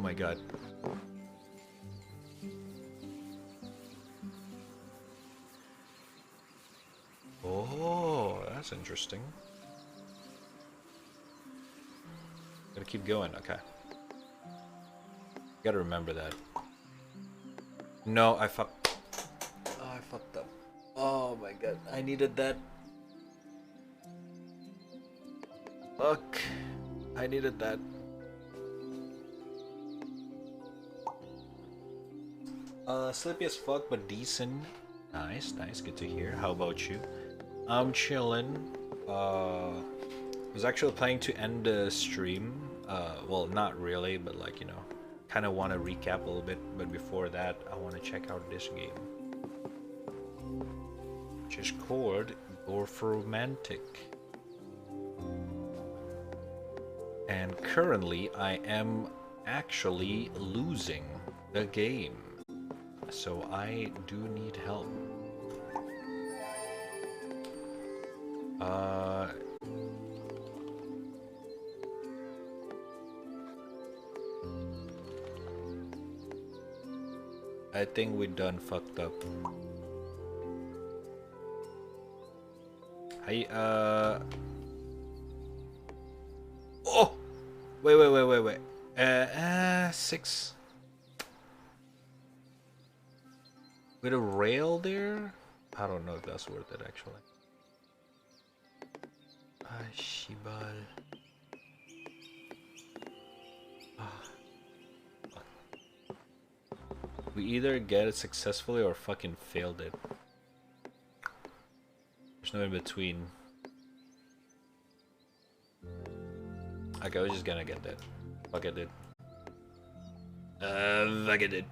my god. Oh, that's interesting. Gotta keep going, okay. Gotta remember that. No, I fucked. Oh, I fucked up. Oh my god, I needed that. Fuck. I needed that. Sleepy as fuck, but decent. Nice, nice, good to hear. How about you? I'm chillin'. Was actually planning to end the stream. Well, not really, but like, you know, kind of want to recap a little bit. But before that, I want to check out this game, which is called Dorfromantik. And currently, I am actually losing the game. So I do need help. I think we done fucked up. Oh! Wait. 6. With a rail there? I don't know if that's worth it actually. Shibal. We either get it successfully or fucking failed it. There's no in between. Okay, I was just gonna get that. Fuck it, dude. Fuck it, dude.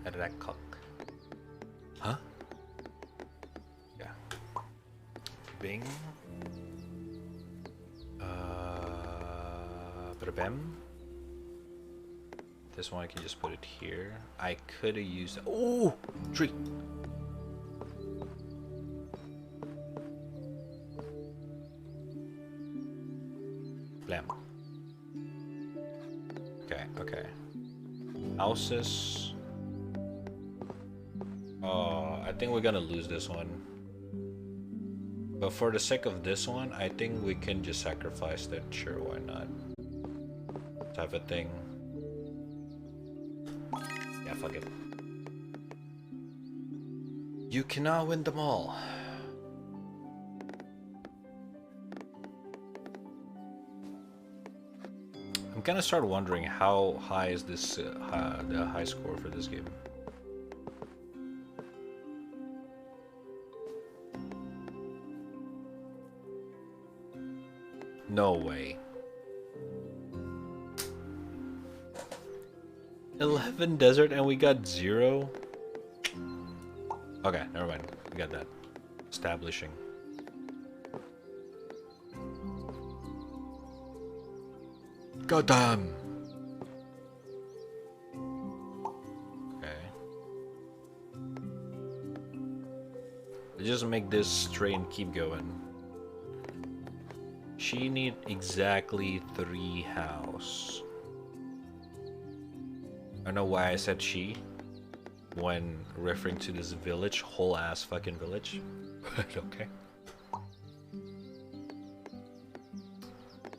How did that cock? Huh? Yeah. Bing. Bam. This one I can just put it here. I could have used. Oh, tree. Blam. Okay. Houses. Oh, I think we're gonna lose this one. But for the sake of this one, I think we can just sacrifice that. Sure, why not? Type of thing. Yeah, fuck it. You cannot win them all. I'm gonna start wondering how high is this the high score for this game. No way. 11 desert and we got 0? Okay, never mind. We got that. Establishing. Goddamn! Okay. Just make this straight and keep going. She need exactly 3 house. I don't know why I said she when referring to this village, whole ass fucking village. But okay.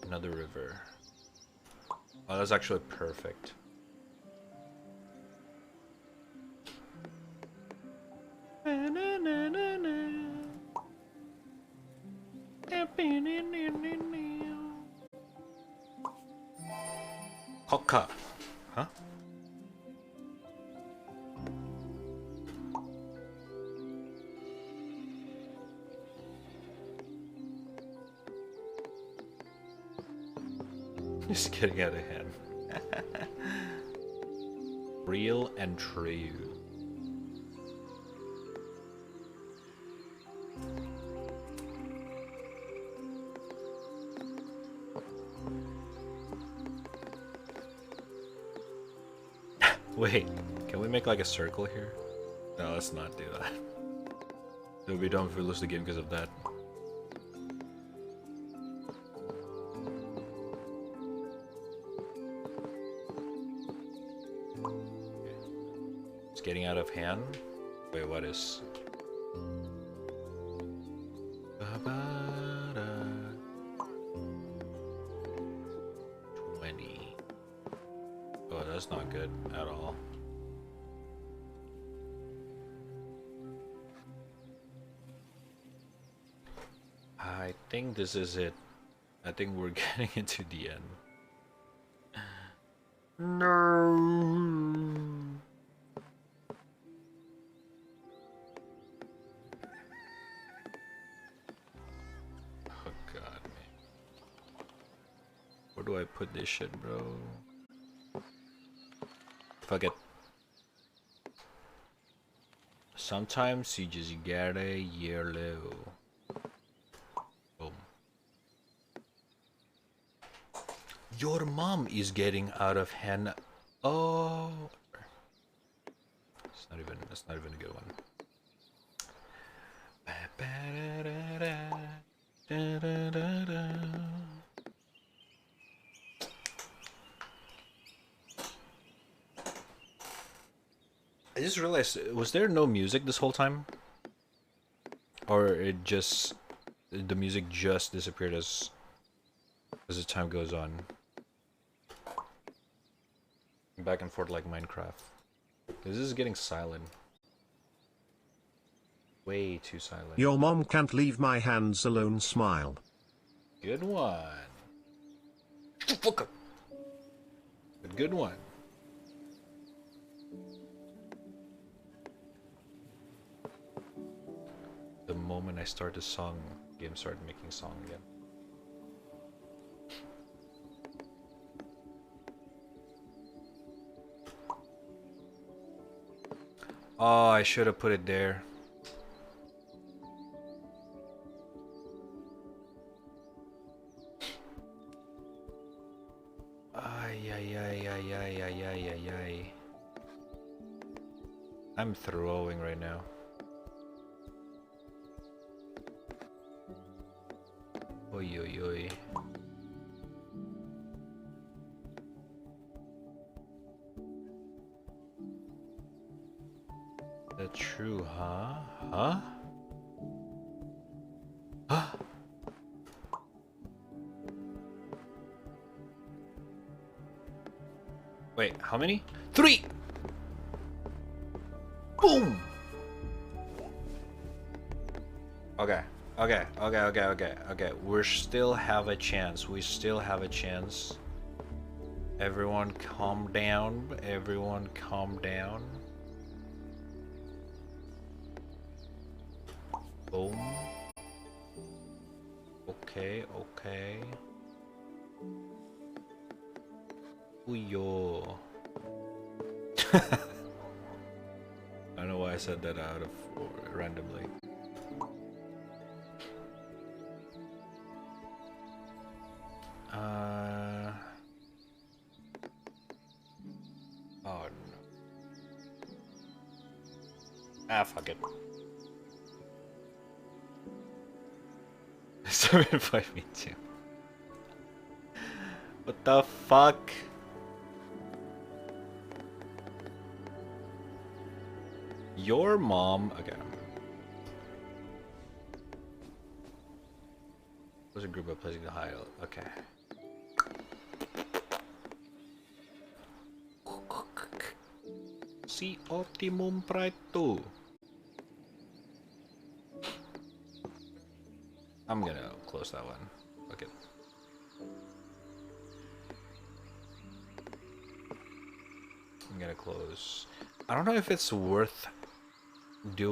Another river. Oh, that's actually perfect. Hoka. Huh? Just getting out of hand. Real and true. Wait, can we make like a circle here? No, let's not do that. It would be dumb if we lose the game because of that. of hand. Wait, what is? 20. Oh, that's not good at all. I think this is it. I think we're getting into the end. No. Oh god, man. Where do I put this shit, bro? Fuck it. Sometimes you just gotta yellow. Boom. Your mom is getting out of hand. Oh, that's not even a good one. I just realized, was there no music this whole time? Or it just, the music just disappeared as the time goes on? Back and forth like Minecraft. This is getting silent. Way too silent. Your mom can't leave my hands alone, smile. Good one. Fuck up. A good one. The moment I start the song, game started making song again. Oh, I should have put it there. Ay, ay, ay, ay, ay, ay, ay, ay, ay. I'm throwing right now. Oi, oi, oi. That's true, huh? Huh? Huh? Wait, how many? 3! Boom! Okay. Okay. We still have a chance. We still have a chance. Everyone calm down. Everyone calm down. Boom. Okay. Ooh-yo. I don't know why I said that out of randomly. Oh no. Ah, fuck it. 7.5 me too. What the fuck? Your mom. Okay. Was a group of placing the high. Okay. Si optimum pride 2. I'm gonna close that one. Okay. I'm gonna close. I don't know if it's worth doing.